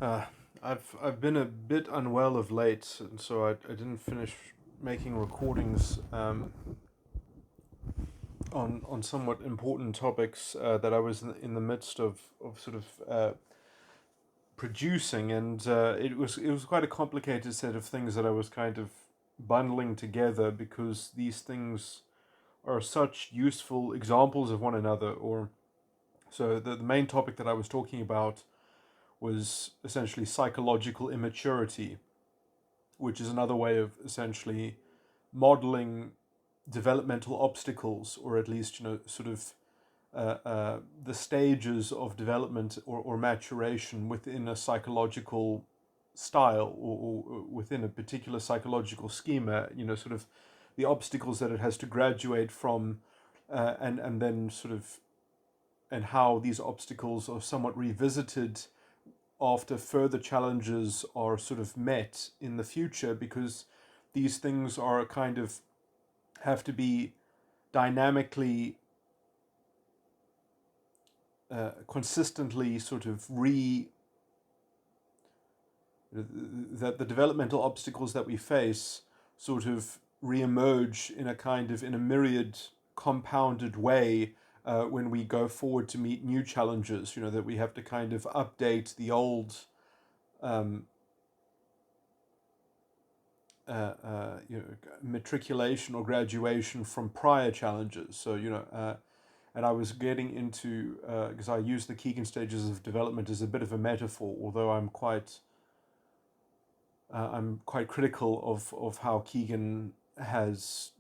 Uh, I've been a bit unwell of late, and so I didn't finish making recordings on somewhat important topics that I was in the midst of sort of producing, and it was quite a complicated set of things that I was kind of bundling together because these things are such useful examples of one another. Or so the main topic that I was talking about was essentially psychological immaturity, which is another way of essentially modeling developmental obstacles, or at least sort of the stages of development or maturation within a psychological style, or within a particular psychological schema. Sort of the obstacles that it has to graduate from, and then sort of, and how these obstacles are somewhat revisited after further challenges are sort of met in the future, because these things are kind of have to be dynamically, consistently sort of that the developmental obstacles that we face sort of re-emerge in a myriad compounded way, when we go forward to meet new challenges. That we have to kind of update the old, um, matriculation or graduation from prior challenges. So and I was getting into, because I use the Keegan stages of development as a bit of a metaphor, although I'm quite critical of how Keegan has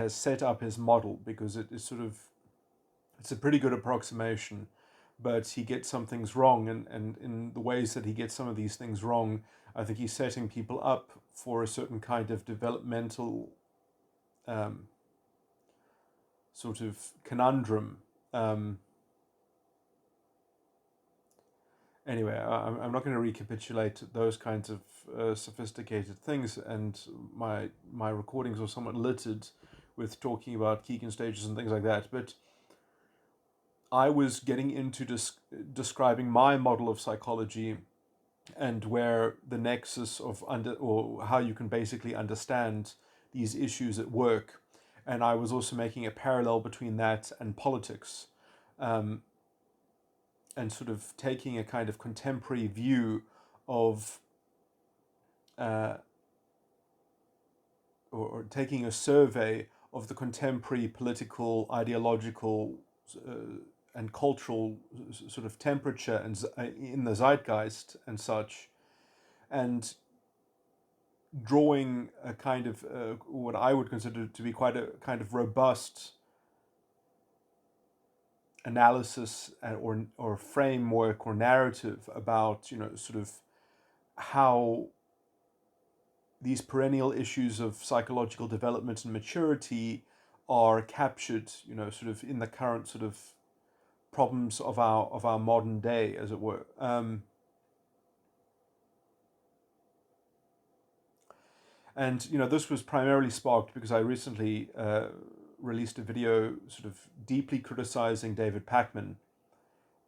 set up his model, because it is sort of, it's a pretty good approximation, but he gets some things wrong, and in the ways that he gets some of these things wrong, I think he's setting people up for a certain kind of developmental, um, sort of conundrum. Anyway, I'm not going to recapitulate those kinds of sophisticated things, and my recordings are somewhat littered with talking about Keegan stages and things like that. But I was getting into describing my model of psychology, and where the nexus of or how you can basically understand these issues at work, and I was also making a parallel between that and politics, um, and sort of taking a kind of contemporary view of, uh, or taking a survey of the contemporary political, ideological, uh, and cultural sort of temperature and in the zeitgeist and such, and drawing a kind of, what I would consider to be quite a kind of robust analysis, or framework or narrative about, sort of how these perennial issues of psychological development and maturity are captured, sort of in the current sort of problems of our modern day, as it were. And this was primarily sparked because I recently released a video sort of deeply criticizing David Pakman.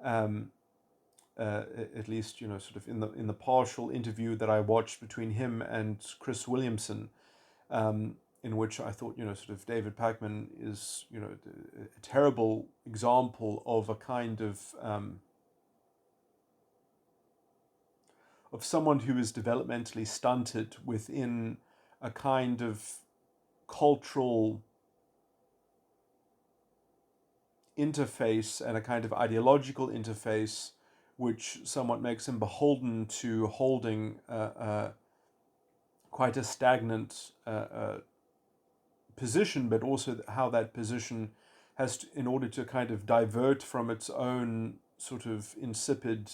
Um, at least, sort of in the partial interview that I watched between him and Chris Williamson, in which I thought, sort of David Pakman is, a terrible example of a kind of someone who is developmentally stunted within a kind of cultural interface and a kind of ideological interface, which somewhat makes him beholden to holding quite a stagnant position, but also how that position has to, in order to kind of divert from its own sort of insipid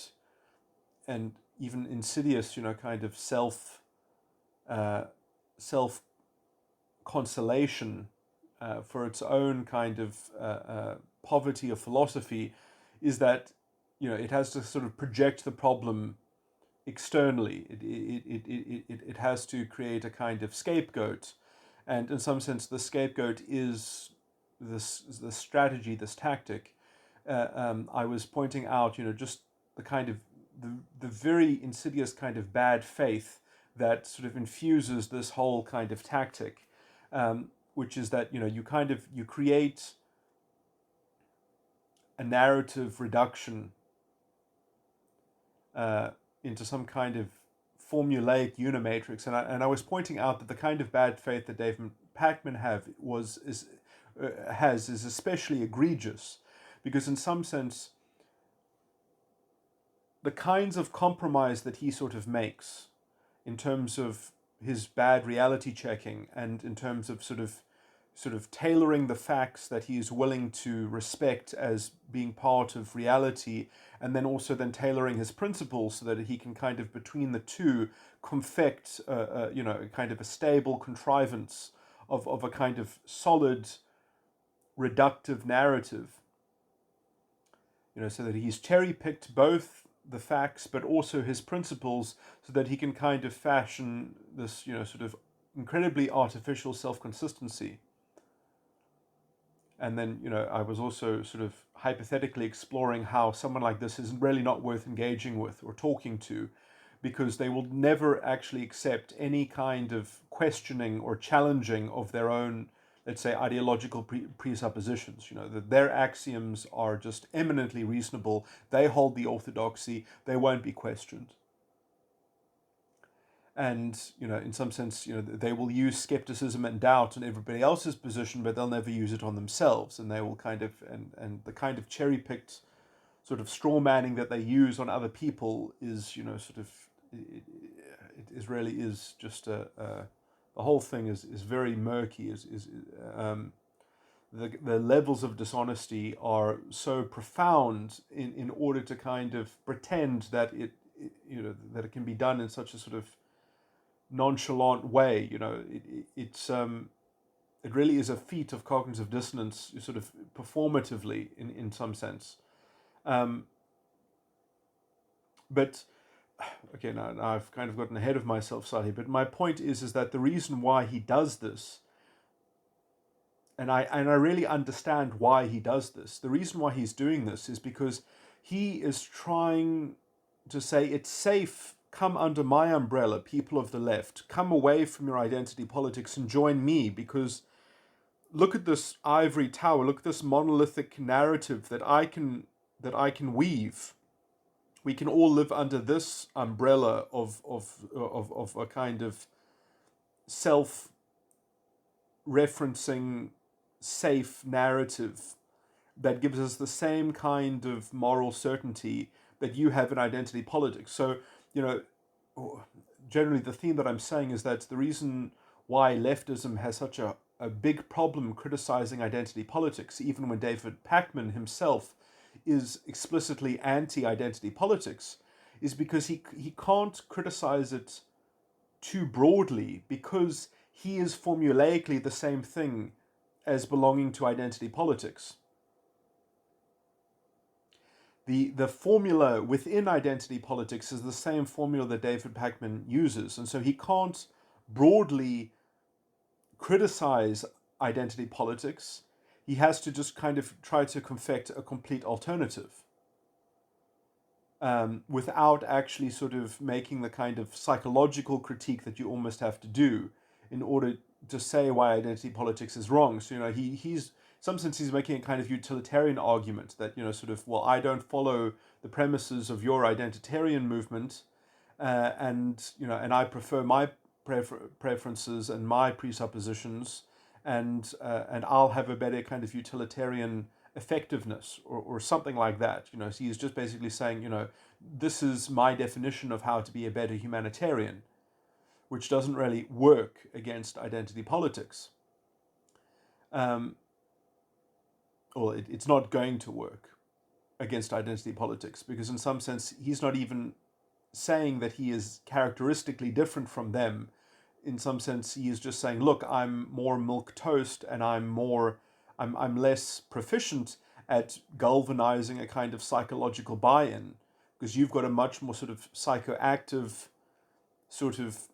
and even insidious, kind of uh, self consolation, for its own kind of poverty of philosophy, is that it has to sort of project the problem externally. It has to create a kind of scapegoat, and in some sense, the scapegoat is the strategy, this tactic. I was pointing out, just the kind of the very insidious kind of bad faith that sort of infuses this whole kind of tactic, which is that you create a narrative reduction into some kind of formulaic unimatrix, and I was pointing out that the kind of bad faith that David Pakman has is especially egregious, because in some sense the kinds of compromise that he sort of makes in terms of his bad reality checking, and in terms of sort of tailoring the facts that he is willing to respect as being part of reality, and then also then tailoring his principles so that he can kind of between the two confect kind of a stable contrivance of a kind of solid reductive narrative, so that he's cherry-picked both the facts but also his principles, so that he can kind of fashion this sort of incredibly artificial self-consistency. And then I was also sort of hypothetically exploring how someone like this is really not worth engaging with or talking to, because they will never actually accept any kind of questioning or challenging of their own, let's say, ideological presuppositions. That their axioms are just eminently reasonable. They hold the orthodoxy. They won't be questioned. And in some sense, they will use skepticism and doubt on everybody else's position, but they'll never use it on themselves. And they will kind of and the kind of cherry-picked sort of straw manning that they use on other people is sort of it really is just the whole thing is very murky. The levels of dishonesty are so profound in order to kind of pretend that that it can be done in such a sort of nonchalant way. It really is a feat of cognitive dissonance, sort of performatively in some sense. But okay, now I've kind of gotten ahead of myself slightly, but my point is that the reason why he does this, and I really understand why he does this. The reason why he's doing this is because he is trying to say it's safe. Come under my umbrella, people of the left. Come away from your identity politics and join me, because look at this ivory tower. Look at this monolithic narrative that I can weave. We can all live under this umbrella of a kind of self-referencing, safe narrative that gives us the same kind of moral certainty that you have in identity politics. So, generally the theme that I'm saying is that the reason why leftism has such a big problem criticizing identity politics, even when David Pakman himself is explicitly anti-identity politics, is because he can't criticize it too broadly, because he is formulaically the same thing as belonging to identity politics. The formula within identity politics is the same formula that David Pakman uses, and so he can't broadly criticize identity politics. He has to just kind of try to confect a complete alternative, without actually sort of making the kind of psychological critique that you almost have to do in order to say why identity politics is wrong. So, he's in some sense he's making a kind of utilitarian argument that, sort of, well, I don't follow the premises of your identitarian movement, and I prefer my preferences and my presuppositions, and I'll have a better kind of utilitarian effectiveness, or something like that. So he's just basically saying, this is my definition of how to be a better humanitarian, which doesn't really work against identity politics. It's not going to work against identity politics, because in some sense he's not even saying that he is characteristically different from them. In some sense he is just saying, look, I'm more milquetoast, and I'm less proficient at galvanizing a kind of psychological buy-in, because you've got a much more sort of psychoactive sort of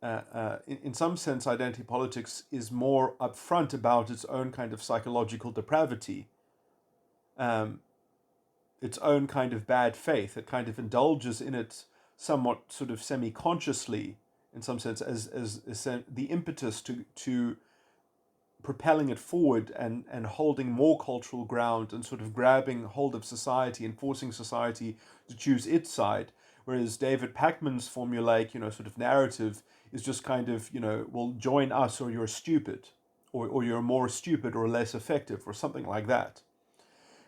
in some sense, identity politics is more upfront about its own kind of psychological depravity. its own kind of bad faith. It kind of indulges in it somewhat sort of semi-consciously, in some sense, as the impetus to propelling it forward and holding more cultural ground and sort of grabbing hold of society and forcing society to choose its side. Whereas David Pakman's formulaic, sort of narrative is just kind of, well, join us or you're stupid, or you're more stupid or less effective, or something like that.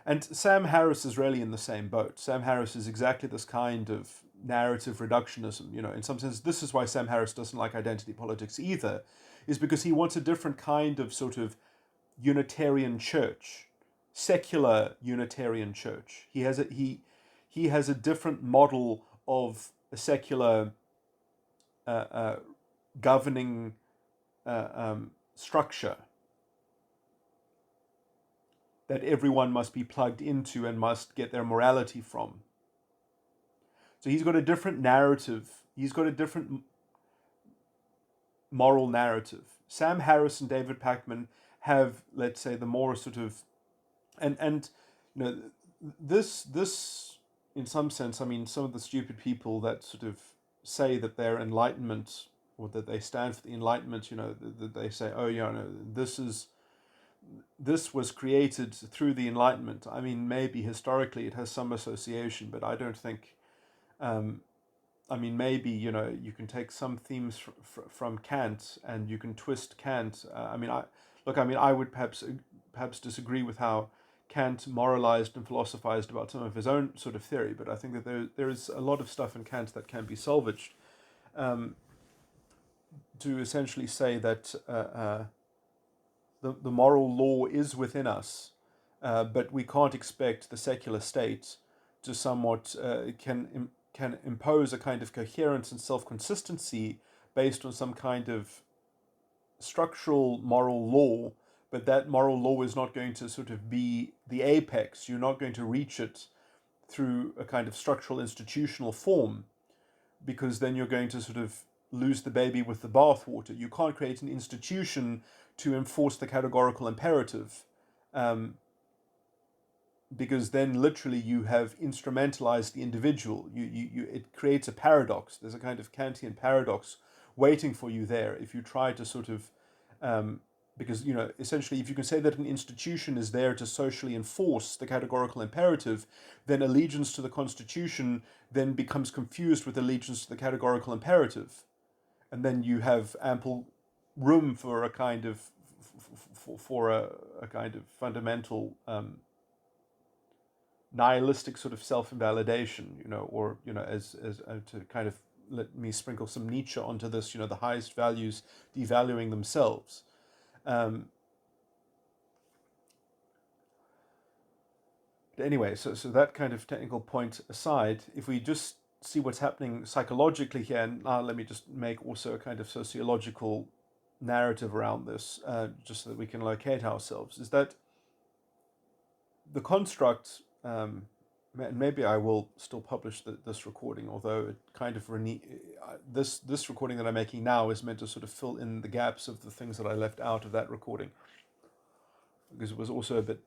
And Sam Harris is really in the same boat. Sam Harris is exactly this kind of narrative reductionism. In some sense, this is why Sam Harris doesn't like identity politics either, is because he wants a different kind of sort of Unitarian church, secular Unitarian church. He has a different model of a secular governing structure that everyone must be plugged into and must get their morality from. So he's got a different narrative. He's got a different moral narrative. Sam Harris and David Pakman have, let's say, the more sort of, and this in some sense, I mean, some of the stupid people that sort of say that they're Enlightenment, or that they stand for the Enlightenment, that they say, oh yeah, no, this was created through the Enlightenment. I mean, maybe historically it has some association, but I don't think. I mean, maybe you can take some themes from Kant and you can twist Kant. I would perhaps disagree with how Kant moralized and philosophized about some of his own sort of theory, but I think that there is a lot of stuff in Kant that can be salvaged, to essentially say that the moral law is within us, but we can't expect the secular state to somewhat can impose a kind of coherence and self-consistency based on some kind of structural moral law, but that moral law is not going to sort of be the apex. You're not going to reach it through a kind of structural institutional form, because then you're going to sort of lose the baby with the bathwater. You can't create an institution to enforce the categorical imperative, because then literally you have instrumentalized the individual. It creates a paradox. There's a kind of Kantian paradox waiting for you there if you try to sort of, because essentially if you can say that an institution is there to socially enforce the categorical imperative, then allegiance to the Constitution then becomes confused with allegiance to the categorical imperative, and then you have ample room for a kind of a kind of fundamental nihilistic sort of self-invalidation, or as to kind of let me sprinkle some Nietzsche onto this, the highest values devaluing themselves. But anyway, so that kind of technical point aside, if we just see what's happening psychologically here, and now let me just make also a kind of sociological narrative around this, just so that we can locate ourselves, is that the construct, and maybe I will still publish this recording, although it kind of this recording that I'm making now is meant to sort of fill in the gaps of the things that I left out of that recording, because it was also a bit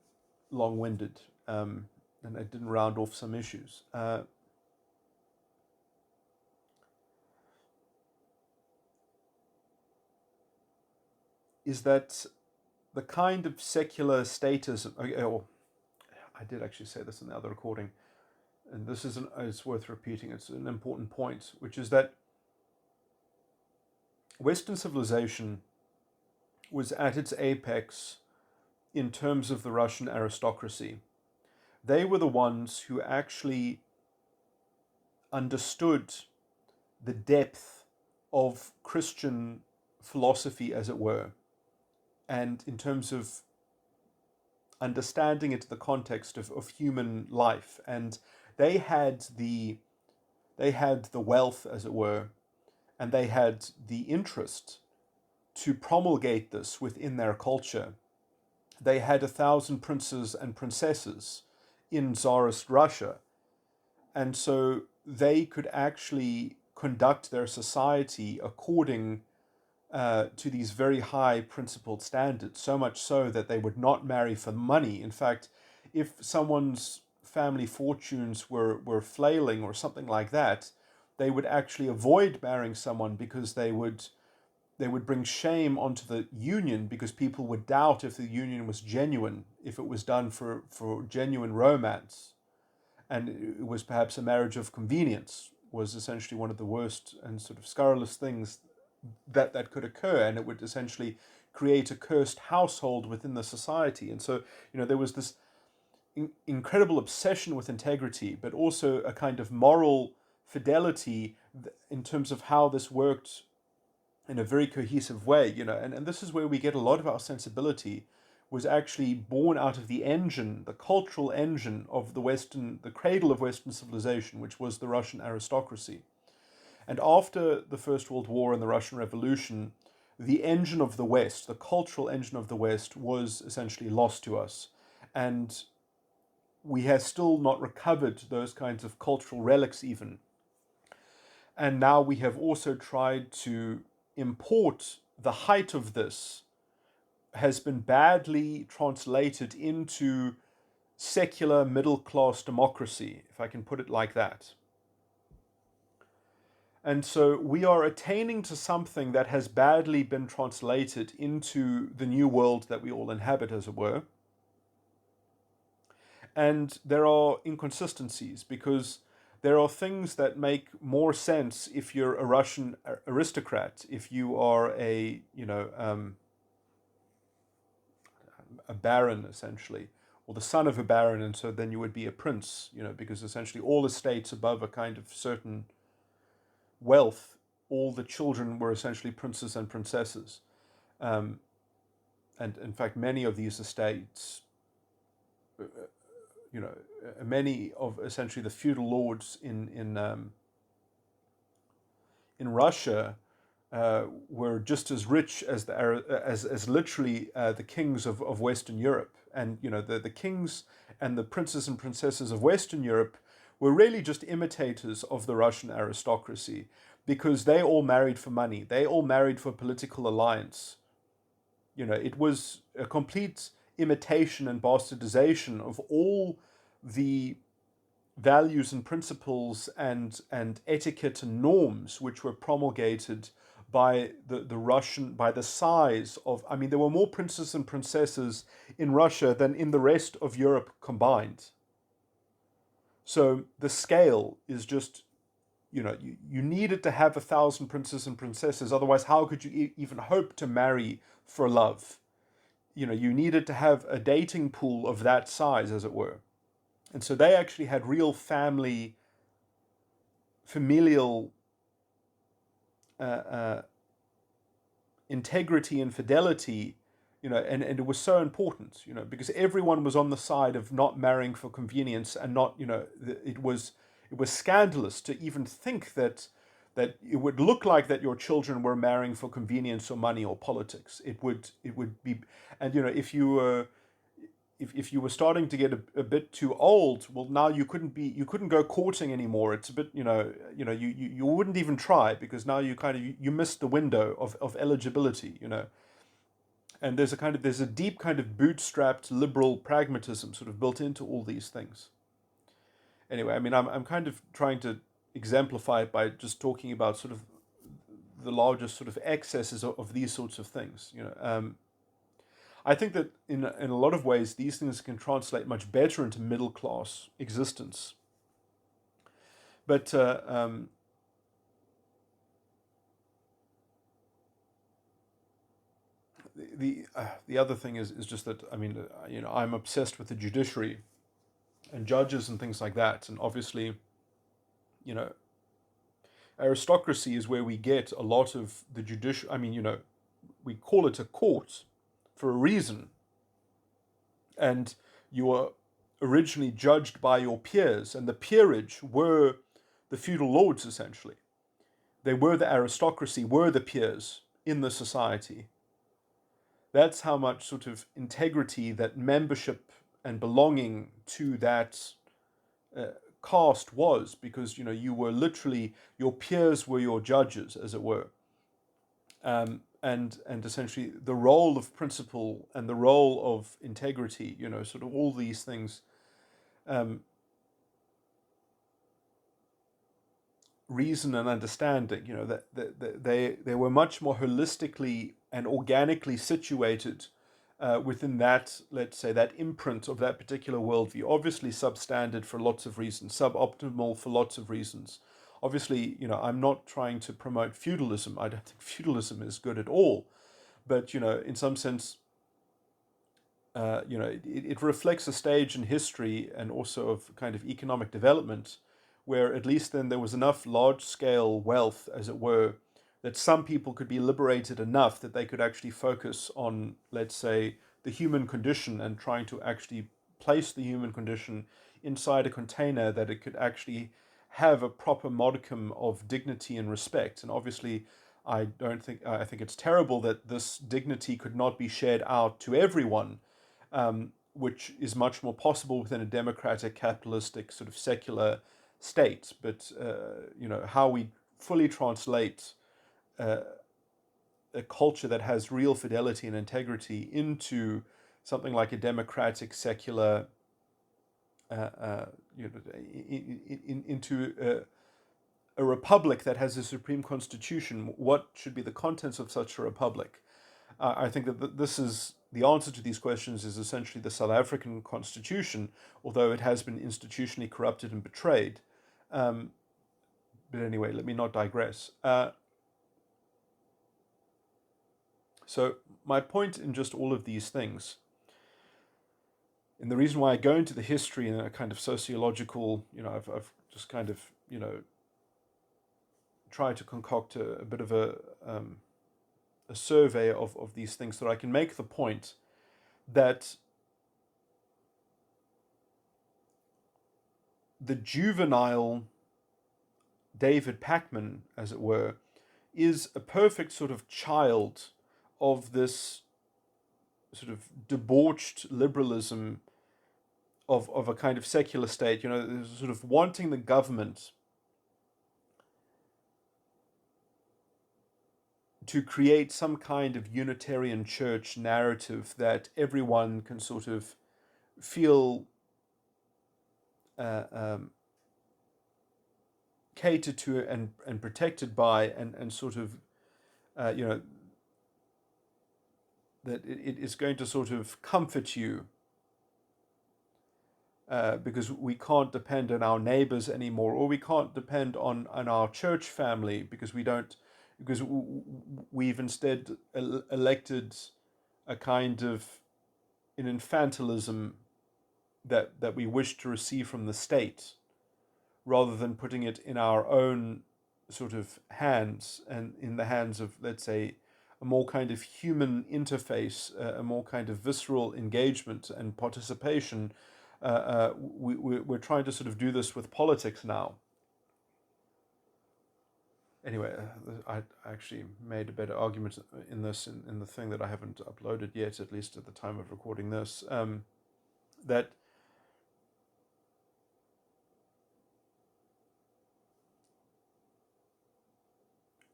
long-winded, and I didn't round off some issues. Is that the kind of secular status? I did actually say this in the other recording, and this is it's worth repeating. It's an important point, which is that Western civilization was at its apex in terms of the Russian aristocracy. They were the ones who actually understood the depth of Christian philosophy, as it were, and in terms of understanding it in the context of human life. And they had the wealth, as it were, and they had the interest to promulgate this within their culture. They had 1,000 princes and princesses in Tsarist Russia, and so they could actually conduct their society according to these very high principled standards, so much so that they would not marry for money. In fact, if someone's family fortunes were flailing or something like that, they would actually avoid marrying someone because they would bring shame onto the union, because people would doubt if the union was genuine, if it was done for genuine romance, and it was perhaps a marriage of convenience, was essentially one of the worst and sort of scurrilous things that could occur, and it would essentially create a cursed household within the society. And so, there was this incredible obsession with integrity, but also a kind of moral fidelity in terms of how this worked in a very cohesive way, and this is where we get a lot of our sensibility, was actually born out of the engine, the cultural engine of the cradle of Western civilization, which was the Russian aristocracy. And after the First World War and the Russian Revolution, the engine of the West, the cultural engine of the West, was essentially lost to us. And we have still not recovered those kinds of cultural relics even. And now we have also tried to import the height of this, has been badly translated into secular middle-class democracy, if I can put it like that. And so we are attaining to something that has badly been translated into the new world that we all inhabit, as it were. And there are inconsistencies, because there are things that make more sense if you're a Russian aristocrat, if you are a baron, essentially, or the son of a baron, and so then you would be a prince, because essentially all estates above a kind of certain wealth, all the children were essentially princes and princesses. And in fact, many of these estates, many of essentially the feudal lords in Russia were just as rich as as literally the kings of Western Europe. And the kings and the princes and princesses of Western Europe were really just imitators of the Russian aristocracy, because they all married for money. They all married for political alliance. It was a complete imitation and bastardization of all the values and principles and etiquette and norms which were promulgated by the Russian, by the size of, there were more princes and princesses in Russia than in the rest of Europe combined. So the scale is just, you needed to have 1,000 princes and princesses, otherwise how could you even hope to marry for love? You needed to have a dating pool of that size, as it were. And so they actually had real familial integrity and fidelity, and it was so important, because everyone was on the side of not marrying for convenience, and not, it was scandalous to even think that it would look like that your children were marrying for convenience or money or politics. It would be, and if you were if you were starting to get a bit too old, well, now you couldn't go courting anymore. It's a bit, you wouldn't even try, because now you missed the window of eligibility, and there's a deep kind of bootstrapped liberal pragmatism sort of built into all these things. Anyway, I'm kind of trying to exemplify it by just talking about sort of the largest sort of excesses of these sorts of things, I think that in a lot of ways, these things can translate much better into middle class existence. But the other thing is just that I'm obsessed with the judiciary and judges and things like that, and obviously, aristocracy is where we get a lot of the judicial. We call it a court for a reason, and you were originally judged by your peers, and the peerage were the feudal lords, essentially. They were the aristocracy, were the peers in the society. That's how much sort of integrity, that membership and belonging to that caste was, because you were literally, your peers were your judges, as it were. And essentially the role of principle and the role of integrity, sort of all these things reason and understanding. That they were much more holistically and organically situated within that, let's say, that imprint of that particular worldview. Obviously, substandard for lots of reasons, suboptimal for lots of reasons. Obviously, I'm not trying to promote feudalism. I don't think feudalism is good at all. But, in some sense, it reflects a stage in history and also of kind of economic development where at least then there was enough large-scale wealth, as it were, that some people could be liberated enough that they could actually focus on, let's say, the human condition and trying to actually place the human condition inside a container that it could actually have a proper modicum of dignity and respect. And obviously, I think it's terrible that this dignity could not be shared out to everyone, which is much more possible within a democratic, capitalistic, sort of secular state. But how we fully translate a culture that has real fidelity and integrity into something like a democratic, secular, into a republic that has a supreme constitution. What should be the contents of such a republic? I think that this is the answer to these questions is essentially the South African constitution, although it has been institutionally corrupted and betrayed. But anyway, let me not digress. So my point in just all of these things, and the reason why I go into the history in a kind of sociological, I've just kind of, tried to concoct a bit of a survey of these things so that I can make the point that the juvenile David Packman, as it were, is a perfect sort of child of this sort of debauched liberalism of a kind of secular state, sort of wanting the government to create some kind of Unitarian church narrative that everyone can sort of feel catered to and protected by, and sort of, that it is going to sort of comfort you because we can't depend on our neighbors anymore, or we can't depend on our church family because we've instead elected a kind of an infantilism that we wish to receive from the state, rather than putting it in our own sort of hands and in the hands of, let's say, a more kind of human interface, a more kind of visceral engagement and participation. We're trying to sort of do this with politics now. Anyway, I actually made a better argument in this in the thing that I haven't uploaded yet, at least at the time of recording this, that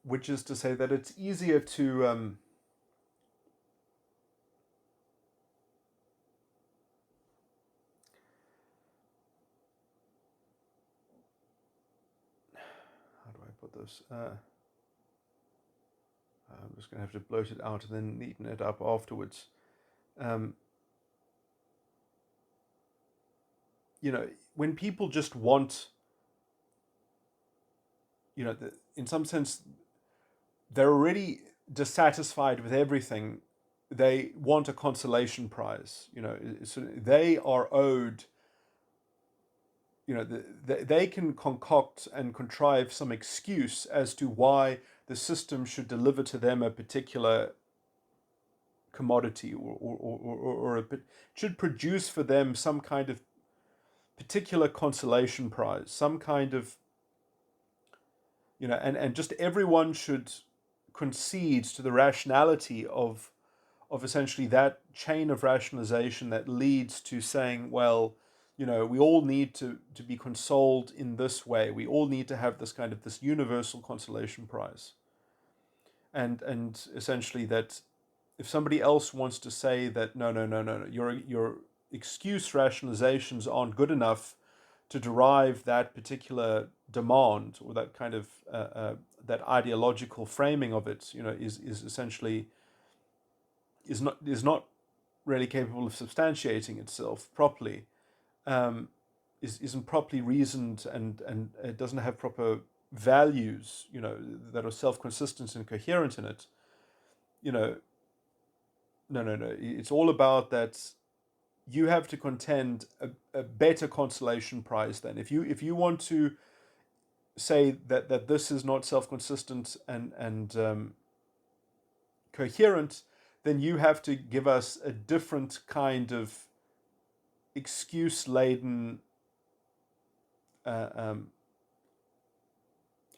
which is to say that it's easier to how do I put this? I'm just going to have to bloat it out and then neaten it up afterwards. When people just want, in some sense, they're already dissatisfied with everything. They want a consolation prize. So they are owed. They can concoct and contrive some excuse as to why the system should deliver to them a particular commodity, or it should produce for them some kind of particular consolation prize, some kind of, and just everyone should concede to the rationality of essentially that chain of rationalization that leads to saying, well, we all need to be consoled in this way. We all need to have this kind of this universal consolation prize. And essentially that if somebody else wants to say that no, your excuse rationalizations aren't good enough to derive that particular demand, or that kind of that ideological framing of it, is essentially is not really capable of substantiating itself properly, isn't properly reasoned, and it doesn't have proper values, that are self-consistent and coherent in it. You know, no. It's all about that. You have to contend a better consolation prize. Then, if you want to say that this is not self-consistent and coherent, then you have to give us a different kind of excuse-laden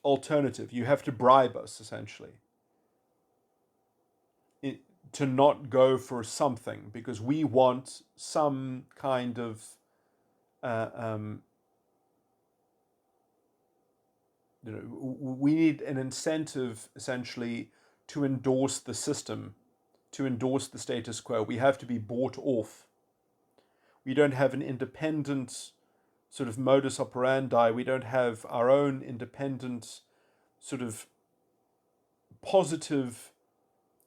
alternative. You have to bribe us, essentially, to not go for something, because we want some kind of we need an incentive, essentially, to endorse the system, to endorse the status quo. We have to be bought off. We don't have an independent sort of modus operandi. We don't have our own independent sort of positive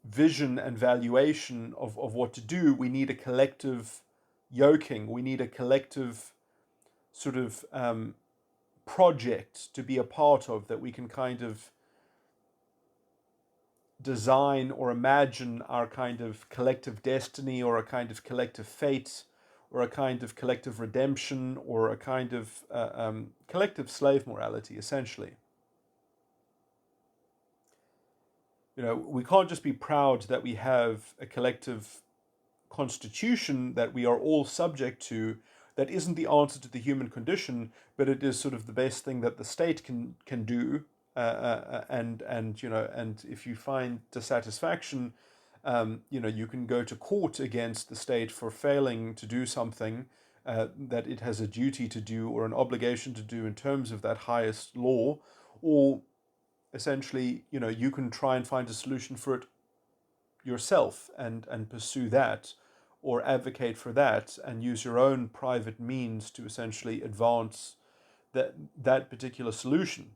vision and valuation of what to do. We need a collective yoking. We need a collective sort of project to be a part of, that we can kind of design or imagine our kind of collective destiny, or a kind of collective fate, or a kind of collective redemption, or a kind of collective slave morality, essentially. We can't just be proud that we have a collective constitution that we are all subject to. That isn't the answer to the human condition, but it is sort of the best thing that the state can do. And if you find dissatisfaction, you can go to court against the state for failing to do something that it has a duty to do, or an obligation to do in terms of that highest law. Or essentially, you can try and find a solution for it yourself and pursue that, or advocate for that, and use your own private means to essentially advance that particular solution.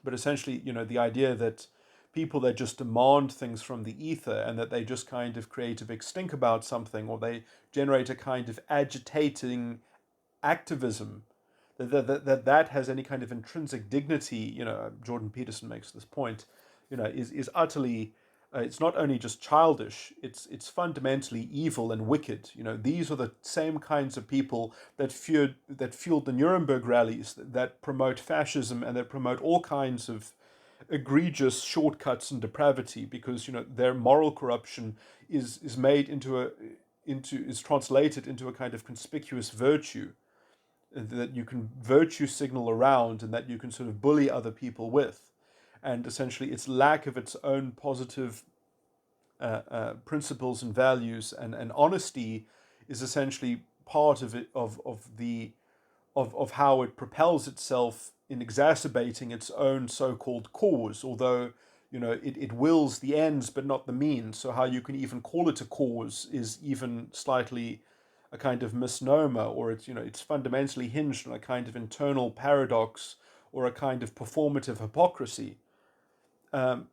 But essentially, the idea that people that just demand things from the ether, and that they just kind of create a big stink about something, or they generate a kind of agitating activism, that has any kind of intrinsic dignity, Jordan Peterson makes this point, is utterly, it's not only just childish, it's fundamentally evil and wicked. These are the same kinds of people that fueled the Nuremberg rallies, that promote fascism, and that promote all kinds of egregious shortcuts and depravity, because their moral corruption is made is translated into a kind of conspicuous virtue that you can virtue signal around, and that you can sort of bully other people with. And essentially, its lack of its own positive principles and values and honesty is essentially part of it, of how it propels itself in exacerbating its own so-called cause. Although it wills the ends but not the means. So how you can even call it a cause is even slightly a kind of misnomer, or it's fundamentally hinged on a kind of internal paradox, or a kind of performative hypocrisy. But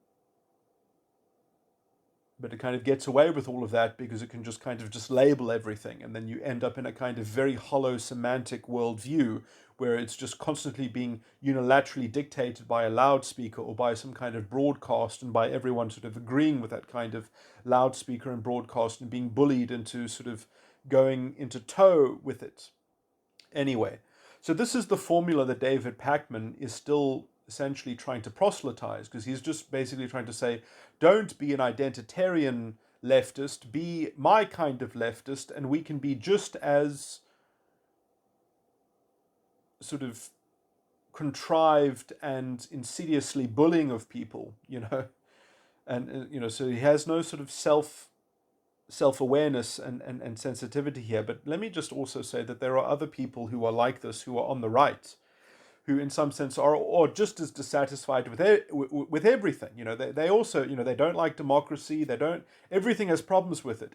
it kind of gets away with all of that because it can just kind of just label everything, and then you end up in a kind of very hollow semantic worldview where it's just constantly being unilaterally dictated by a loudspeaker, or by some kind of broadcast, and by everyone sort of agreeing with that kind of loudspeaker and broadcast, and being bullied into sort of going into tow with it. Anyway, so this is the formula that David Pakman is still essentially trying to proselytize, because he's just basically trying to say, don't be an identitarian leftist, be my kind of leftist, and we can be just as sort of contrived and insidiously bullying of people, and so he has no sort of self-awareness and sensitivity here. But let me just also say that there are other people who are like this, who are on the right, who in some sense are just as dissatisfied with everything. They also, they don't like democracy. Everything has problems with it.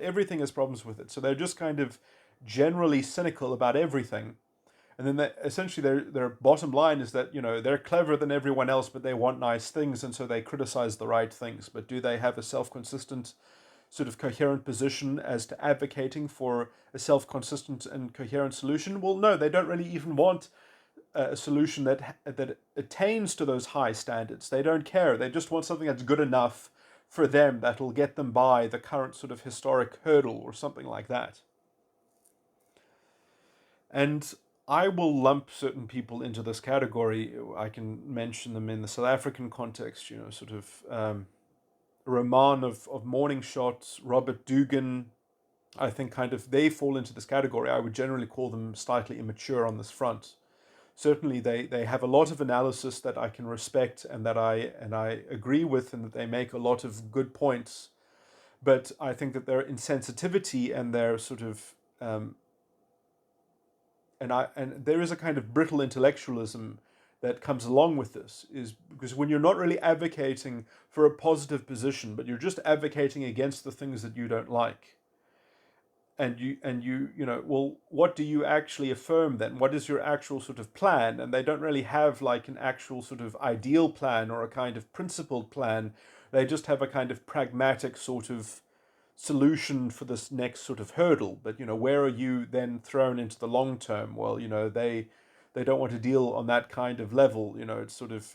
So they're just kind of generally cynical about everything. And then essentially their bottom line is that, they're cleverer than everyone else, but they want nice things, and so they criticize the right things. But do they have a self-consistent sort of coherent position as to advocating for a self-consistent and coherent solution? Well, no, they don't really even want a solution that attains to those high standards. They don't care. They just want something that's good enough for them, that'll get them by the current sort of historic hurdle or something like that. And I will lump certain people into this category. I can mention them in the South African context, sort of Roman of Morning Shots, Robert Dugan. I think kind of they fall into this category. I would generally call them slightly immature on this front. Certainly they have a lot of analysis that I can respect and that I agree with, and that they make a lot of good points. But I think that their insensitivity and their sort of and there is a kind of brittle intellectualism that comes along with this, is because when you're not really advocating for a positive position, but you're just advocating against the things that you don't like, and well, what do you actually affirm then? What is your actual sort of plan? And they don't really have like an actual sort of ideal plan or a kind of principled plan. They just have a kind of pragmatic sort of solution for this next sort of hurdle. But where are you then thrown into the long term? Well, they don't want to deal on that kind of level. It's sort of,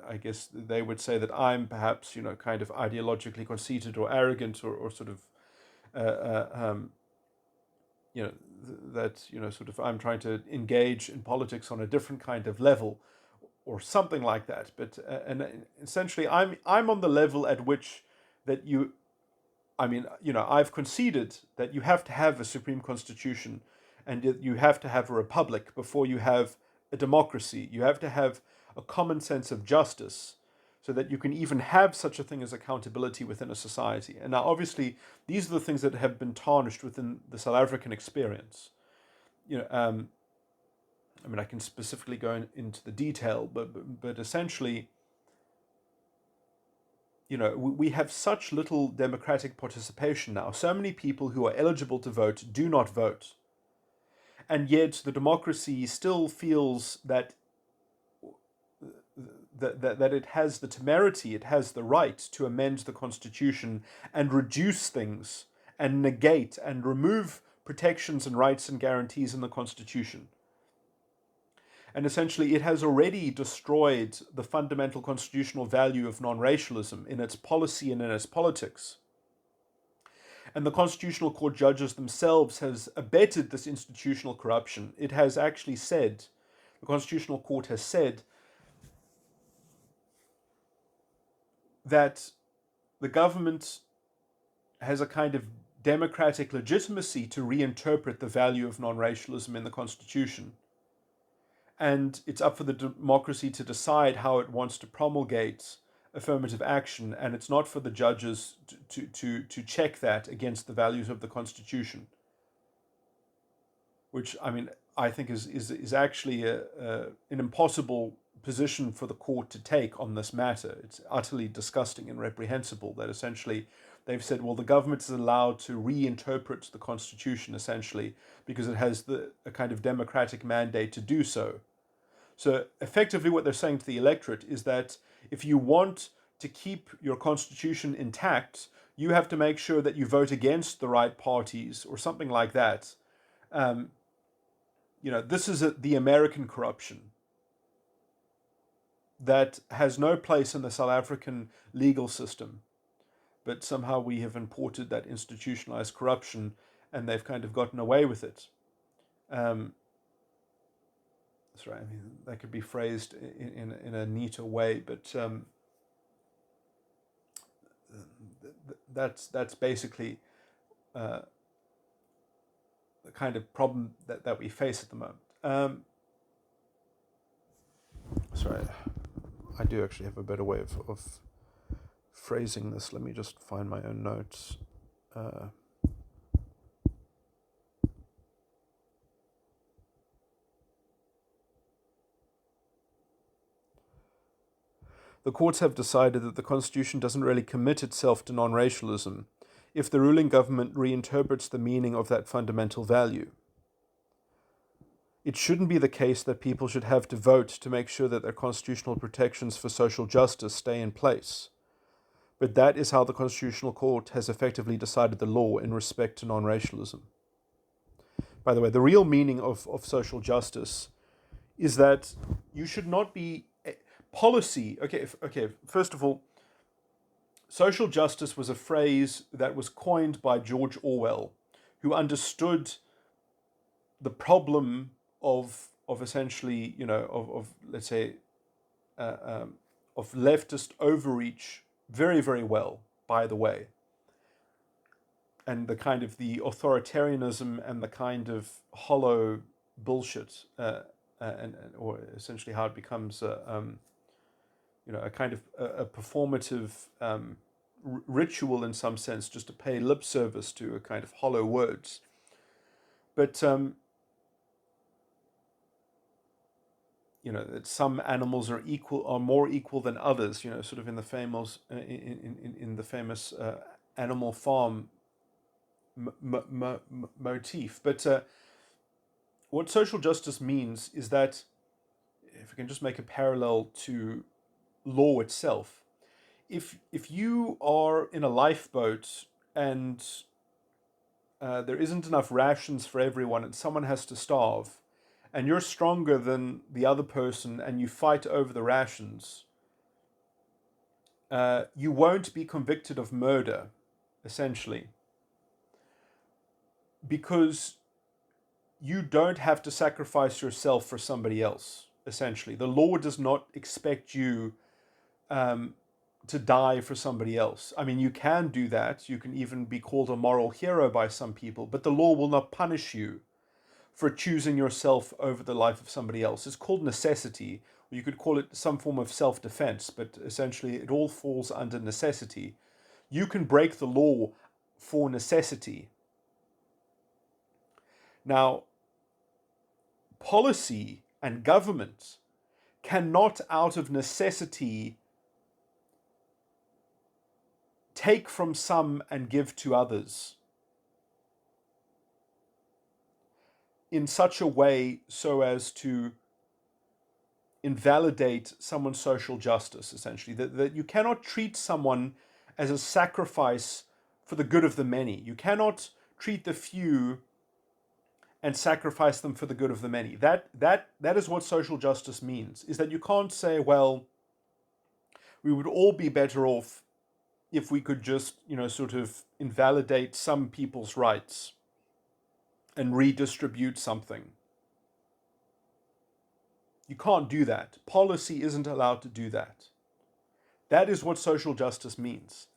I guess they would say that I'm perhaps, kind of ideologically conceited or arrogant, or sort of that sort of I'm trying to engage in politics on a different kind of level, or something like that. But and essentially I'm on the level at which that I've conceded that you have to have a supreme constitution, and you have to have a republic before you have a democracy. You have to have a common sense of justice, so that you can even have such a thing as accountability within a society. And now, obviously, these are the things that have been tarnished within the South African experience. I can specifically go into the detail, but essentially, we have such little democratic participation now. So many people who are eligible to vote do not vote. And yet the democracy still feels that it has the temerity, it has the right to amend the Constitution and reduce things and negate and remove protections and rights and guarantees in the Constitution. And essentially, it has already destroyed the fundamental constitutional value of non-racialism in its policy and in its politics. And the Constitutional Court judges themselves has abetted this institutional corruption. It has actually said, the Constitutional Court has said, that the government has a kind of democratic legitimacy to reinterpret the value of non-racialism in the Constitution. And it's up for the democracy to decide how it wants to promulgate affirmative action, and it's not for the judges to check that against the values of the Constitution. Which, I think is actually an impossible position for the court to take on this matter. It's utterly disgusting and reprehensible that essentially they've said, well, the government is allowed to reinterpret the Constitution, essentially, because it has a kind of democratic mandate to do so. So effectively what they're saying to the electorate is that if you want to keep your Constitution intact, you have to make sure that you vote against the right parties, or something like that. This is the American corruption that has no place in the South African legal system. But somehow we have imported that institutionalized corruption, and they've kind of gotten away with it. Sorry, that could be phrased in a neater way, but that's basically the kind of problem that we face at the moment. Sorry, I do actually have a better way of phrasing this. Let me just find my own notes. The courts have decided that the Constitution doesn't really commit itself to non-racialism if the ruling government reinterprets the meaning of that fundamental value. it shouldn't be the case that people should have to vote to make sure that their constitutional protections for social justice stay in place. But that is how the Constitutional Court has effectively decided the law in respect to non-racialism. By the way, the real meaning of social justice is that you should not be policy. Okay. First of all, social justice was a phrase that was coined by George Orwell, who understood the problem of essentially, of let's say, of leftist overreach very, very well, by the way. And the kind of the authoritarianism and the kind of hollow bullshit, or essentially how it becomes a kind of a performative ritual in some sense, just to pay lip service to a kind of hollow words. But that some animals are more equal than others. Sort of in the famous Animal Farm motif. But what social justice means is that, if we can just make a parallel to law itself, if you are in a lifeboat and there isn't enough rations for everyone and someone has to starve, and you're stronger than the other person and you fight over the rations, you won't be convicted of murder, essentially, because you don't have to sacrifice yourself for somebody else, essentially. The law does not expect you to die for somebody else. I mean, you can do that. You can even be called a moral hero by some people, but the law will not punish you for choosing yourself over the life of somebody else. It's called necessity, or you could call it some form of self-defense, but essentially it all falls under necessity. You can break the law for necessity. Now, policy and government cannot, out of necessity, take from some and give to others in such a way so as to invalidate someone's social justice, essentially. That you cannot treat someone as a sacrifice for the good of the many. You cannot treat the few and sacrifice them for the good of the many. That is what social justice means, is that you can't say, well, we would all be better off if we could just, sort of invalidate some people's rights and redistribute something. You can't do that. Policy isn't allowed to do that. That is what social justice means,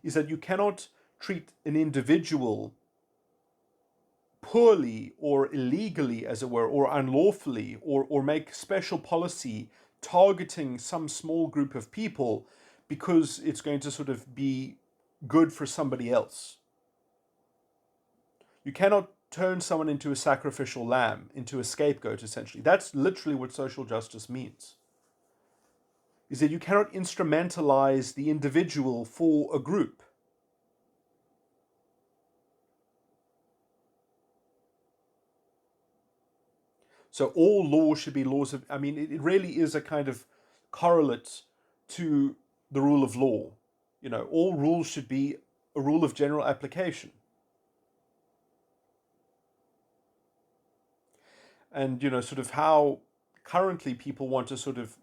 is that you cannot treat an individual poorly or illegally, as it were, or unlawfully, or make special policy targeting some small group of people because it's going to sort of be good for somebody else. You cannot turn someone into a sacrificial lamb, into a scapegoat, essentially. That's literally what social justice means. Is that you cannot instrumentalize the individual for a group. So all laws should be laws of, it really is a kind of correlate to the rule of law. All rules should be a rule of general application. And, sort of how currently people want to sort of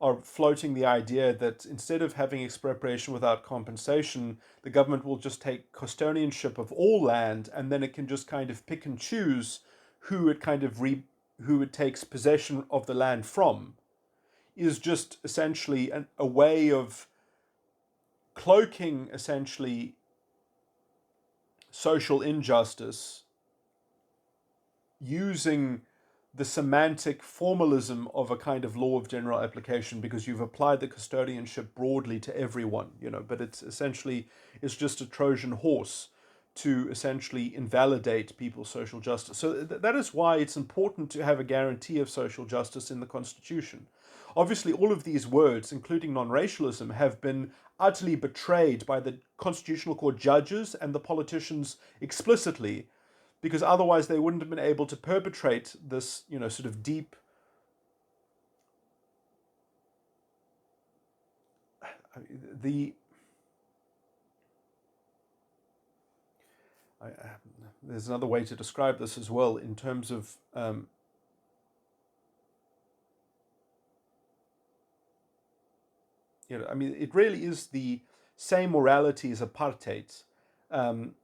are floating the idea that instead of having expropriation without compensation, the government will just take custodianship of all land, and then it can just kind of pick and choose who it takes possession of the land from, is just essentially a way of cloaking essentially social injustice using the semantic formalism of a kind of law of general application, because you've applied the custodianship broadly to everyone, but it's just a Trojan horse to essentially invalidate people's social justice. So that is why it's important to have a guarantee of social justice in the Constitution. Obviously, all of these words, including non-racialism, have been utterly betrayed by the Constitutional Court judges and the politicians explicitly, because otherwise they wouldn't have been able to perpetrate this, sort of deep, the I, there's another way to describe this as well in terms of it really is the same morality as apartheid, um,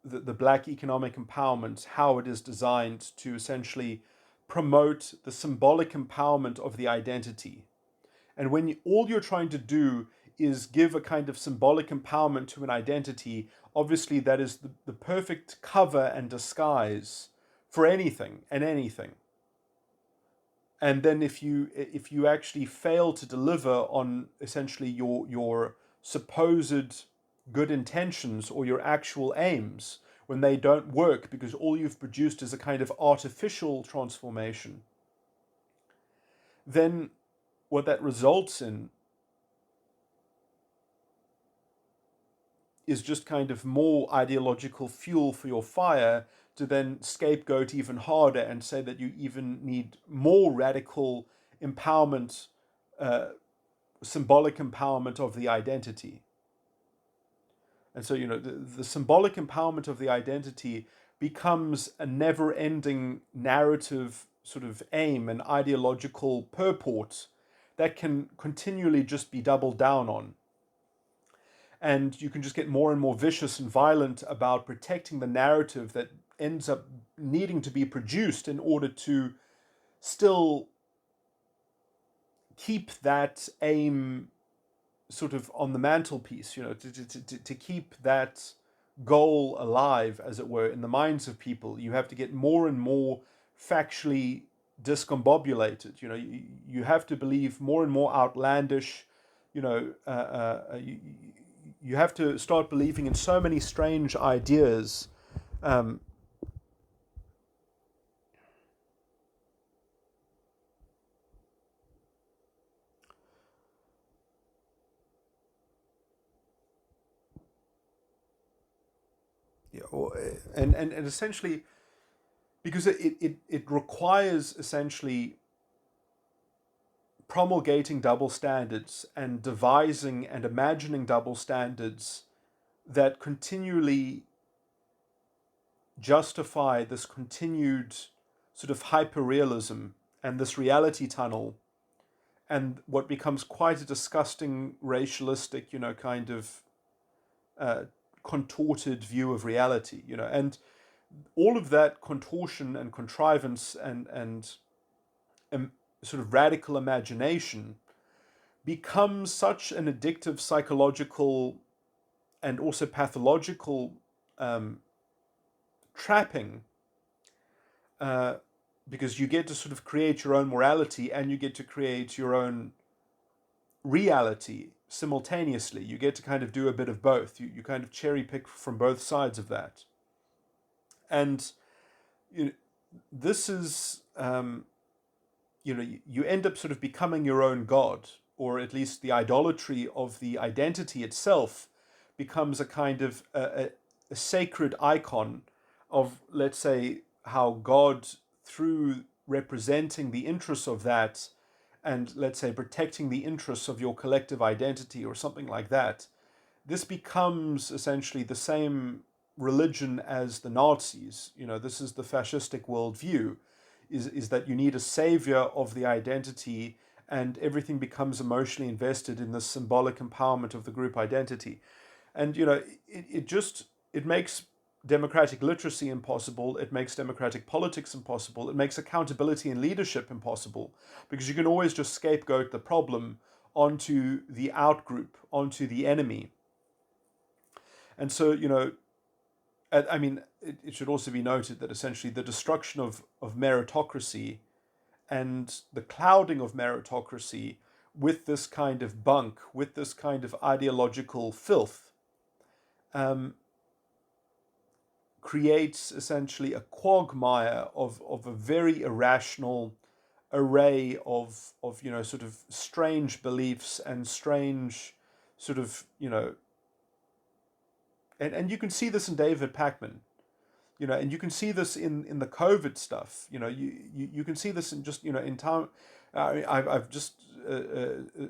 the black economic empowerment, how it is designed to essentially promote the symbolic empowerment of the identity. And when all you're trying to do is give a kind of symbolic empowerment to an identity, obviously that is the perfect cover and disguise for anything and anything. And then if you actually fail to deliver on essentially your supposed good intentions or your actual aims, when they don't work because all you've produced is a kind of artificial transformation, then what that results in is just kind of more ideological fuel for your fire to then scapegoat even harder and say that you even need more radical empowerment, symbolic empowerment of the identity. And so, the symbolic empowerment of the identity becomes a never ending narrative sort of aim and ideological purport that can continually just be doubled down on. And you can just get more and more vicious and violent about protecting the narrative that ends up needing to be produced in order to still keep that aim sort of on the mantelpiece, to keep that goal alive, as it were, in the minds of people. You have to get more and more factually discombobulated. You have to believe more and more outlandish, you have to start believing in so many strange ideas. And essentially, because it requires essentially promulgating double standards and devising and imagining double standards that continually justify this continued sort of hyperrealism and this reality tunnel and what becomes quite a disgusting racialistic, kind of contorted view of reality, and all of that contortion and contrivance and sort of radical imagination becomes such an addictive psychological and also pathological trapping, because you get to sort of create your own morality and you get to create your own reality simultaneously. You get to kind of do a bit of both. You kind of cherry pick from both sides of that. And this is, you end up sort of becoming your own god, or at least the idolatry of the identity itself becomes a kind of a sacred icon of, let's say, how God, through representing the interests of that and, let's say, protecting the interests of your collective identity or something like that, this becomes essentially the same religion as the Nazis. This is the fascistic worldview, is that you need a savior of the identity and everything becomes emotionally invested in the symbolic empowerment of the group identity. And, it makes democratic literacy impossible. It makes democratic politics impossible. It makes accountability and leadership impossible, because you can always just scapegoat the problem onto the outgroup, onto the enemy. And so, it should also be noted that essentially the destruction of meritocracy and the clouding of meritocracy with this kind of bunk, with this kind of ideological filth, creates essentially a quagmire of a very irrational array of sort of strange beliefs and strange sort of, and you can see this in David Pakman. and you can see this in the COVID stuff. You can see this in just, in time. I've just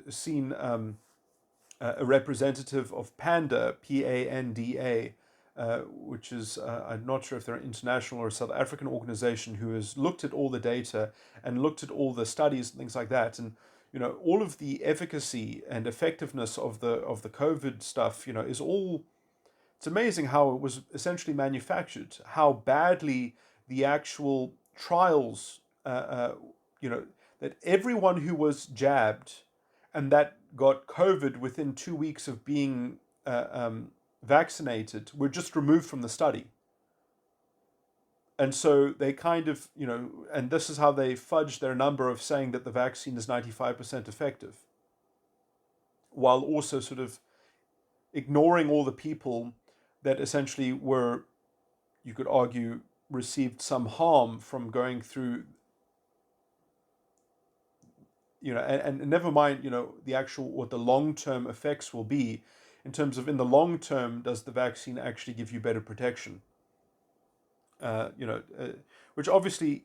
seen a representative of Panda, PANDA, which is, I'm not sure if they're an international or a South African organization, who has looked at all the data and looked at all the studies and things like that. And, all of the efficacy and effectiveness of the COVID stuff, is all, it's amazing how it was essentially manufactured, how badly the actual trials, that everyone who was jabbed and that got COVID within 2 weeks of being vaccinated were just removed from the study. And so they kind of, and this is how they fudged their number of saying that the vaccine is 95% effective, while also sort of ignoring all the people that essentially were, you could argue, received some harm from going through, and never mind, the actual, what the long-term effects will be in terms of, in the long term, does the vaccine actually give you better protection? Uh, you know, uh, which obviously,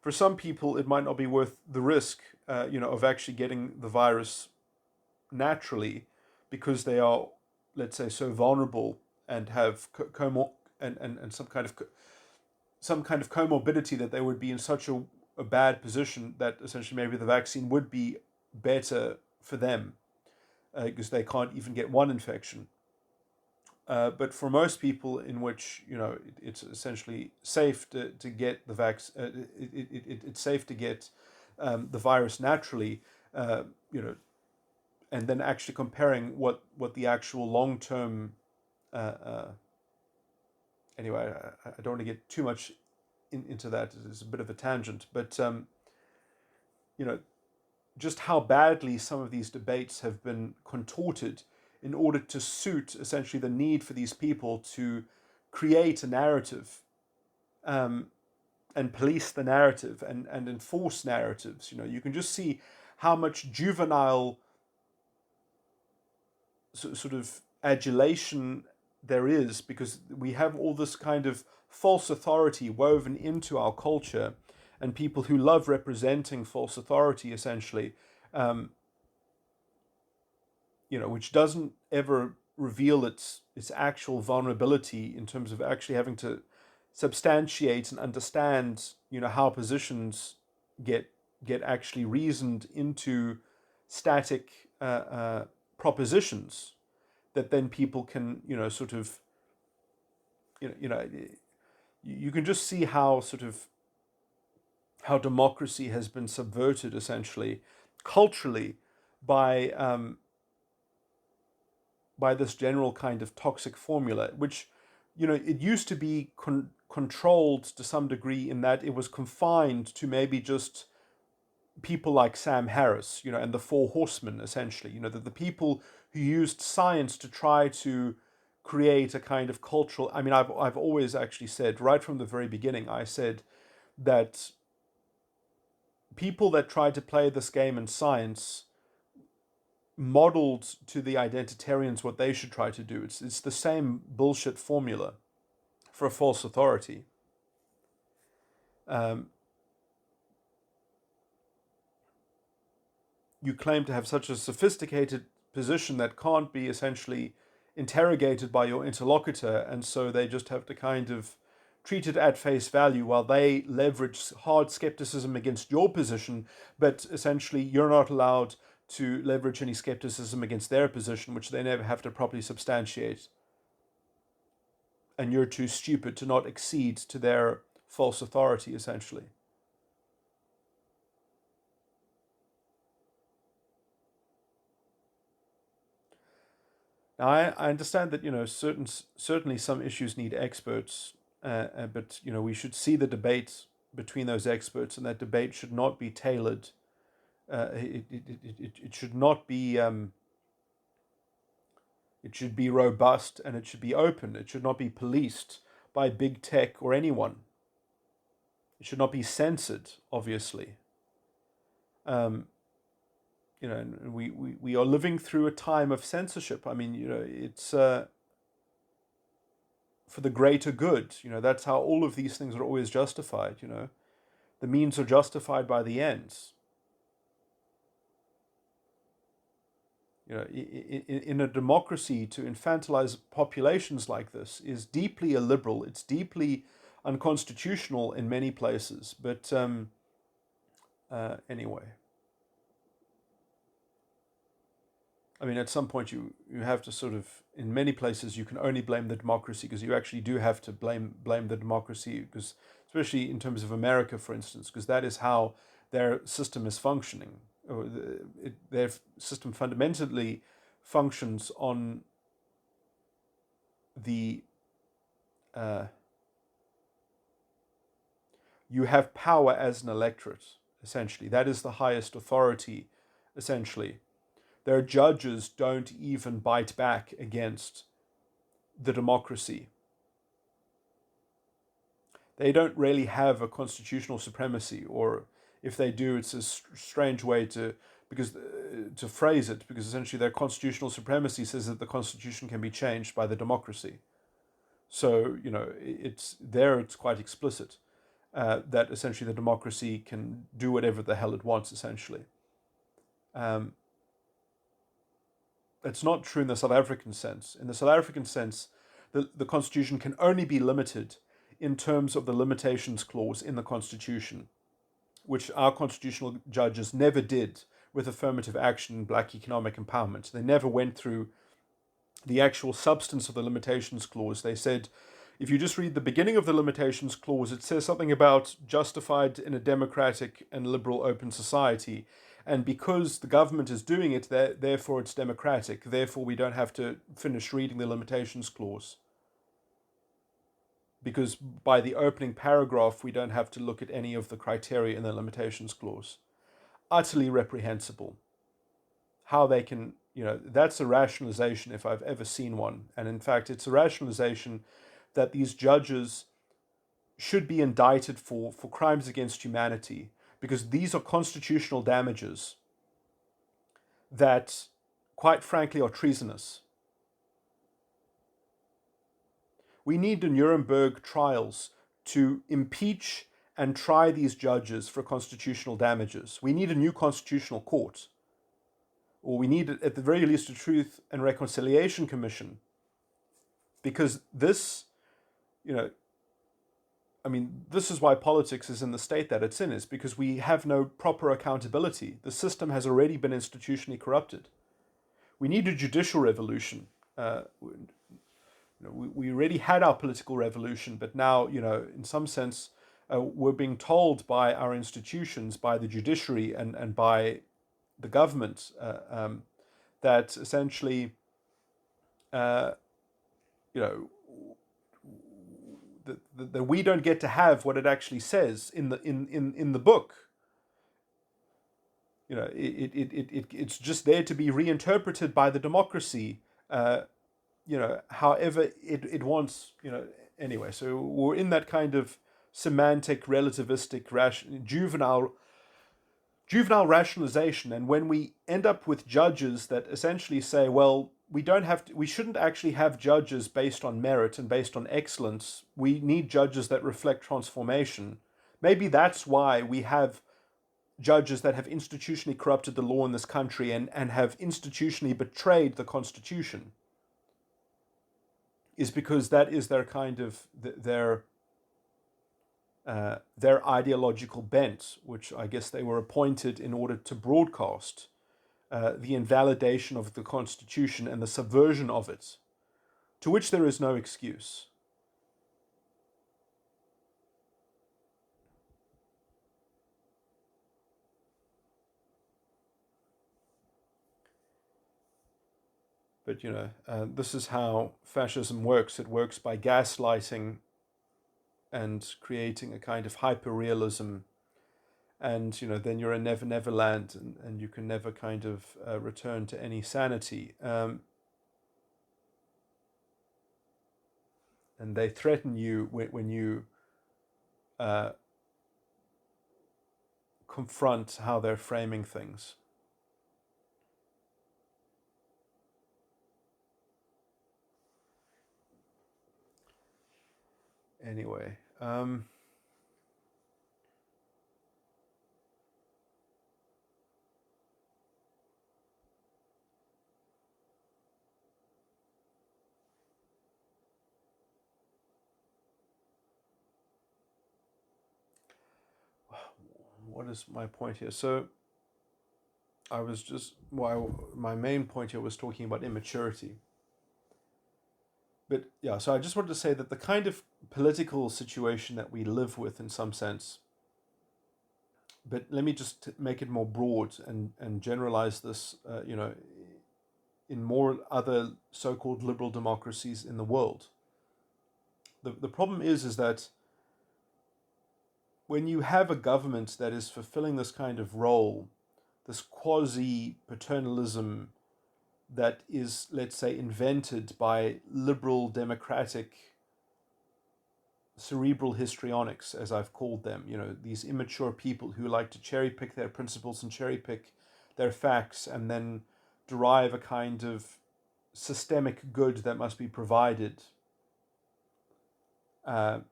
for some people, it might not be worth the risk, of actually getting the virus naturally, because they are, let's say, so vulnerable and have and some kind of comorbidity, that they would be in such a bad position that essentially maybe the vaccine would be better for them, because they can't even get one infection. But for most people, in which, it's essentially safe to get the it's safe to get the virus naturally, and then actually comparing what the actual long term. Anyway, I don't want to get too much into that. It's a bit of a tangent, but you know, just how badly some of these debates have been contorted in order to suit essentially the need for these people to create a narrative, um, and police the narrative, and enforce narratives. You can just see how much juvenile sort of adulation there is, because we have all this kind of false authority woven into our culture, and people who love representing false authority, essentially, um, which doesn't ever reveal its actual vulnerability in terms of actually having to substantiate and understand, how positions get actually reasoned into static propositions, that then people can, sort of, you can just see how sort of how democracy has been subverted, essentially, culturally, by this general kind of toxic formula, which, it used to be controlled to some degree, in that it was confined to maybe just people like Sam Harris, and the Four Horsemen, essentially, the people who used science to try to create a kind of cultural. I mean, I've always actually said, right from the very beginning, I said that people that tried to play this game in science modeled to the identitarians what they should try to do. It's the same bullshit formula for a false authority. Um, you claim to have such a sophisticated position that can't be essentially interrogated by your interlocutor, and so they just have to kind of treat it at face value, while they leverage hard skepticism against your position, but essentially you're not allowed to leverage any skepticism against their position, which they never have to properly substantiate. And you're too stupid to not accede to their false authority, essentially. Now, I understand that, certainly some issues need experts, but, we should see the debate between those experts, and that debate should not be tailored. It should not be. It should be robust, and it should be open. It should not be policed by big tech or anyone. It should not be censored, obviously. Um, and we are living through a time of censorship. I mean, it's for the greater good. That's how all of these things are always justified. The means are justified by the ends. In a democracy, to infantilize populations like this is deeply illiberal. It's deeply unconstitutional in many places. But anyway, I mean, at some point you have to sort of, in many places, you can only blame the democracy, because you actually do have to blame the democracy, because especially in terms of America, for instance, because that is how their system is functioning. Their system fundamentally functions on the you have power as an electorate, essentially. That is the highest authority, essentially. Their judges don't even bite back against the democracy. They don't really have a constitutional supremacy, or if they do, it's a strange way to phrase it, because essentially their constitutional supremacy says that the constitution can be changed by the democracy. So, it's quite explicit that essentially the democracy can do whatever the hell it wants, essentially. It's not true in the South African sense. In the South African sense, the constitution can only be limited in terms of the limitations clause in the constitution, which our constitutional judges never did with affirmative action and black economic empowerment. They never went through the actual substance of the limitations clause. They said, if you just read the beginning of the limitations clause, it says something about justified in a democratic and liberal open society. And because the government is doing it, therefore it's democratic. Therefore, we don't have to finish reading the limitations clause. Because by the opening paragraph, we don't have to look at any of the criteria in the limitations clause. Utterly reprehensible. How they can, that's a rationalization if I've ever seen one. And in fact, it's a rationalization that these judges should be indicted for crimes against humanity, because these are constitutional damages that, quite frankly, are treasonous. We need the Nuremberg trials to impeach and try these judges for constitutional damages. We need a new constitutional court. Or we need, at the very least, a Truth and Reconciliation Commission. Because this, this is why politics is in the state that it's in, is because we have no proper accountability. The system has already been institutionally corrupted. We need a judicial revolution. We already had our political revolution, but now, in some sense, we're being told by our institutions, by the judiciary and by the government, that essentially, that we don't get to have what it actually says in the book. It's just there to be reinterpreted by the democracy. However it wants, anyway. So we're in that kind of semantic, relativistic, juvenile rationalization. And when we end up with judges that essentially say, well, we shouldn't actually have judges based on merit and based on excellence. We need judges that reflect transformation. Maybe that's why we have judges that have institutionally corrupted the law in this country and have institutionally betrayed the Constitution. Is because that is their kind of their ideological bent, which I guess they were appointed in order to broadcast the invalidation of the Constitution and the subversion of it, to which there is no excuse. But, this is how fascism works. It works by gaslighting and creating a kind of hyper-realism. And, then you're in Never Never Land, and you can never kind of return to any sanity. And they threaten you when you confront how they're framing things. Anyway, what is my point here? So I was just, well, my main point here was talking about immaturity. But yeah, so I just wanted to say that the kind of political situation that we live with, in some sense, but let me just make it more broad and generalize this, in more other so-called liberal democracies in the world. The problem is that when you have a government that is fulfilling this kind of role, this quasi-paternalism that is, let's say, invented by liberal democratic cerebral histrionics, as I've called them, these immature people who like to cherry pick their principles and cherry pick their facts and then derive a kind of systemic good that must be provided. And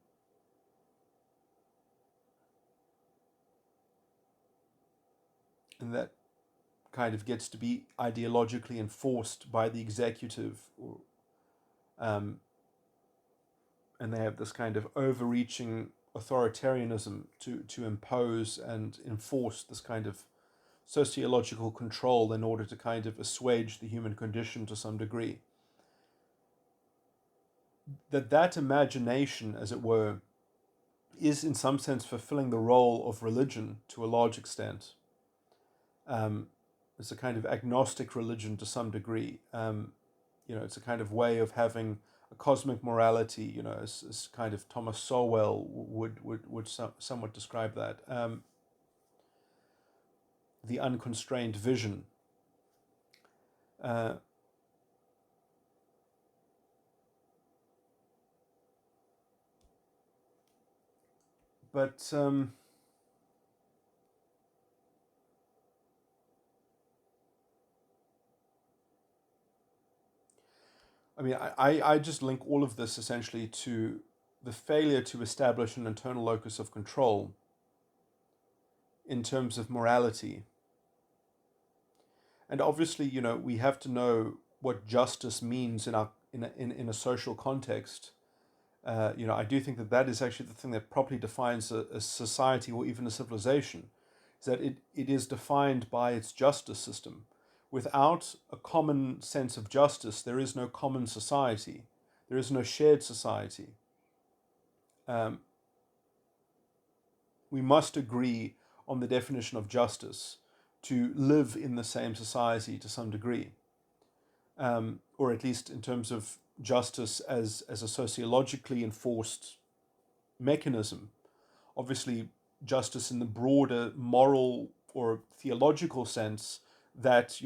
that kind of gets to be ideologically enforced by the executive, and they have this kind of overreaching authoritarianism to impose and enforce this kind of sociological control in order to kind of assuage the human condition to some degree. That imagination, as it were, is in some sense fulfilling the role of religion to a large extent. It's a kind of agnostic religion to some degree. It's a kind of way of having a cosmic morality, as kind of Thomas Sowell would somewhat describe that. The unconstrained vision. But I mean, I just link all of this essentially to the failure to establish an internal locus of control in terms of morality. And obviously, we have to know what justice means in a social context. I do think that is actually the thing that properly defines a society or even a civilization, is that it is defined by its justice system. Without a common sense of justice, there is no common society. There is no shared society. We must agree on the definition of justice to live in the same society to some degree, or at least in terms of justice as a sociologically enforced mechanism. Obviously, justice in the broader moral or theological sense, that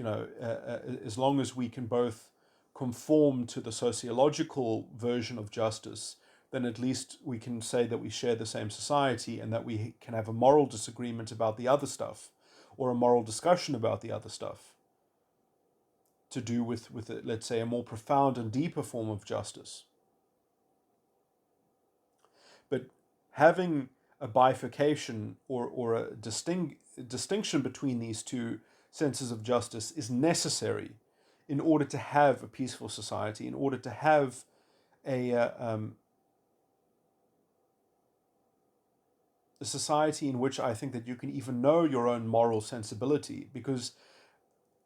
as long as we can both conform to the sociological version of justice, then at least we can say that we share the same society and that we can have a moral disagreement about the other stuff, or a moral discussion about the other stuff, to do with let's say, a more profound and deeper form of justice. But having a bifurcation or a distinction between these two senses of justice is necessary in order to have a peaceful society, in order to have a society in which I think that you can even know your own moral sensibility, because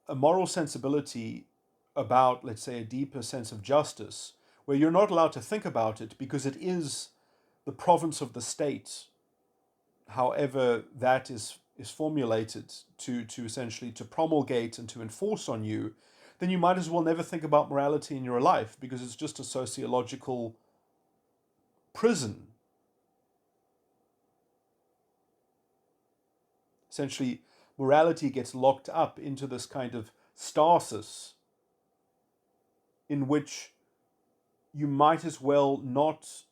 a moral sensibility about, let's say, a deeper sense of justice, where you're not allowed to think about it because it is the province of the state, however that is formulated to essentially to promulgate and to enforce on you, then you might as well never think about morality in your life, because it's just a sociological prison. Essentially, morality gets locked up into this kind of stasis in which you might as well not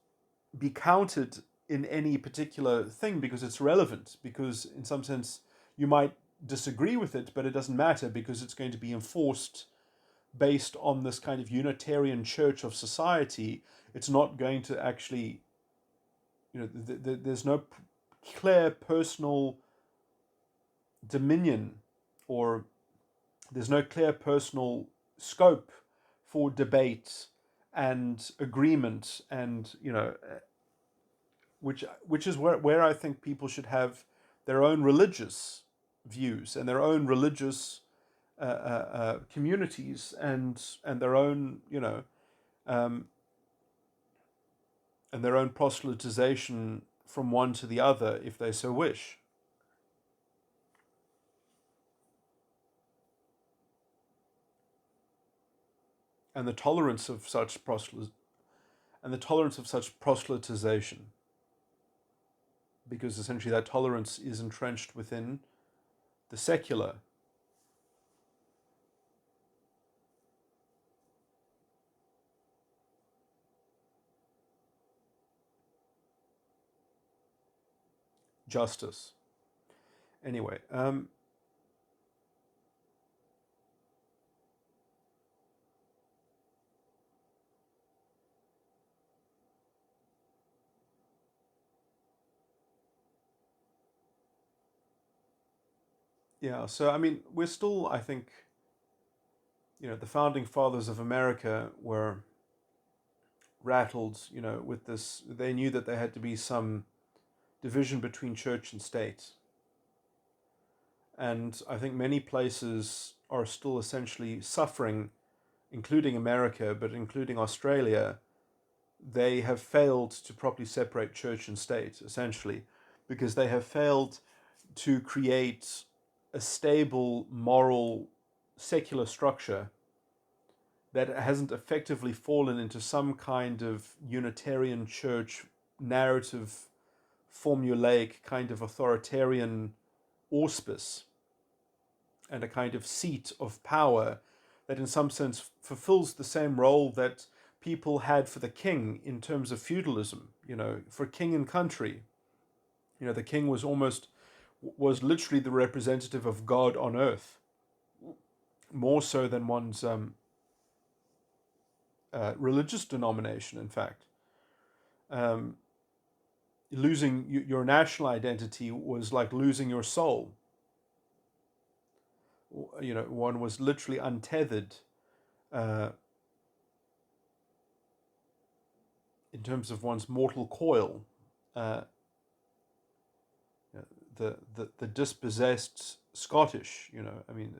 be counted in any particular thing because it's relevant, because in some sense you might disagree with it, but it doesn't matter because it's going to be enforced based on this kind of Unitarian church of society. It's not going to actually there's no clear personal dominion, or there's no clear personal scope for debate and agreement, and which is where I think people should have their own religious views and their own religious communities, and their own um, and their own proselytization from one to the other if they so wish. And the tolerance of such proselytization, because essentially that tolerance is entrenched within the secular. Justice. Anyway, yeah. So I mean, we're still, I think, the founding fathers of America were rattled, with this. They knew that there had to be some division between church and state. And I think many places are still essentially suffering, including America, but including Australia. They have failed to properly separate church and state, essentially, because they have failed to create a stable, moral, secular structure that hasn't effectively fallen into some kind of Unitarian church narrative, formulaic kind of authoritarian auspice, and a kind of seat of power that in some sense fulfills the same role that people had for the king in terms of feudalism, for king and country. The king was literally the representative of God on earth, more so than one's religious denomination, in fact. Um, Losing your national identity was like losing your soul. One was literally untethered uh, in terms of one's mortal coil. Uh, the dispossessed Scottish, I mean,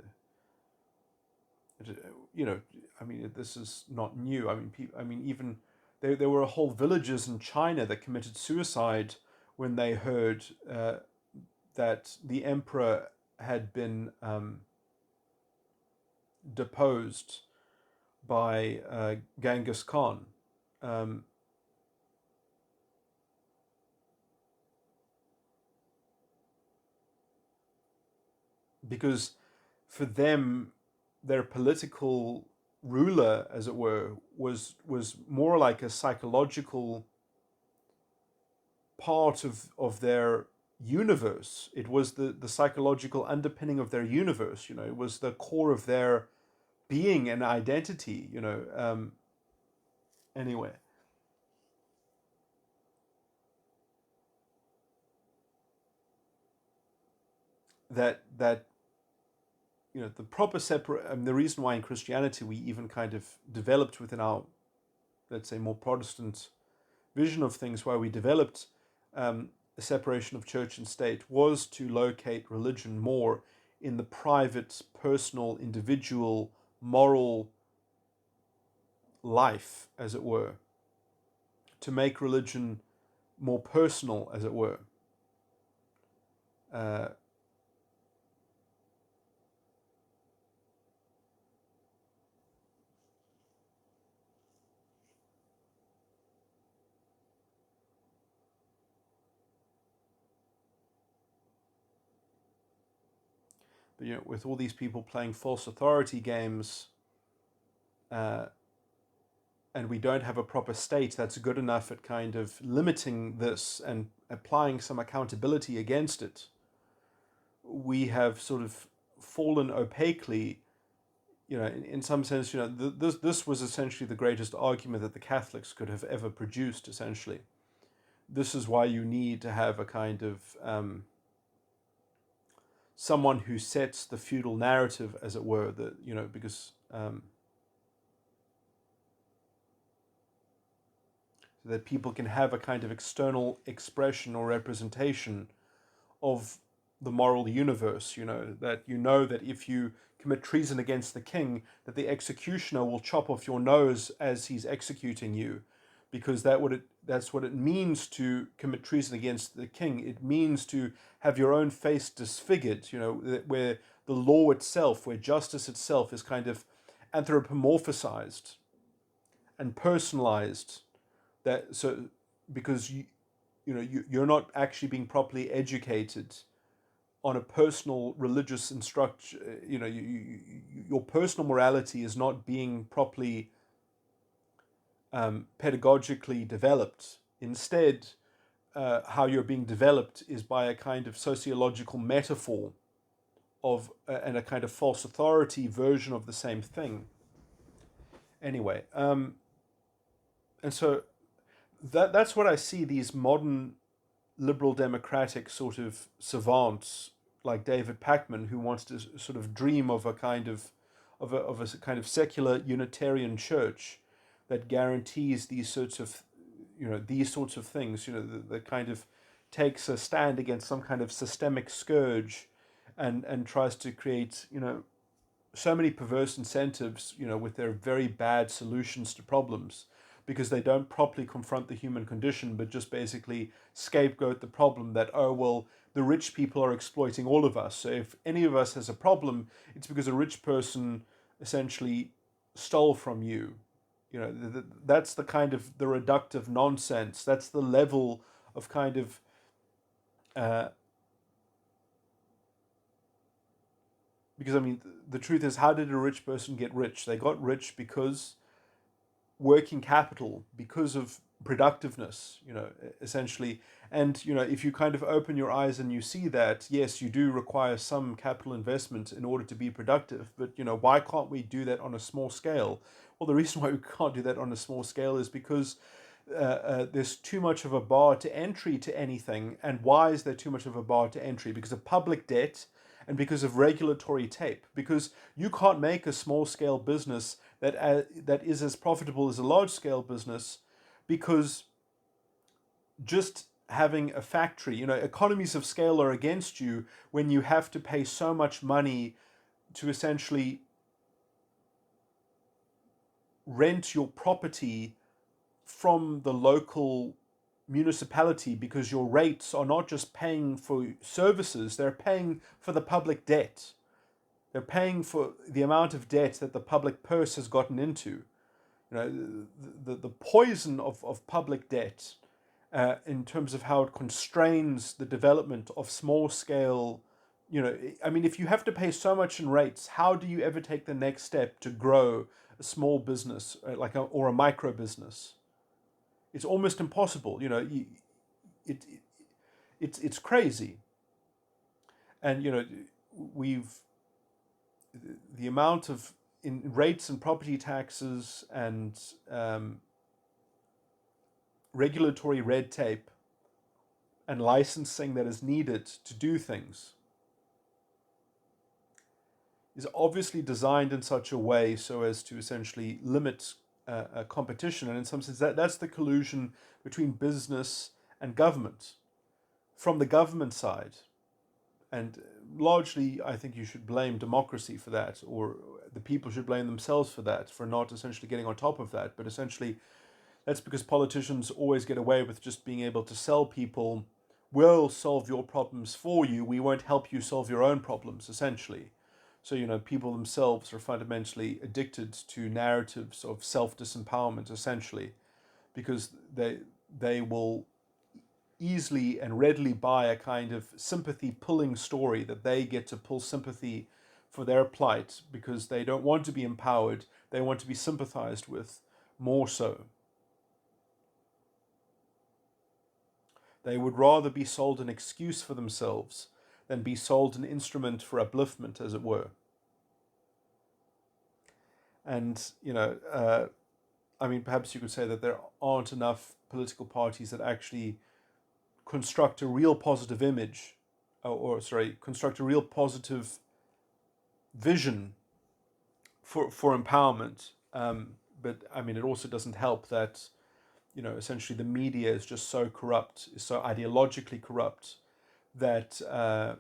I mean, this is not new. I mean, even there were whole villages in China that committed suicide when they heard that the emperor had been deposed by Genghis Khan. Um, because for them, their political ruler, as it were, was more like a psychological part of their universe. It was the psychological underpinning of their universe. It was the core of their being and identity. Anyway, that the proper separate. The reason why in Christianity we even kind of developed within our, let's say, more Protestant vision of things, why we developed a separation of church and state, was to locate religion more in the private, personal, individual, moral life, as it were, to make religion more personal, as it were. Uh, but with all these people playing false authority games, uh, and we don't have a proper state that's good enough at kind of limiting this and applying some accountability against it, we have sort of fallen opaquely. In some sense, this was essentially the greatest argument that the Catholics could have ever produced, essentially. this is why you need to have a kind of someone who sets the feudal narrative, as it were, that, because so that people can have a kind of external expression or representation of the moral universe, that if you commit treason against the king, that the executioner will chop off your nose as he's executing you, because that's what it means to commit treason against the king. It means to have your own face disfigured, where the law itself, where justice itself is kind of anthropomorphized and personalized, that so because you're not actually being properly educated on a personal religious instruction. Your personal morality is not being properly pedagogically developed. Instead, how you're being developed is by a kind of sociological metaphor of and a kind of false authority version of the same thing. Anyway, and so that's what I see these modern liberal democratic sort of savants like David Packman, who wants to sort of dream of a kind of a kind of secular Unitarian church that guarantees these sorts of things, that kind of takes a stand against some kind of systemic scourge, and tries to create so many perverse incentives, with their very bad solutions to problems, because they don't properly confront the human condition, but just basically scapegoat the problem that, oh, well, the rich people are exploiting all of us. So if any of us has a problem, it's because a rich person essentially stole from you. That's the kind of the reductive nonsense. That's the level of kind of because I mean, the truth is, how did a rich person get rich? They got rich because working capital, because of productiveness, essentially. And, if you kind of open your eyes and you see that, yes, you do require some capital investment in order to be productive, but, why can't we do that on a small scale? Well, the reason why we can't do that on a small scale is because there's too much of a bar to entry to anything. And why is there too much of a bar to entry? Because of public debt and because of regulatory tape. Because you can't make a small scale business that is as profitable as a large scale business, because just having a factory, economies of scale are against you when you have to pay so much money to essentially rent your property from the local municipality, because your rates are not just paying for services, they're paying for the public debt. They're paying for the amount of debt that the public purse has gotten into. The poison of public debt, in terms of how it constrains the development of small scale. I mean, if you have to pay so much in rates, how do you ever take the next step to grow a small business, or a micro business? It's almost impossible. It's crazy. And we've the amount of in rates and property taxes and regulatory red tape and licensing that is needed to do things is obviously designed in such a way so as to essentially limit competition. And in some sense, that's the collusion between business and government from the government side. And largely, I think you should blame democracy for that, or the people should blame themselves for that, for not essentially getting on top of that. But essentially, that's because politicians always get away with just being able to sell people, we'll solve your problems for you, we won't help you solve your own problems, essentially. So, people themselves are fundamentally addicted to narratives of self-disempowerment, essentially, because they will easily and readily buy a kind of sympathy pulling story, that they get to pull sympathy for their plight because they don't want to be empowered, they want to be sympathized with more so. They would rather be sold an excuse for themselves than be sold an instrument for upliftment, as it were. And, I mean, perhaps you could say that there aren't enough political parties that actually construct a real positive image, construct a real positive vision for empowerment. But I mean, it also doesn't help that, essentially the media is just so corrupt, is so ideologically corrupt that, I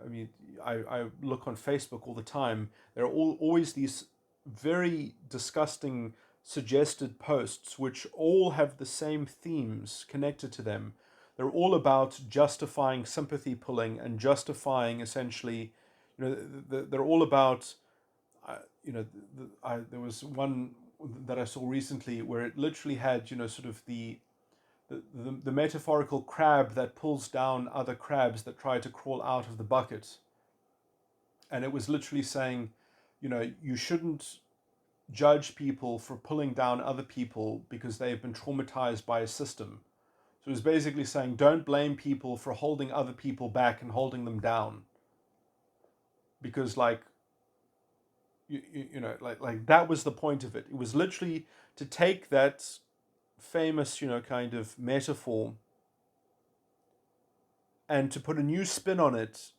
mean, I look on Facebook all the time. There are always these very disgusting suggested posts which all have the same themes connected to them. They're all about justifying sympathy pulling and justifying essentially, they're all about, there was one that I saw recently where it literally had, sort of the metaphorical crab that pulls down other crabs that try to crawl out of the bucket. And it was literally saying, you shouldn't judge people for pulling down other people because they've been traumatized by a system. So it was basically saying, don't blame people for holding other people back and holding them down. Because like that was the point of it. It was literally to take that famous, kind of metaphor and to put a new spin on it,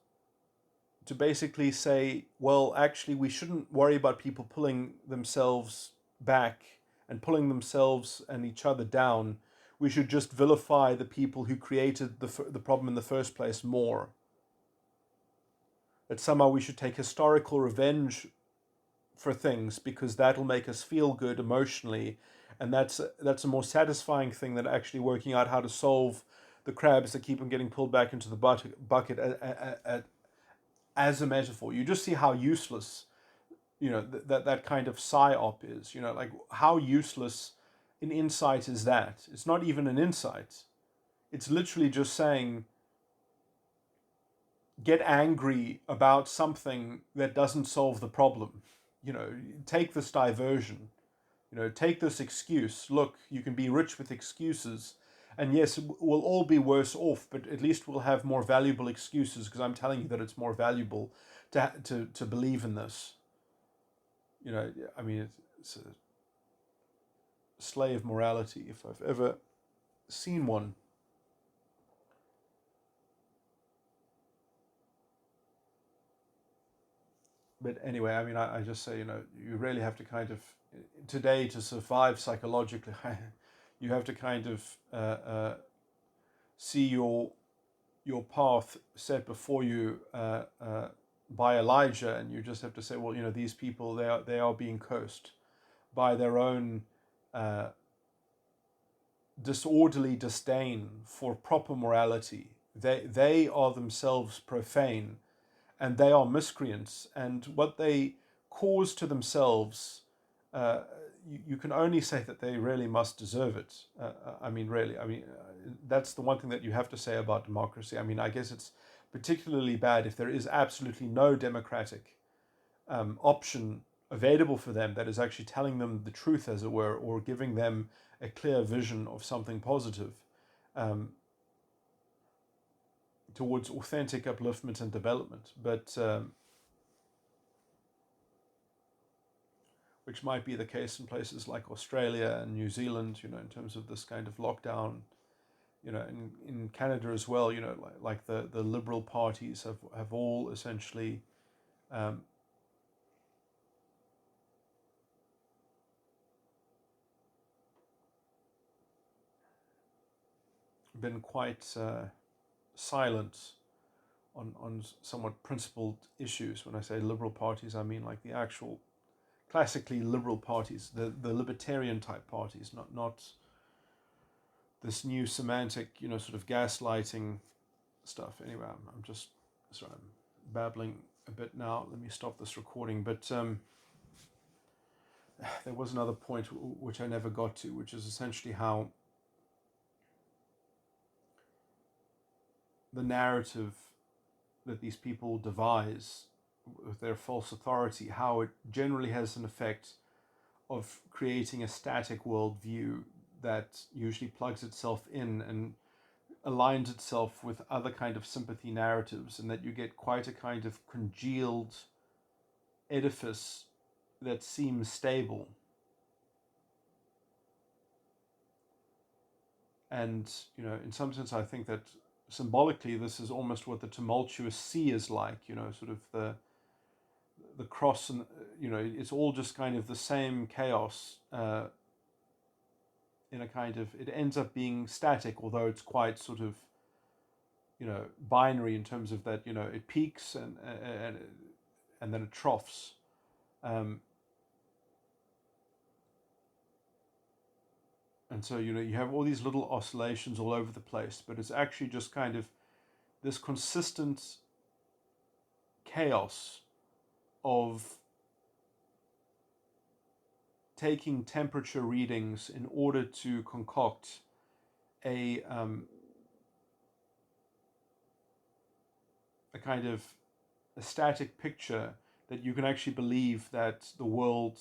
to basically say, well, actually, we shouldn't worry about people pulling themselves back and pulling themselves and each other down. We should just vilify the people who created the problem in the first place more. That somehow we should take historical revenge for things because that'll make us feel good emotionally, and that's a more satisfying thing than actually working out how to solve the crabs that keep on getting pulled back into the bucket as a metaphor. You just see how useless, that kind of psyop is. Like how useless an insight is that. It's not even an insight. It's literally just saying, get angry about something that doesn't solve the problem. Take this diversion. Take this excuse. Look, you can be rich with excuses. And yes, we'll all be worse off, but at least we'll have more valuable excuses because I'm telling you that it's more valuable to believe in this. I mean, it's a slave morality if I've ever seen one. But anyway, I mean, I just say, you really have to kind of, today to survive psychologically, you have to kind of see your path set before you by Elijah, and you just have to say, well, these people, they are being cursed by their own disorderly disdain for proper morality. They are themselves profane, and they are miscreants, and what they cause to themselves, you can only say that they really must deserve it. That's the one thing that you have to say about democracy. I mean, I guess it's particularly bad if there is absolutely no democratic option available for them that is actually telling them the truth, as it were, or giving them a clear vision of something positive towards authentic upliftment and development. But which might be the case in places like Australia and New Zealand, in terms of this kind of lockdown. In Canada as well, like the liberal parties have all essentially been quite silent on somewhat principled issues. When I say liberal parties, I mean like the actual classically liberal parties, the libertarian type parties, not this new semantic, sort of gaslighting stuff. Anyway, I'm just sorry, I'm babbling a bit now. Let me stop this recording. But there was another point which I never got to, which is essentially how the narrative that these people devise with their false authority, how it generally has an effect of creating a static worldview that usually plugs itself in and aligns itself with other kind of sympathy narratives, and that you get quite a kind of congealed edifice that seems stable. And, in some sense, I think that symbolically, this is almost what the tumultuous sea is like, sort of the cross, and, it's all just kind of the same chaos, in a kind of, it ends up being static, although it's quite sort of, binary in terms of that, it peaks and then it troughs. And so, you have all these little oscillations all over the place, but it's actually just kind of this consistent chaos of taking temperature readings in order to concoct a kind of a static picture that you can actually believe that the world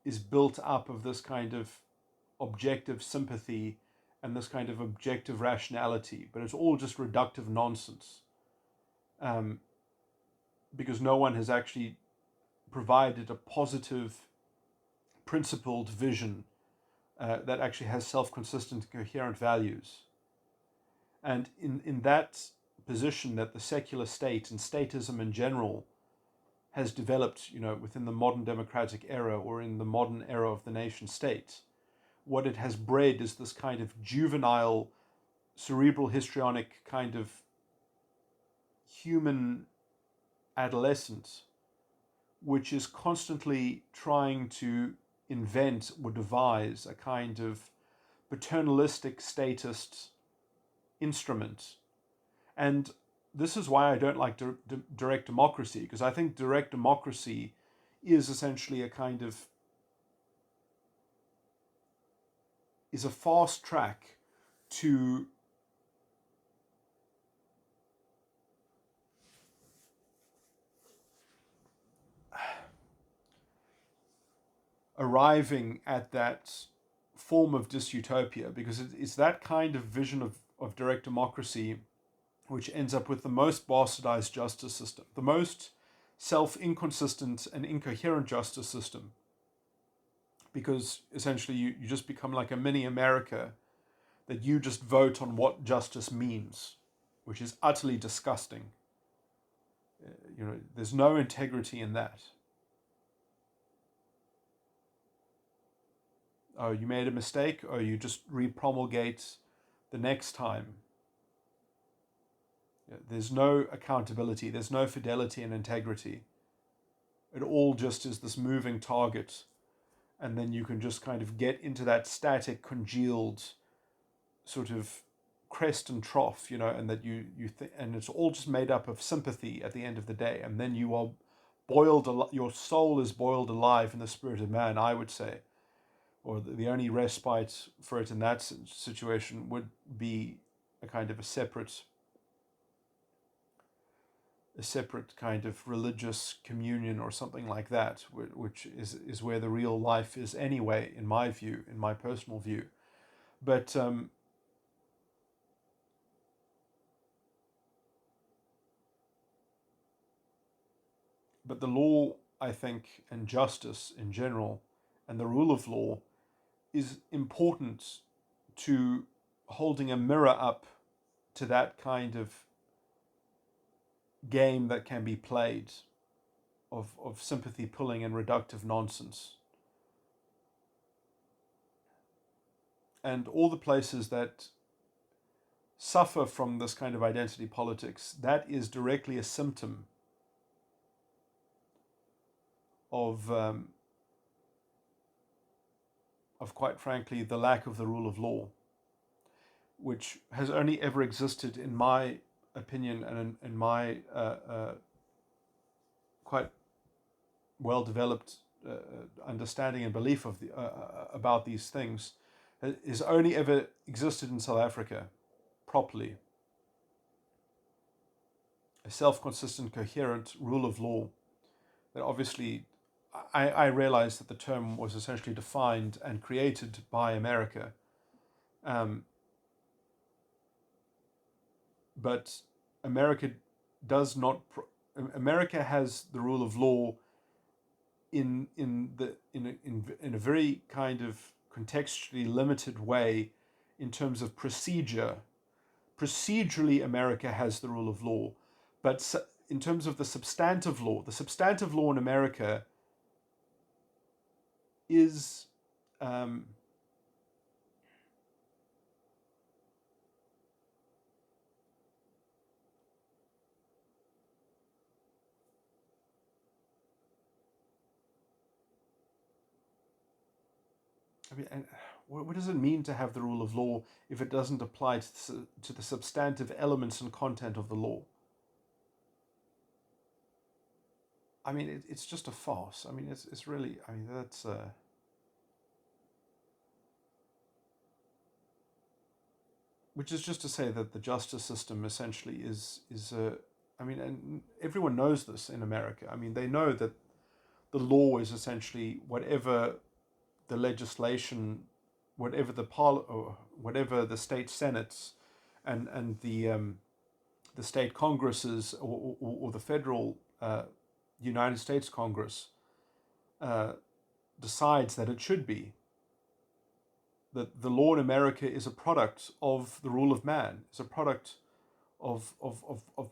is built up of this kind of objective sympathy and this kind of objective rationality, but it's all just reductive nonsense, because no one has actually provided a positive, principled vision that actually has self-consistent, coherent values. And in that position that the secular state and statism in general has developed, within the modern democratic era or in the modern era of the nation state, what it has bred is this kind of juvenile, cerebral, histrionic kind of human adolescent, which is constantly trying to invent or devise a kind of paternalistic statist instrument. And this is why I don't like direct democracy, because I think direct democracy is essentially a kind of, is a fast track to arriving at that form of dystopia, because it's that kind of vision of direct democracy which ends up with the most bastardized justice system, the most self-inconsistent and incoherent justice system, because essentially you just become like a mini America, that you just vote on what justice means, which is utterly disgusting. There's no integrity in that. Oh, you made a mistake? Oh, you just re-promulgate the next time. There's no accountability. There's no fidelity and integrity. It all just is this moving target. And then you can just kind of get into that static, congealed sort of crest and trough, and that and it's all just made up of sympathy at the end of the day. And then you are your soul is boiled alive in the spirit of man, I would say. Or the only respite for it in that situation would be a kind of a separate kind of religious communion or something like that, which is where the real life is anyway, in my view, in my personal view. But the law, I think, and justice in general, and the rule of law is important to holding a mirror up to that kind of game that can be played of sympathy pulling and reductive nonsense. And all the places that suffer from this kind of identity politics, that is directly a symptom of quite frankly the lack of the rule of law, which has only ever existed, in my opinion and in my quite well developed understanding and belief of about these things, has only ever existed in South Africa properly. A self-consistent, coherent rule of law that obviously, I realized that the term was essentially defined and created by America. But America does not. America has the rule of law in a very kind of contextually limited way in terms of procedure. Procedurally, America has the rule of law, but in terms of the substantive law in America is I mean, and what does it mean to have the rule of law if it doesn't apply to the substantive elements and content of the law? I mean, it's just a farce. I mean, it's really. I mean, that's. Which is just to say that the justice system essentially is. I mean, and everyone knows this in America. I mean, they know that the law is essentially whatever the legislation, or whatever the state senates, and the state congresses, or the federal United States Congress decides that it should be. That the law in America is a product of the rule of man. It's a product of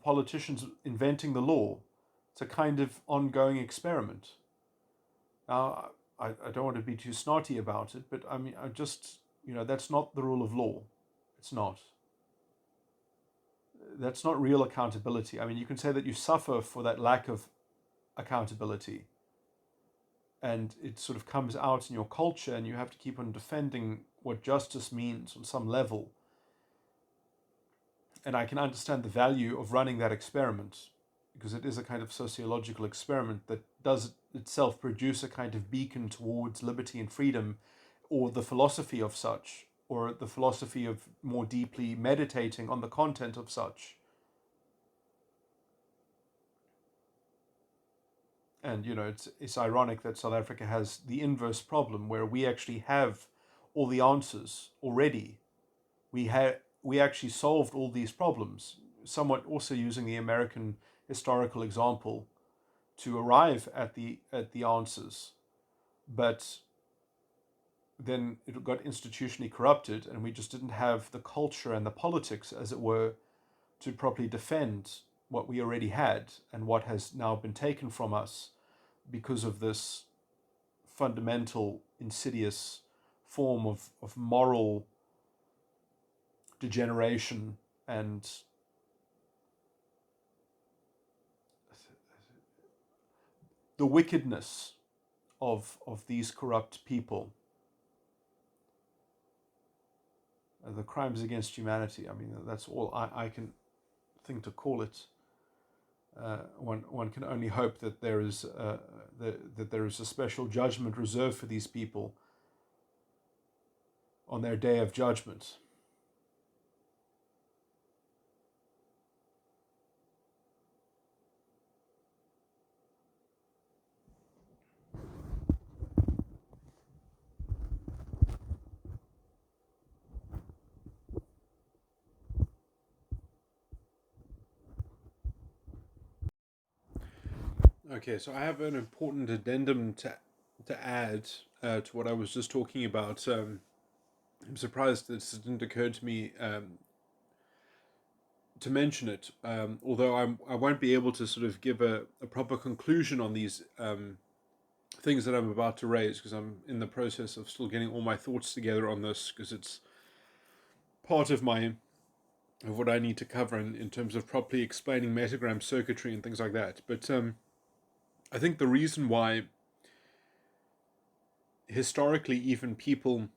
politicians inventing the law. It's a kind of ongoing experiment. Now, I don't want to be too snotty about it, but I mean, that's not the rule of law. It's not. That's not real accountability. I mean, you can say that you suffer for that lack of accountability, and it sort of comes out in your culture, and you have to keep on defending what justice means on some level. And I can understand the value of running that experiment, because it is a kind of sociological experiment that does itself produce a kind of beacon towards liberty and freedom, or the philosophy of such, or the philosophy of more deeply meditating on the content of such. And it's ironic that South Africa has the inverse problem, where we actually have all the answers already. We actually solved all these problems, somewhat also using the American historical example to arrive at the answers, but then it got institutionally corrupted, and we just didn't have the culture and the politics, as it were, to properly defend what we already had and what has now been taken from us because of this fundamental, insidious form of moral degeneration and the wickedness of these corrupt people. The crimes against humanity. I mean, that's all I can think to call it. One can only hope that there is a special judgment reserved for these people on their day of judgment. Okay, so I have an important addendum to add to what I was just talking about. I'm surprised this didn't occur to me to mention it, although I won't be able to sort of give a proper conclusion on these things that I'm about to raise, because I'm in the process of still getting all my thoughts together on this, because it's part of what I need to cover in terms of properly explaining metagram circuitry and things like that. But I think the reason why historically even people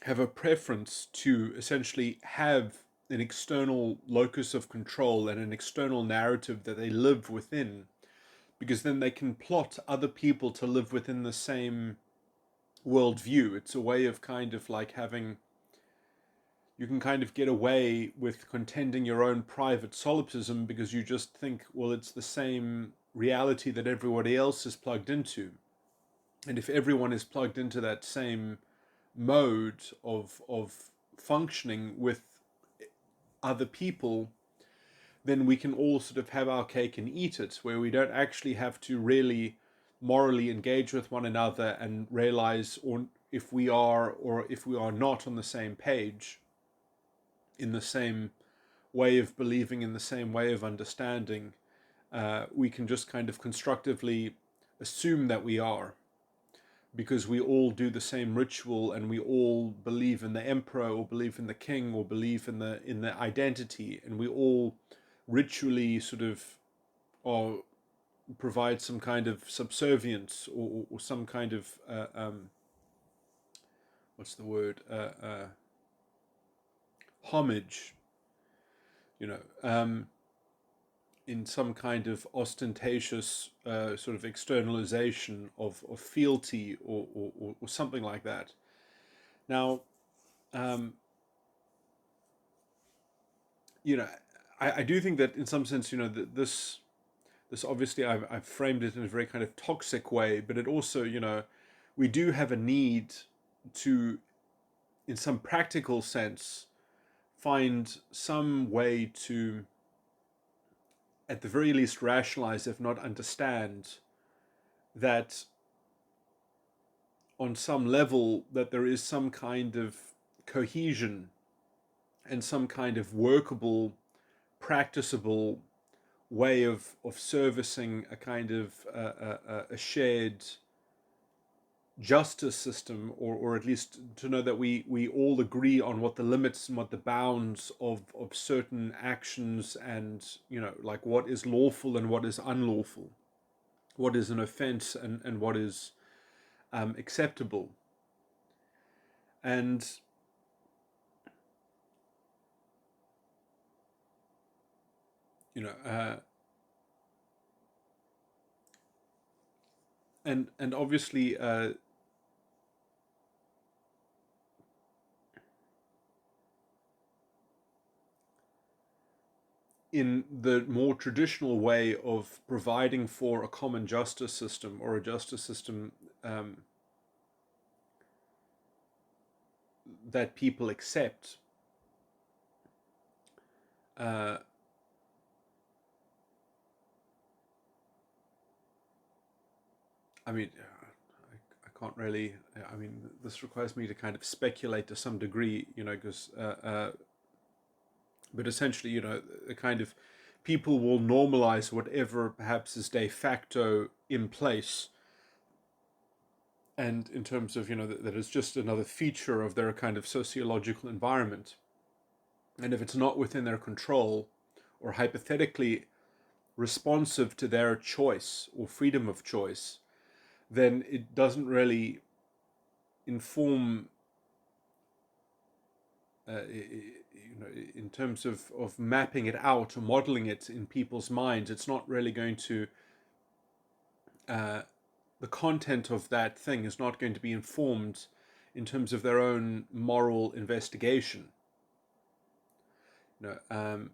have a preference to essentially have an external locus of control and an external narrative that they live within, because then they can plot other people to live within the same worldview. It's a way of kind of like you can kind of get away with contending your own private solipsism, because you just think, well, it's the same reality that everybody else is plugged into. And if everyone is plugged into that same mode of functioning with other people, then we can all sort of have our cake and eat it, where we don't actually have to really morally engage with one another and realize, or if we are or if we are not on the same page, in the same way of believing, in the same way of understanding, we can just kind of constructively assume that we are, because we all do the same ritual and we all believe in the emperor or believe in the king or believe in the identity, and we all ritually sort of or provide some kind of subservience or some kind of what's the word, homage, you know, in some kind of ostentatious sort of externalization of fealty or something like that. Now, you know, I do think that in some sense, you know, this obviously I've framed it in a very kind of toxic way, but it also, you know, we do have a need to, in some practical sense, find some way to, at the very least, rationalize, if not understand, that on some level that there is some kind of cohesion and some kind of workable, practicable way of servicing a kind of a shared justice system, or at least to know that we all agree on what the limits and what the bounds of certain actions, and, you know, like what is lawful and what is unlawful, what is an offense and what is acceptable. And you know, and obviously in the more traditional way of providing for a common justice system, or a justice system that people accept, I mean, I can't really. I mean, this requires me to kind of speculate to some degree, you know, because, but essentially, you know, the kind of people will normalize whatever perhaps is de facto in place, and in terms of, you know, that is just another feature of their kind of sociological environment, and if it's not within their control or hypothetically responsive to their choice or freedom of choice, then it doesn't really inform, you know, in terms of mapping it out or modeling it in people's minds. It's not really going to, the content of that thing is not going to be informed in terms of their own moral investigation. You know,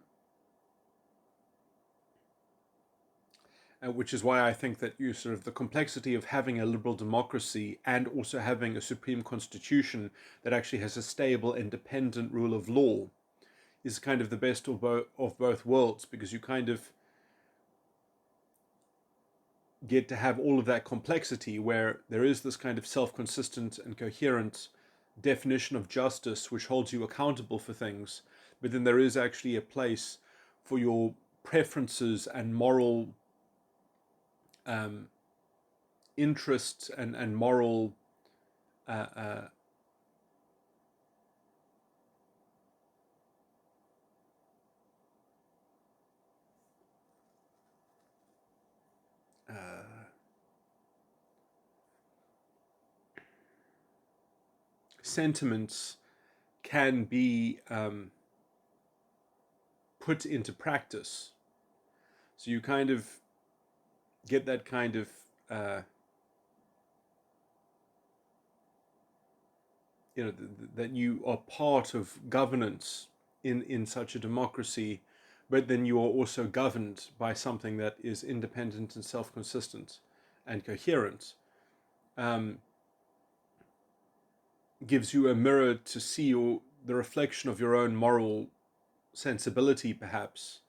which is why I think that you sort of the complexity of having a liberal democracy and also having a supreme constitution that actually has a stable, independent rule of law is kind of the best of both worlds, because you kind of get to have all of that complexity where there is this kind of self-consistent and coherent definition of justice which holds you accountable for things, but then there is actually a place for your preferences and moral interests and moral sentiments can be put into practice. So you kind of get that kind of you know, that you are part of governance in such a democracy, but then you are also governed by something that is independent and self-consistent and coherent. Gives you a mirror to see the reflection of your own moral sensibility, perhaps,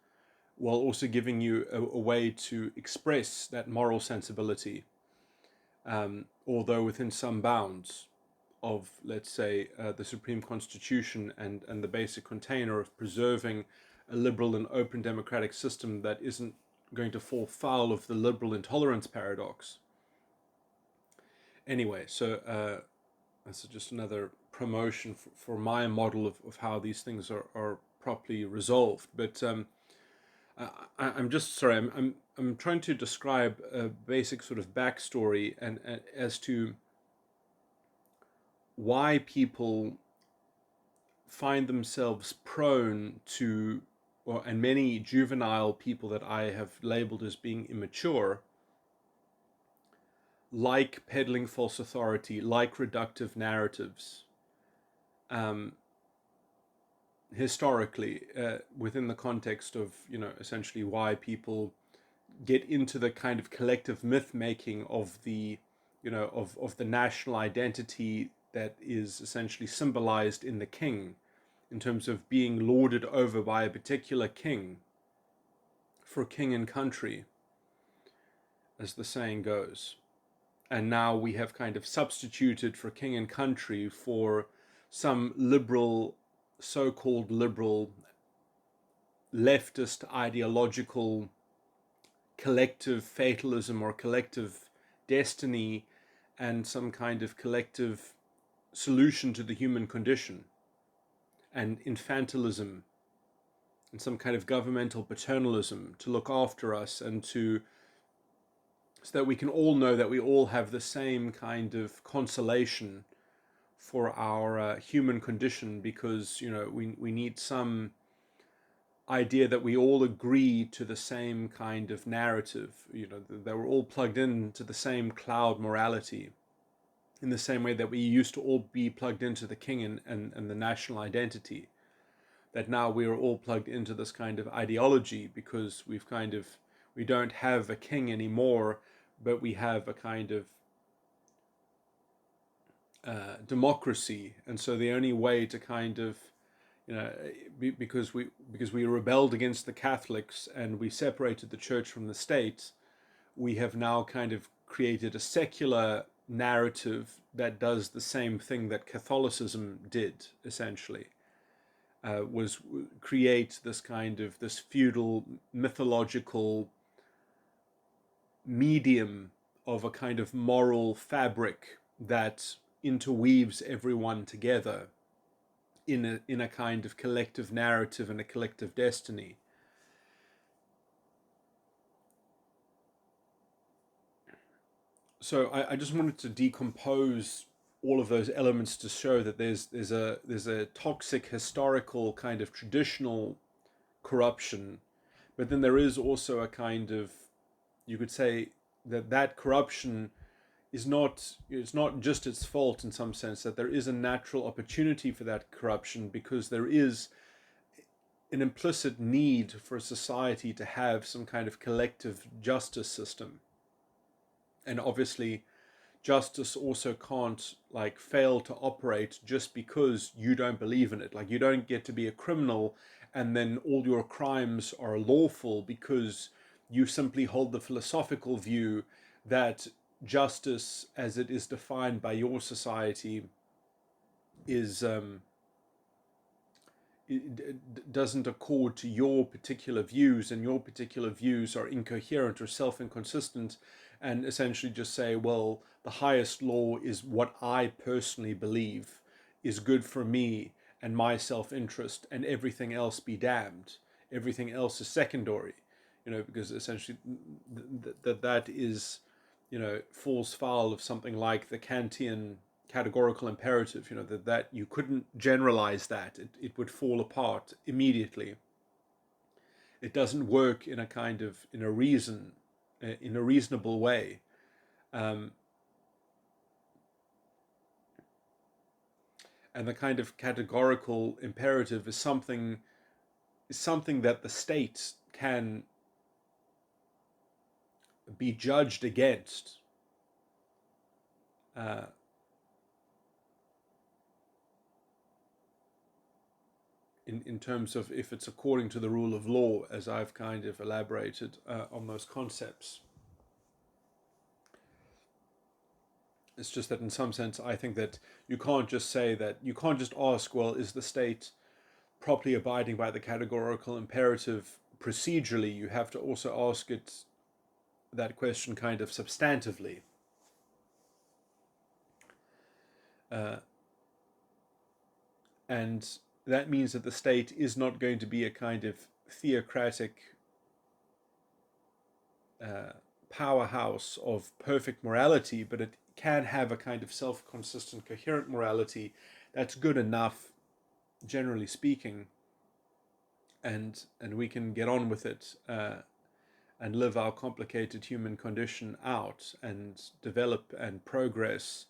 while also giving you a way to express that moral sensibility, although within some bounds. of, let's say, the Supreme Constitution and the basic container of preserving a liberal and open democratic system that isn't going to fall foul of the liberal intolerance paradox. Anyway, so that's just another promotion for my model of how these things are properly resolved. But I'm just sorry. I'm trying to describe a basic sort of backstory and as to why people find themselves prone to, and many juvenile people that I have labeled as being immature, like peddling false authority, like reductive narratives, historically, within the context of, essentially why people get into the kind of collective myth making of the, of the national identity that is essentially symbolized in the king, in terms of being lorded over by a particular king, for king and country, as the saying goes. And now we have kind of substituted for king and country for some liberal, so-called liberal, leftist ideological collective fatalism or collective destiny, and some kind of collective solution to the human condition, and infantilism, and some kind of governmental paternalism to look after us, and so that we can all know that we all have the same kind of consolation for our human condition, because we need some idea that we all agree to the same kind of narrative, that we're all plugged into the same cloud morality, in the same way that we used to all be plugged into the king and the national identity, that now we are all plugged into this kind of ideology, because we don't have a king anymore, but we have a kind of democracy. And so the only way to kind of, because we rebelled against the Catholics and we separated the church from the state, we have now kind of created a secular narrative that does the same thing that Catholicism did, essentially, was create this kind of this feudal mythological medium of a kind of moral fabric that interweaves everyone together in a kind of collective narrative and a collective destiny. So I just wanted to decompose all of those elements to show that there's a toxic historical kind of traditional corruption, but then there is also a kind of, you could say that corruption is not, it's not just its fault, in some sense, that there is a natural opportunity for that corruption, because there is an implicit need for society to have some kind of collective justice system. And obviously justice also can't fail to operate just because you don't believe in it. You don't get to be a criminal and then all your crimes are lawful because you simply hold the philosophical view that justice, as it is defined by your society, is it doesn't accord to your particular views, and your particular views are incoherent or self-inconsistent, and essentially just say, well, the highest law is what I personally believe is good for me and my self-interest, and everything else be damned. Everything else is secondary, because essentially that is, falls foul of something like the Kantian categorical imperative, that you couldn't generalize that. It would fall apart immediately. It doesn't work in a reasonable way. And the kind of categorical imperative is something that the state can be judged against. In terms of if it's according to the rule of law, as I've kind of elaborated on those concepts. It's just that in some sense, I think that you can't just say that, you can't just ask, well, is the state properly abiding by the categorical imperative procedurally? You have to also ask it that question kind of substantively. And that means that the state is not going to be a kind of theocratic powerhouse of perfect morality, but it can have a kind of self-consistent, coherent morality that's good enough, generally speaking, and we can get on with it and live our complicated human condition out and develop and progress,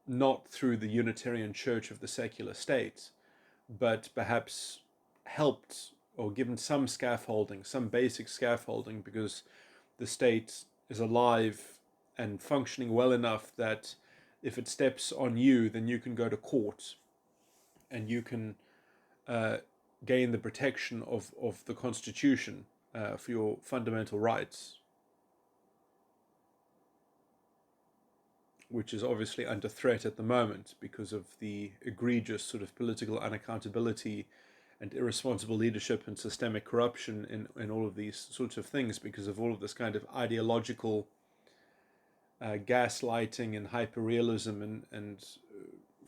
not through the Unitarian Church of the secular state, but perhaps helped or given some scaffolding, some basic scaffolding, because the state is alive and functioning well enough that if it steps on you, then you can go to court and you can gain the protection of the Constitution for your fundamental rights, which is obviously under threat at the moment because of the egregious sort of political unaccountability and irresponsible leadership and systemic corruption in all of these sorts of things, because of all of this kind of ideological gaslighting and hyperrealism and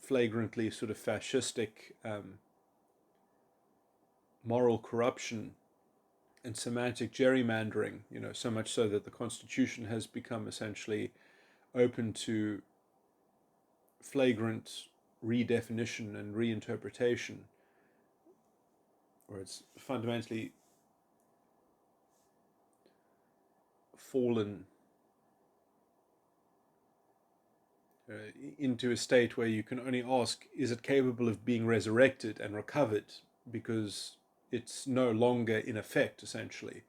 flagrantly sort of fascistic moral corruption and semantic gerrymandering, so much so that the Constitution has become essentially open to flagrant redefinition and reinterpretation, or it's fundamentally fallen into a state where you can only ask, is it capable of being resurrected and recovered, because it's no longer in effect, essentially.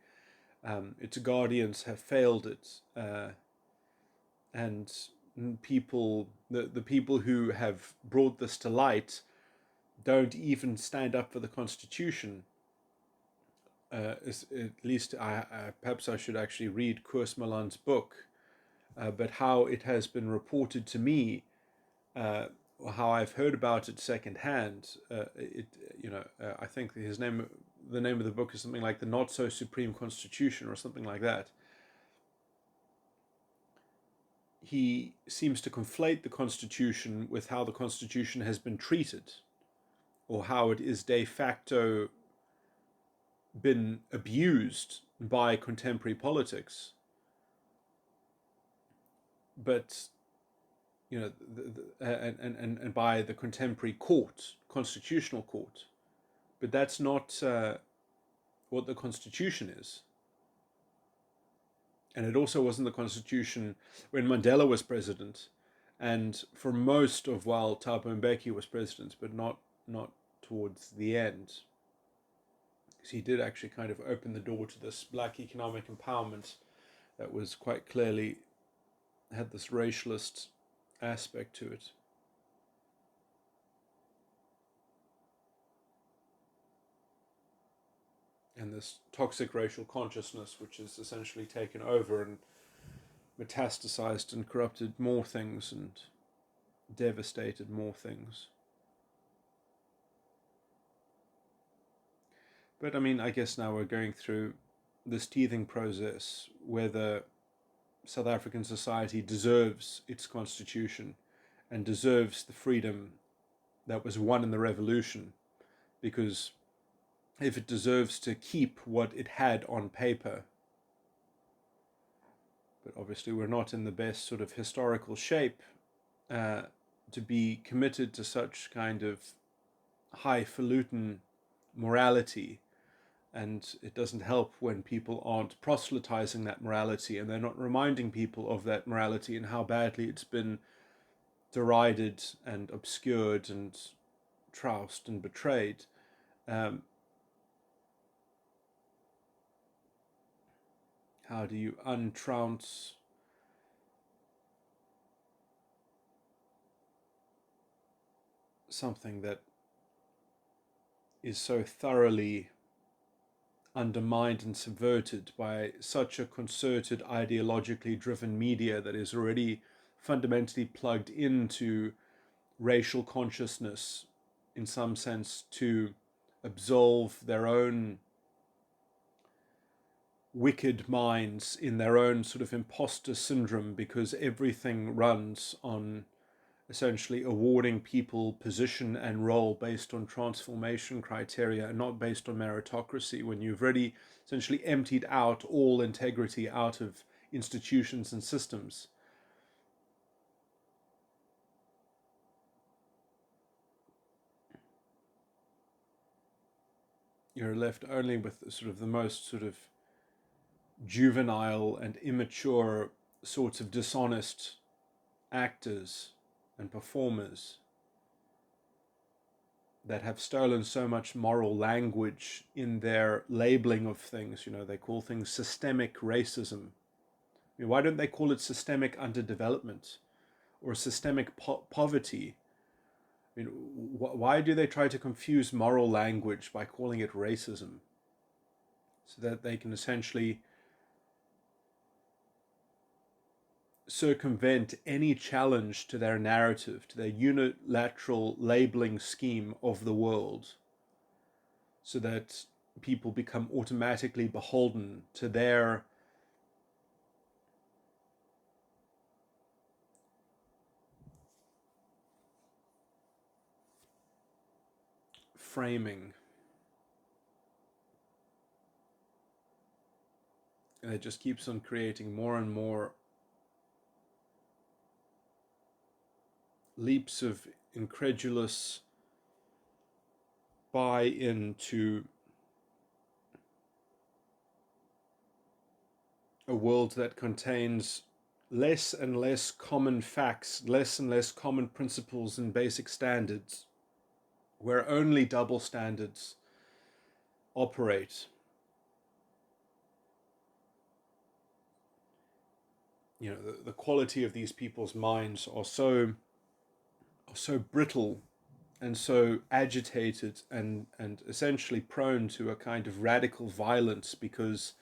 Its guardians have failed it, and people, the people who have brought this to light don't even stand up for the Constitution. At least perhaps I should actually read Koos Malan's book, but how it has been reported to me, or how I've heard about it secondhand. I think the name of the book is something like The Not So Supreme Constitution or something like that. He seems to conflate the Constitution with how the Constitution has been treated, or how it is de facto been abused by contemporary politics. But and by the contemporary court, constitutional court. But that's not what the Constitution is. And it also wasn't the Constitution when Mandela was president, and for most of while Thabo Mbeki was president, but not towards the end. Because he did actually kind of open the door to this black economic empowerment that was quite clearly had this racialist aspect to it. And this toxic racial consciousness, which has essentially taken over and metastasized and corrupted more things and devastated more things. But I mean, I guess now we're going through this teething process whether South African society deserves its constitution and deserves the freedom that was won in the revolution, because if it deserves to keep what it had on paper. But obviously we're not in the best sort of historical shape to be committed to such kind of highfalutin morality. And it doesn't help when people aren't proselytizing that morality, and they're not reminding people of that morality and how badly it's been derided and obscured and trounced and betrayed. How do you untrounce something that is so thoroughly undermined and subverted by such a concerted, ideologically driven media that is already fundamentally plugged into racial consciousness in some sense to absolve their own wicked minds in their own sort of imposter syndrome, because everything runs on essentially awarding people position and role based on transformation criteria and not based on meritocracy, when you've already essentially emptied out all integrity out of institutions and systems. You're left only with sort of the most sort of juvenile and immature sorts of dishonest actors and performers that have stolen so much moral language in their labeling of things. They call things systemic racism. Why don't they call it systemic underdevelopment or systemic poverty? Why do they try to confuse moral language by calling it racism? So that they can essentially circumvent any challenge to their narrative, to their unilateral labeling scheme of the world, so that people become automatically beholden to their framing. And it just keeps on creating more and more leaps of incredulous buy-in to a world that contains less and less common facts, less and less common principles and basic standards, where only double standards operate. The quality of these people's minds are so brittle and so agitated and essentially prone to a kind of radical violence, because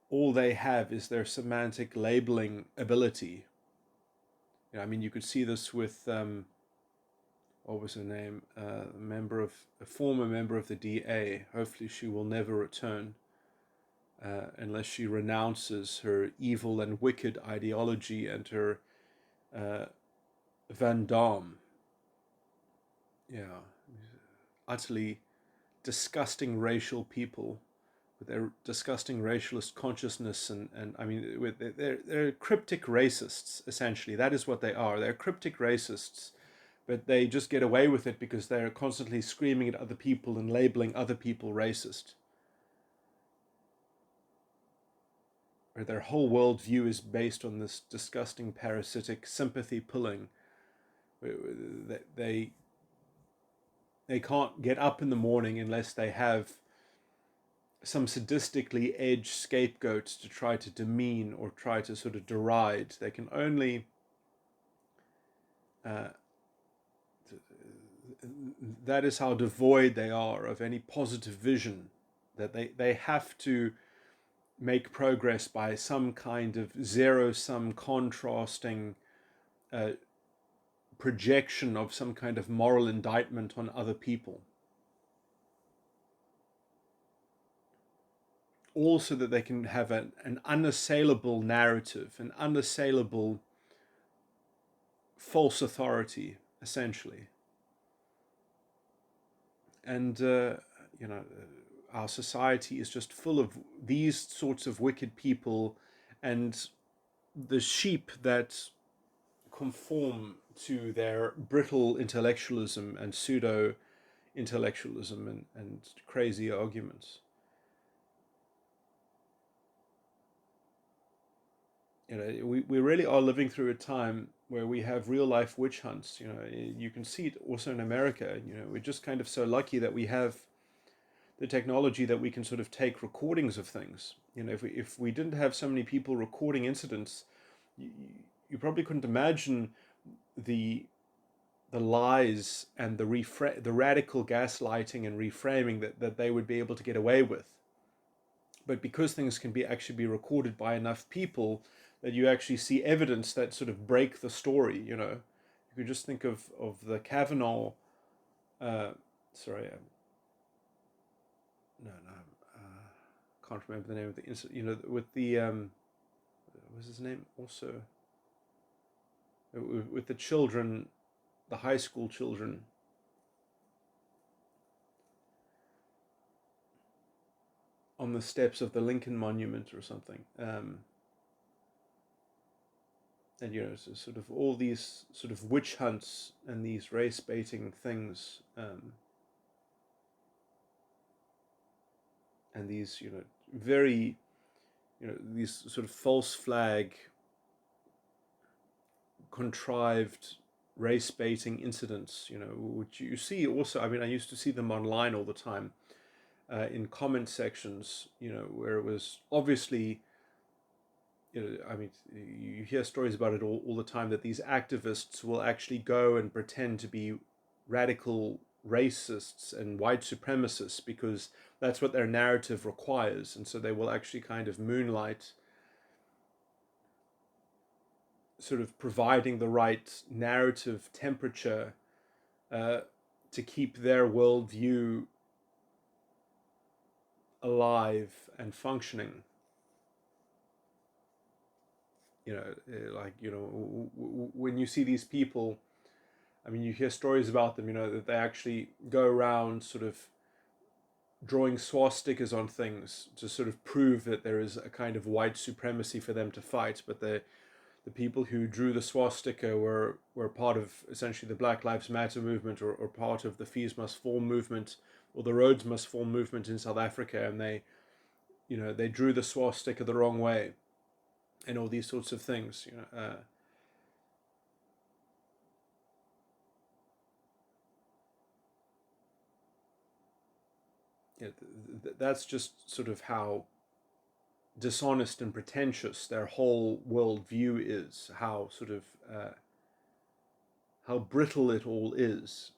all they have is their semantic labeling ability. You could see this with what was her name? A former member of the DA. Hopefully, she will never return unless she renounces her evil and wicked ideology and her Van Damme. Utterly disgusting racial people with their disgusting racialist consciousness, and they're cryptic racists, essentially. That is what they are. They're cryptic racists, but they just get away with it because they're constantly screaming at other people and labeling other people racist. Or their whole worldview is based on this disgusting parasitic sympathy pulling. They can't get up in the morning unless they have some sadistically edged scapegoats to try to demean or try to sort of deride. They can only that is how devoid they are of any positive vision, that they have to make progress by some kind of zero-sum contrasting projection of some kind of moral indictment on other people. Also that they can have an unassailable narrative, an unassailable false authority, essentially. And, our society is just full of these sorts of wicked people, and the sheep that conform to their brittle intellectualism and pseudo-intellectualism and crazy arguments. We really are living through a time where we have real life witch hunts. You can see it also in America. We're just kind of so lucky that we have the technology that we can sort of take recordings of things. If we didn't have so many people recording incidents, you probably couldn't imagine the lies and the radical gaslighting and reframing that they would be able to get away with. But because things can actually be recorded by enough people, that you actually see evidence that sort of break the story. You could just think of the Kavanaugh. Sorry, no, can't remember the name of the incident. With the what was his name also? With the children, the high school children. On the steps of the Lincoln Monument or something. And so sort of all these sort of witch hunts and these race baiting things, and these very these sort of false flag contrived race baiting incidents, which you see also. I mean, I used to see them online all the time, in comment sections, where it was obviously, I mean, you hear stories about it all the time, that these activists will actually go and pretend to be radical racists and white supremacists because that's what their narrative requires. And so they will actually kind of moonlight, sort of providing the right narrative temperature to keep their worldview alive and functioning. When you see these people, I mean, you hear stories about them, that they actually go around sort of drawing swastikas on things to sort of prove that there is a kind of white supremacy for them to fight. But the people who drew the swastika were part of essentially the Black Lives Matter movement, or part of the Fees Must Fall movement, or the Roads Must Fall movement in South Africa, and they drew the swastika the wrong way, and all these sorts of things. That's just sort of how dishonest and pretentious their whole worldview is, how sort of how brittle it all is.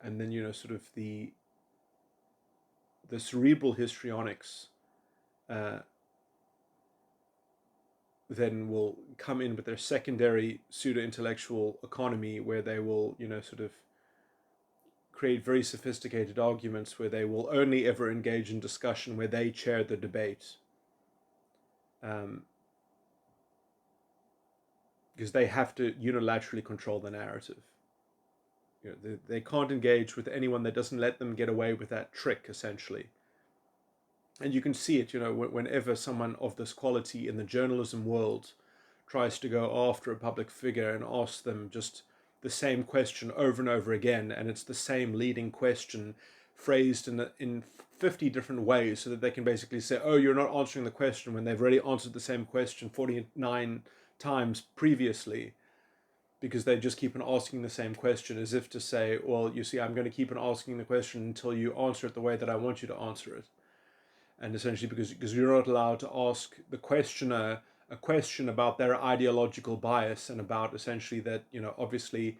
And then sort of the cerebral histrionics then will come in with their secondary pseudo-intellectual economy, where they will sort of create very sophisticated arguments where they will only ever engage in discussion where they chair the debate, because they have to unilaterally control the narrative. They can't engage with anyone that doesn't let them get away with that trick, essentially. And you can see it, whenever someone of this quality in the journalism world tries to go after a public figure and ask them just the same question over and over again, and it's the same leading question phrased in 50 different ways, so that they can basically say, oh, you're not answering the question, when they've already answered the same question 49 times previously, because they just keep on asking the same question, as if to say, well, you see, I'm going to keep on asking the question until you answer it the way that I want you to answer it. And essentially because you're not allowed to ask the questioner a question about their ideological bias, and about essentially that, obviously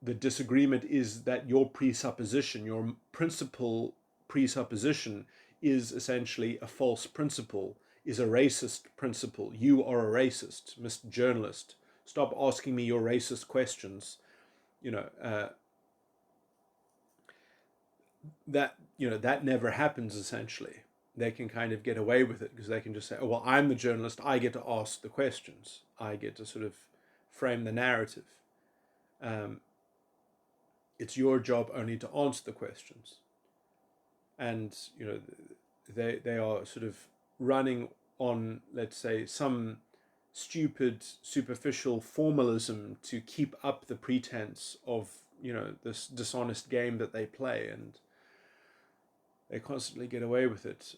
the disagreement is that your presupposition, your principal presupposition, is essentially a false principle, is a racist principle. You are a racist, Mr. Journalist. Stop asking me your racist questions. That never happens. Essentially, they can kind of get away with it because they can just say, oh, well, I'm the journalist, I get to ask the questions, I get to sort of frame the narrative. It's your job only to answer the questions. And they are sort of running on, let's say, some stupid superficial formalism to keep up the pretense of this dishonest game that they play, and they constantly get away with it.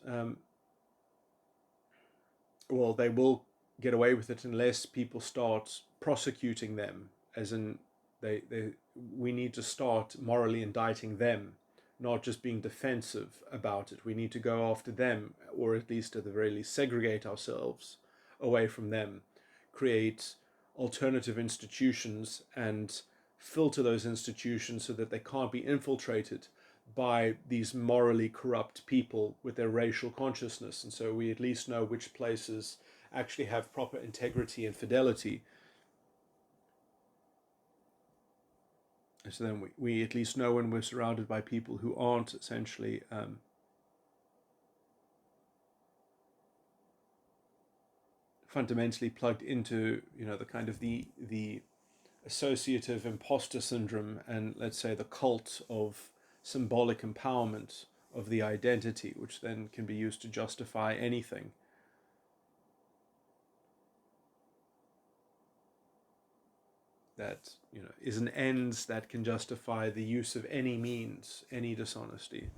Well, they will get away with it unless people start prosecuting them, as in we need to start morally indicting them, not just being defensive about it. We need to go after them, or at least at the very least segregate ourselves away from them, create alternative institutions and filter those institutions so that they can't be infiltrated. by these morally corrupt people with their racial consciousness. And so we at least know which places actually have proper integrity and fidelity. And so then we at least know when we're surrounded by people who aren't essentially fundamentally plugged into, the kind of the associative imposter syndrome, and let's say the cult of symbolic empowerment of the identity, which then can be used to justify anything. That is an ends that can justify the use of any means, any dishonesty.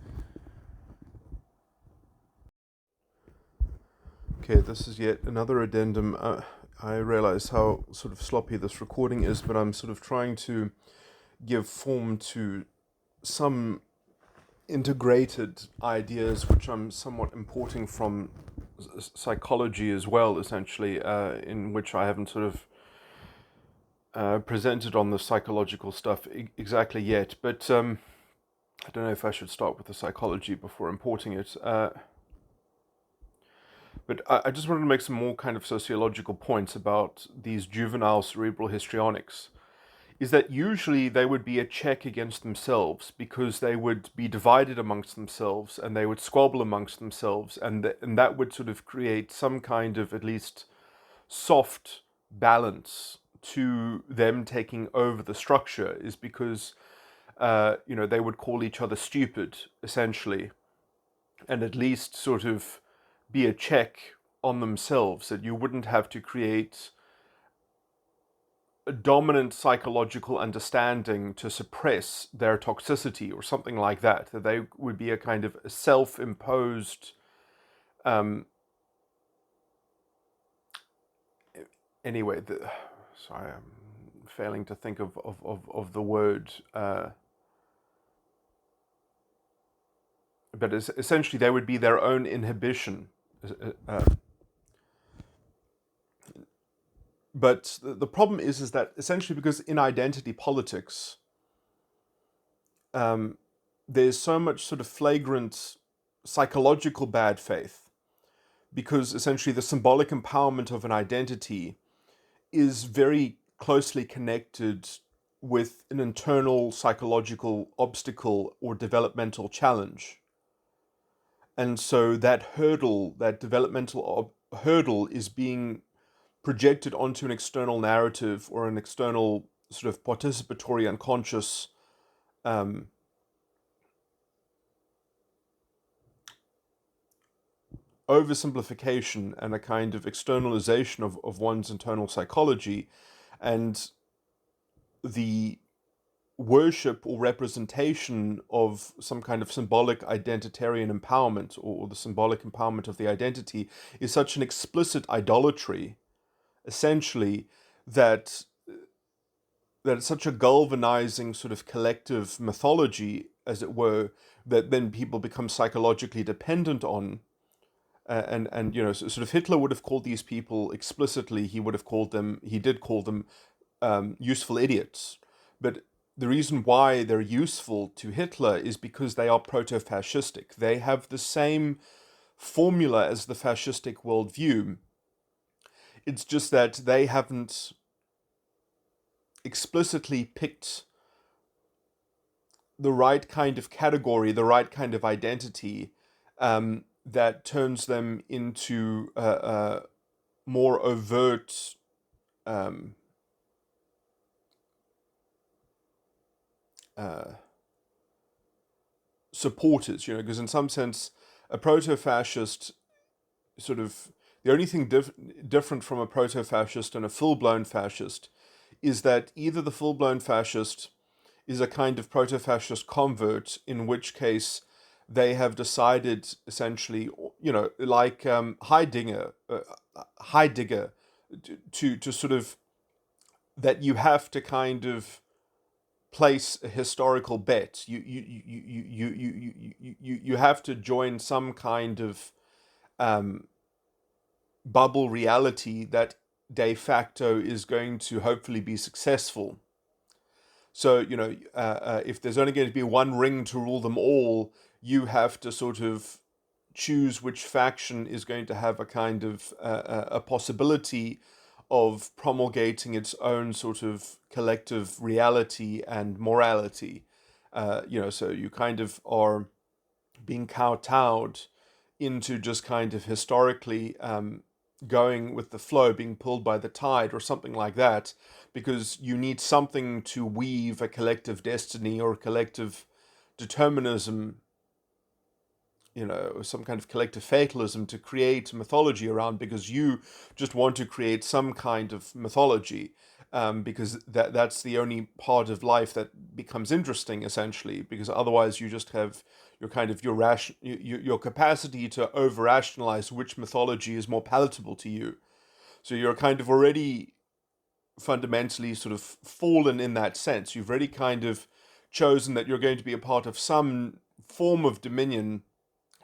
Okay, this is yet another addendum. I realize how sort of sloppy this recording is, but I'm sort of trying to give form to some integrated ideas which I'm somewhat importing from psychology as well, essentially, in which I haven't sort of presented on the psychological stuff exactly yet. But I don't know if I should start with the psychology before importing it. But I just wanted to make some more kind of sociological points about these juvenile cerebral histrionics. Is that usually they would be a check against themselves, because they would be divided amongst themselves and they would squabble amongst themselves, and that would sort of create some kind of at least soft balance to them taking over the structure, is because they would call each other stupid, essentially, and at least sort of be a check on themselves, that you wouldn't have to create a dominant psychological understanding to suppress their toxicity or something like that, that they would be a kind of self-imposed anyway, sorry, I'm failing to think of the word, but essentially they would be their own inhibition. But the problem is that essentially, because in identity politics, there's so much sort of flagrant psychological bad faith, because essentially the symbolic empowerment of an identity is very closely connected with an internal psychological obstacle or developmental challenge. And so that hurdle, that developmental hurdle, is being projected onto an external narrative or an external sort of participatory unconscious oversimplification and a kind of externalization of one's internal psychology, and the worship or representation of some kind of symbolic identitarian empowerment, or the symbolic empowerment of the identity, is such an explicit idolatry, essentially, that it's such a galvanizing sort of collective mythology, as it were, that then people become psychologically dependent on. And sort of Hitler would have called these people explicitly, he did call them useful idiots. But the reason why they're useful to Hitler is because they are proto-fascistic. They have the same formula as the fascistic worldview. It's just that they haven't explicitly picked the right kind of category, the right kind of identity, that turns them into more overt supporters, because in some sense, a proto-fascist sort of, the only thing different from a proto-fascist and a full-blown fascist is that either the full-blown fascist is a kind of proto-fascist convert, in which case they have decided essentially, like Heidegger, to sort of, that you have to kind of place a historical bet. You have to join some kind of bubble reality that de facto is going to hopefully be successful. So, if there's only going to be one ring to rule them all, you have to sort of choose which faction is going to have a kind of a possibility of promulgating its own sort of collective reality and morality. So you kind of are being kowtowed into just kind of historically going with the flow, being pulled by the tide or something like that, because you need something to weave a collective destiny or a collective determinism, or some kind of collective fatalism to create mythology around, because you just want to create some kind of mythology, because that's the only part of life that becomes interesting, essentially, because otherwise you just have your capacity to over rationalize which mythology is more palatable to you. So you're kind of already fundamentally sort of fallen in that sense. You've already kind of chosen that you're going to be a part of some form of dominion,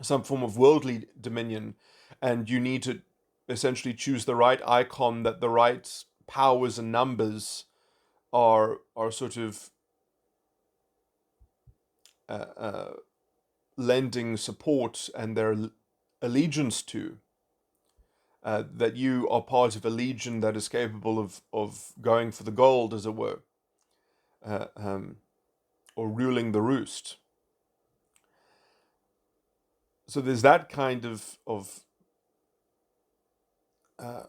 some form of worldly dominion, and you need to essentially choose the right icon, that the right powers and numbers are sort of uh, uh, lending support and their allegiance to. That you are part of a legion that is capable of going for the gold, as it were, uh, um, or ruling the roost. So there's that kind of uh,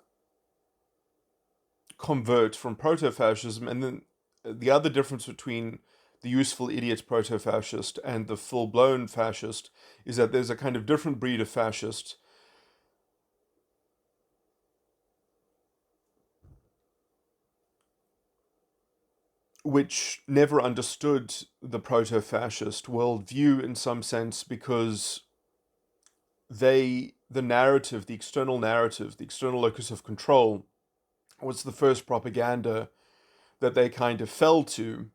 convert from proto-fascism, and then the other difference between the useful idiot proto-fascist and the full-blown fascist is that there's a kind of different breed of fascist which never understood the proto-fascist worldview in some sense, because the narrative, the external narrative, the external locus of control was the first propaganda that they kind of fell to,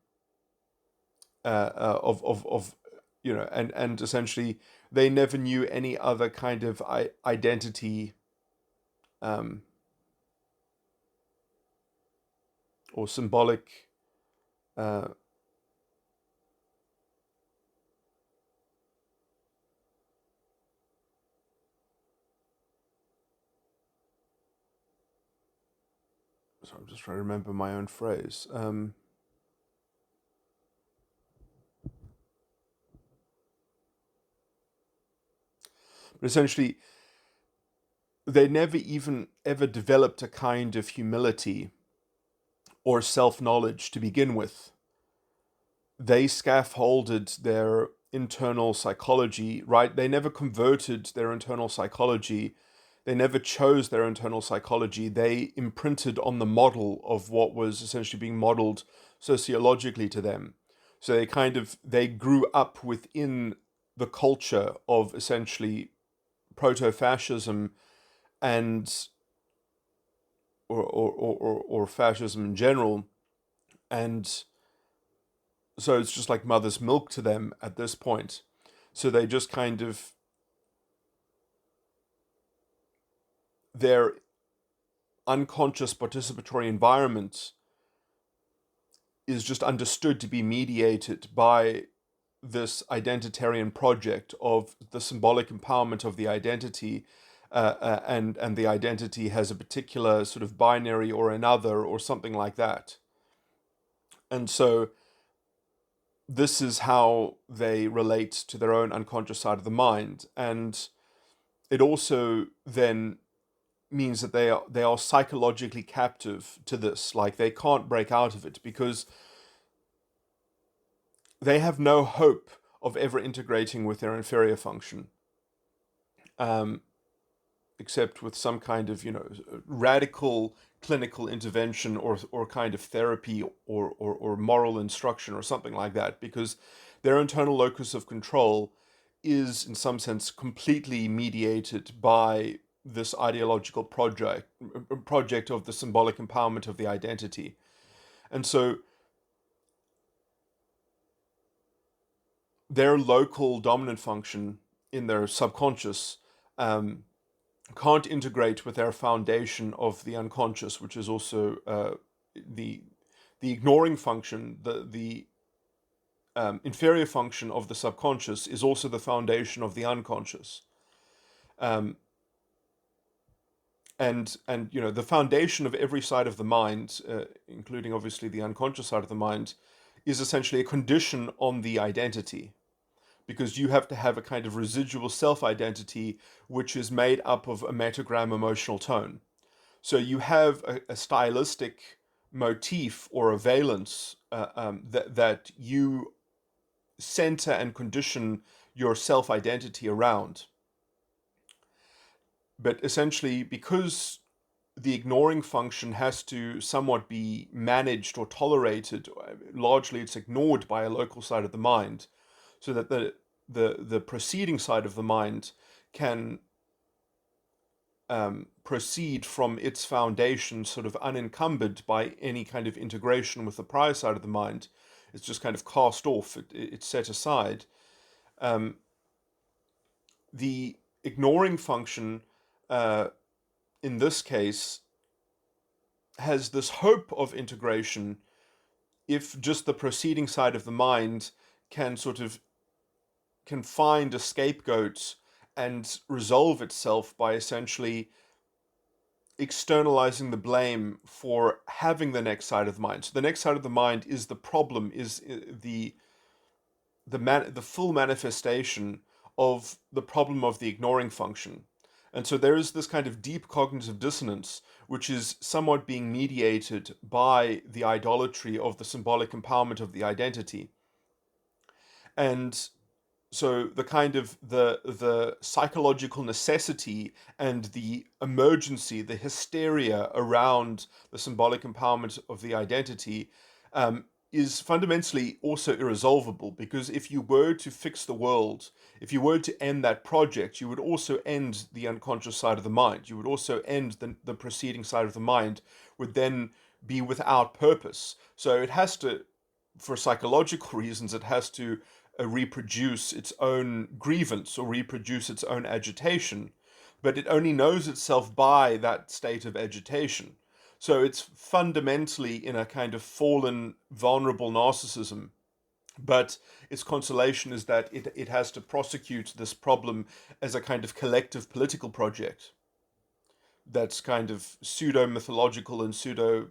of and essentially they never knew any other kind of identity, um, or symbolic, uh, so I'm just trying to remember my own phrase. But essentially, they never even ever developed a kind of humility or self knowledge to begin with. They scaffolded their internal psychology, right? They never converted their internal psychology. They never chose their internal psychology. They imprinted on the model of what was essentially being modeled sociologically to them. So they grew up within the culture of essentially proto-fascism and or fascism in general, and so it's just like mother's milk to them at this point. So they just kind of, their unconscious participatory environment is just understood to be mediated by this identitarian project of the symbolic empowerment of the identity, and the identity has a particular sort of binary or another or something like that. And so this is how they relate to their own unconscious side of the mind. And it also then means that they are psychologically captive to this. Like, they can't break out of it because they have no hope of ever integrating with their inferior function, um, except with some kind of radical clinical intervention or kind of therapy or moral instruction or something like that, because their internal locus of control is in some sense completely mediated by this ideological project of the symbolic empowerment of the identity. And so their local dominant function in their subconscious, um, can't integrate with their foundation of the unconscious, which is also the the ignoring function, the inferior function of the subconscious, is also the foundation of the unconscious. Um, and the foundation of every side of the mind, including obviously the unconscious side of the mind, is essentially a condition on the identity, because you have to have a kind of residual self-identity which is made up of a metagram emotional tone. So you have a stylistic motif or a valence that you center and condition your self-identity around. But essentially, because the ignoring function has to somewhat be managed or tolerated, largely it's ignored by a local side of the mind, so that the preceding side of the mind can proceed from its foundation sort of unencumbered by any kind of integration with the prior side of the mind. It's just kind of cast off, it's set aside. Um, the ignoring function, in this case, has this hope of integration if just the preceding side of the mind can find a scapegoat and resolve itself by essentially externalizing the blame for having the next side of the mind. So the next side of the mind is the problem, is the full manifestation of the problem of the ignoring function. And so there is this kind of deep cognitive dissonance, which is somewhat being mediated by the idolatry of the symbolic empowerment of the identity. And so the kind of the psychological necessity and the emergency, the hysteria around the symbolic empowerment of the identity, is fundamentally also irresolvable, because if you were to fix the world, if you were to end that project, you would also end the unconscious side of the mind. You would also end the preceding side of the mind, would then be without purpose. So it has to, for psychological reasons, it has to reproduce its own grievance or reproduce its own agitation, but it only knows itself by that state of agitation. So it's fundamentally in a kind of fallen, vulnerable narcissism. But its consolation is that it has to prosecute this problem as a kind of collective political project that's kind of pseudo mythological and pseudo,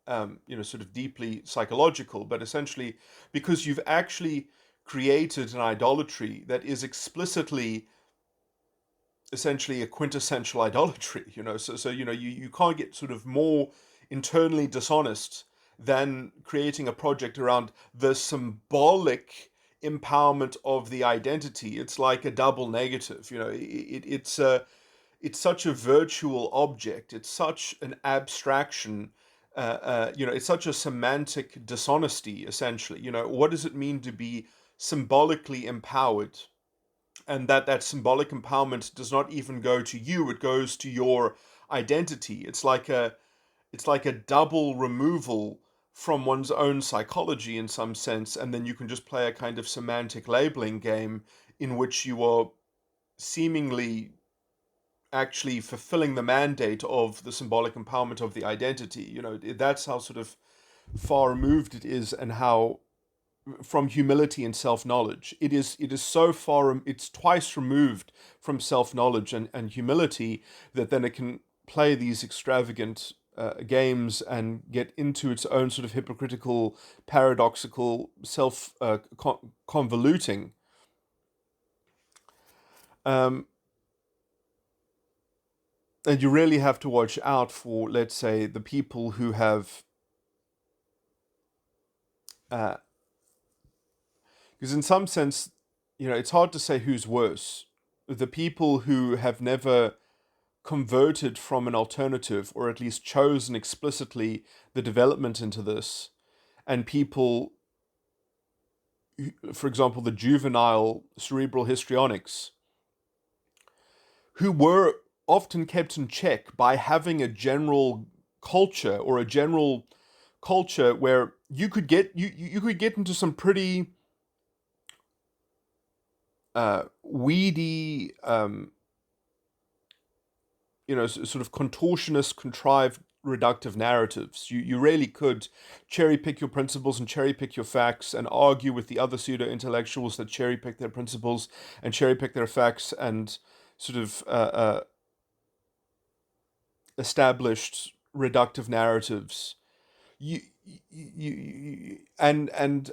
sort of deeply psychological. But essentially, because you've actually created an idolatry that is explicitly essentially a quintessential idolatry, so you can't get sort of more internally dishonest than creating a project around the symbolic empowerment of the identity. It's like a double negative. It's such a virtual object, it's such an abstraction, it's such a semantic dishonesty, essentially. What does it mean to be symbolically empowered? And that symbolic empowerment does not even go to you, it goes to your identity. It's like a double removal from one's own psychology in some sense, and then you can just play a kind of semantic labeling game in which you are seemingly actually fulfilling the mandate of the symbolic empowerment of the identity. That's how sort of far removed it is, and how from humility and self-knowledge. It is so far, it's twice removed from self-knowledge and humility, that then it can play these extravagant games and get into its own sort of hypocritical, paradoxical, convoluting. Um, and you really have to watch out for, let's say, the people who have, because in some sense, it's hard to say who's worse. The people who have never converted from an alternative, or at least chosen explicitly the development into this, and people, for example, the juvenile cerebral histrionics, who were often kept in check by having a general culture, or a general culture where you could get into some pretty weedy, sort of contortionist, contrived reductive narratives. You really could cherry pick your principles and cherry pick your facts and argue with the other pseudo intellectuals that cherry pick their principles and cherry pick their facts and sort of established reductive narratives. And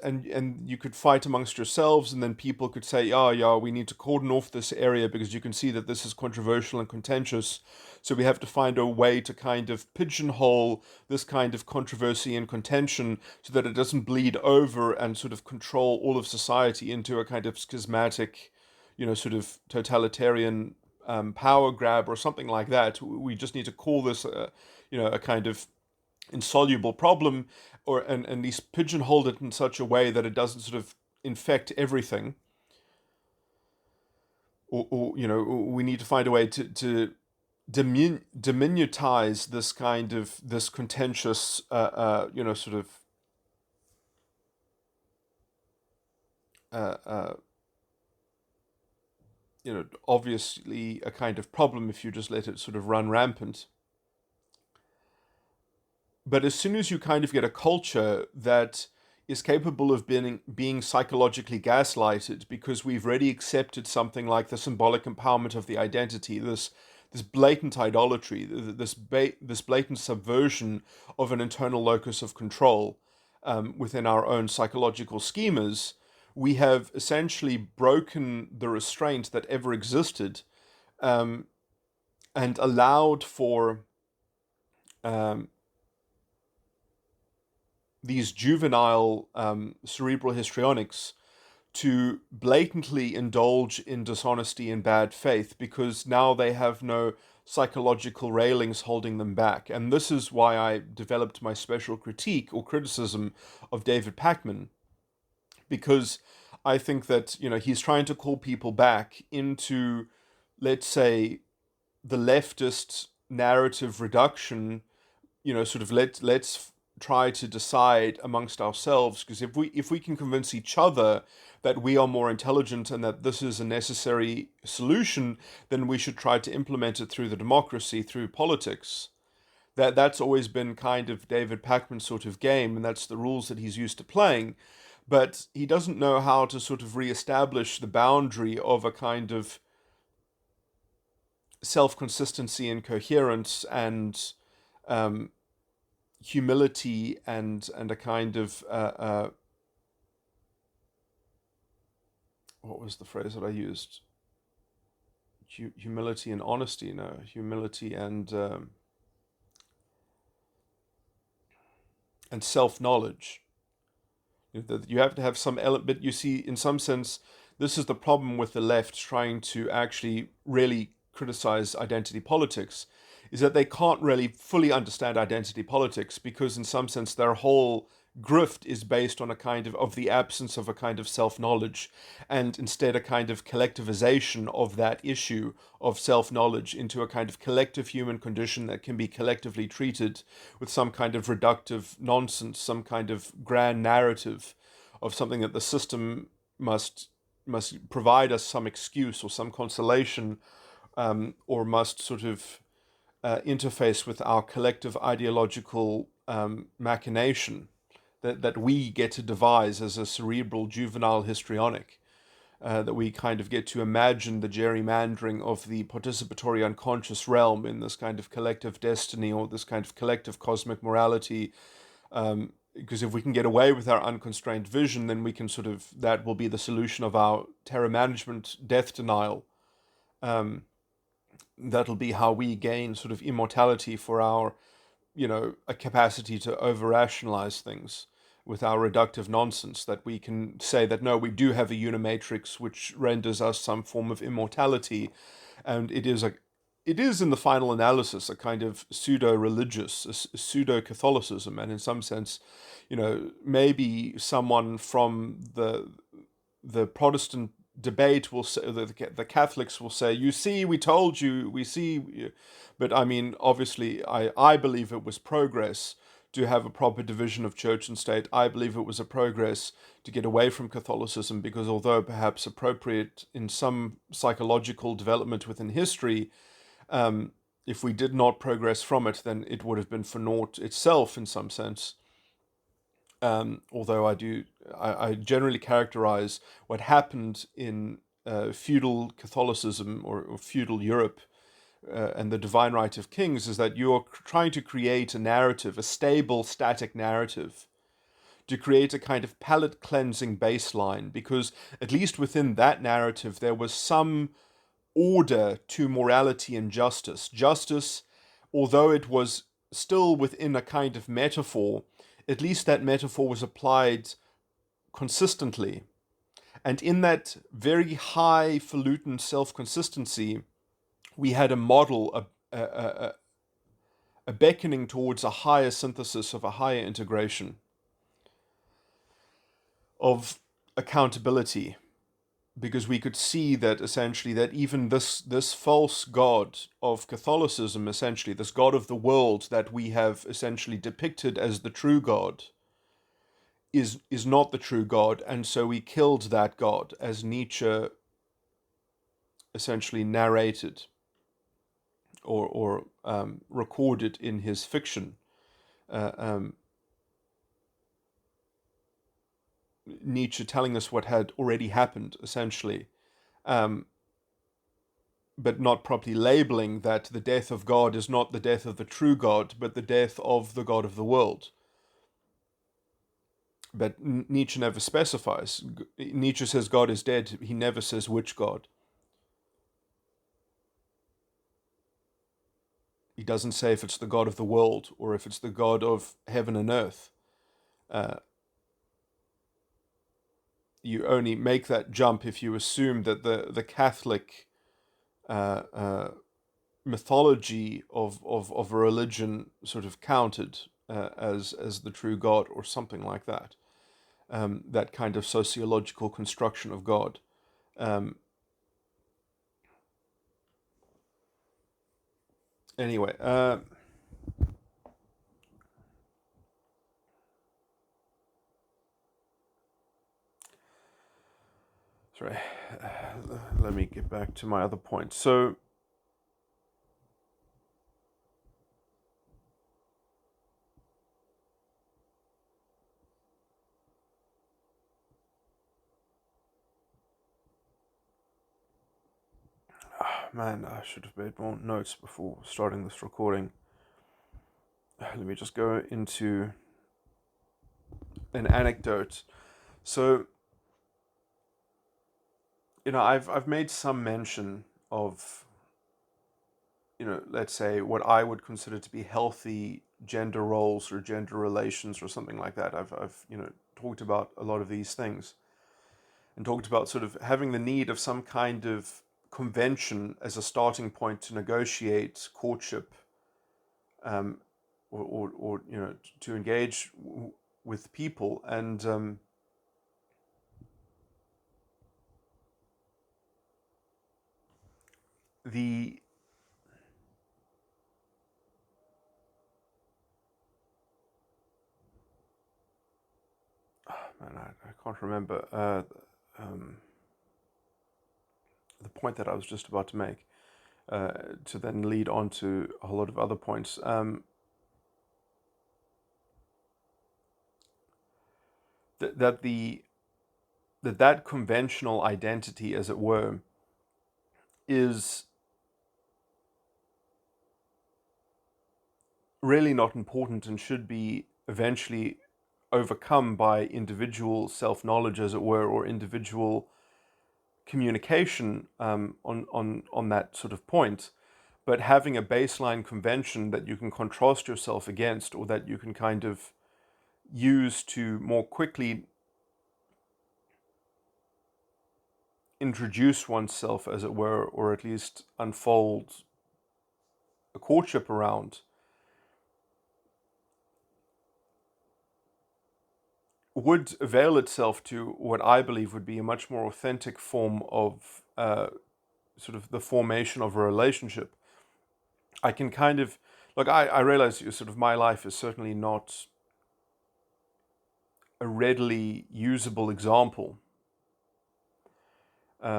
you could fight amongst yourselves, and then people could say, "Oh, yeah, we need to cordon off this area because you can see that this is controversial and contentious. So we have to find a way to kind of pigeonhole this kind of controversy and contention so that it doesn't bleed over and sort of control all of society into a kind of schismatic, sort of totalitarian power grab or something like that. We just need to call this, a kind of insoluble problem, or and at least pigeonhole it in such a way that it doesn't sort of infect everything. Or we need to find a way to diminutize this contentious, sort of uh, uh, obviously a kind of problem if you just let it sort of run rampant. But as soon as you kind of get a culture that is capable of being psychologically gaslighted because we've already accepted something like the symbolic empowerment of the identity, this blatant idolatry, this blatant subversion of an internal locus of control within our own psychological schemas, we have essentially broken the restraint that ever existed, and allowed for these juvenile cerebral histrionics to blatantly indulge in dishonesty and bad faith because now they have no psychological railings holding them back. And this is why I developed my special critique or criticism of David Pakman, because I think that he's trying to call people back into, let's say, the leftist narrative reduction. Sort of let's try to decide amongst ourselves, because if we can convince each other that we are more intelligent and that this is a necessary solution, then we should try to implement it through the democracy, through politics. That's always been kind of David Pakman's sort of game, and that's the rules that he's used to playing. But he doesn't know how to sort of reestablish the boundary of a kind of self-consistency and coherence and humility and a kind of what was the phrase that I used? Humility and honesty. No, humility and self-knowledge. You have to have some element. But you see, in some sense, this is the problem with the left trying to actually really criticize identity politics, is that they can't really fully understand identity politics because in some sense their whole grift is based on a kind of the absence of a kind of self-knowledge, and instead a kind of collectivization of that issue of self-knowledge into a kind of collective human condition that can be collectively treated with some kind of reductive nonsense, some kind of grand narrative of something that the system must provide us some excuse or some consolation, or must sort of interface with our collective ideological machination that we get to devise as a cerebral juvenile histrionic, that we kind of get to imagine the gerrymandering of the participatory unconscious realm in this kind of collective destiny or this kind of collective cosmic morality. Because if we can get away with our unconstrained vision, then we can that will be the solution of our terror management death denial. That'll be how we gain sort of immortality for our, a capacity to over-rationalize things with our reductive nonsense, that we can say that, no, we do have a unimatrix which renders us some form of immortality. And it is in the final analysis a kind of pseudo-religious, a pseudo-Catholicism. And in some sense, maybe someone from the Protestant debate will say, the Catholics will say, you see, we told you, we see. But I mean, obviously, I believe it was progress to have a proper division of church and state. I believe it was a progress to get away from Catholicism, because although perhaps appropriate in some psychological development within history, if we did not progress from it, then it would have been for naught itself in some sense. Although I generally characterize what happened in feudal Catholicism or feudal Europe and the divine right of kings is that you're trying to create a narrative, a stable, static narrative, to create a kind of palate cleansing baseline, because at least within that narrative there was some order to morality and justice. Justice, although it was still within a kind of metaphor, at least that metaphor was applied consistently. And in that very highfalutin self-consistency, we had a model, a beckoning towards a higher synthesis of a higher integration of accountability, because we could see that essentially that even this false god of Catholicism, essentially this god of the world that we have essentially depicted as the true god, is not the true god, and so we killed that god, as Nietzsche essentially narrated or recorded in his fiction. Nietzsche telling us what had already happened, essentially, but not properly labeling that the death of God is not the death of the true God, but the death of the God of the world. But Nietzsche never specifies. Nietzsche says God is dead. He never says which God. He doesn't say if it's the God of the world or if it's the God of heaven and earth. You only make that jump if you assume that the Catholic mythology of a religion sort of counted as the true God or something like that. That kind of sociological construction of God. Anyway, sorry, let me get back to my other point. So, man, I should have made more notes before starting this recording. Let me just go into an anecdote. So, I've made some mention of, let's say what I would consider to be healthy gender roles or gender relations or something like that. I've talked about a lot of these things and talked about sort of having the need of some kind of convention as a starting point to negotiate courtship, or to engage with people. And the man, I can't remember the point that I was just about to make, to then lead on to a whole lot of other points. That conventional identity, as it were, is really not important and should be eventually overcome by individual self-knowledge, as it were, or individual communication on that sort of point. But having a baseline convention that you can contrast yourself against, or that you can kind of use to more quickly introduce oneself, as it were, or at least unfold a courtship around, would avail itself to what I believe would be a much more authentic form of sort of the formation of a relationship. I can kind of, like, I realize sort of my life is certainly not a readily usable example,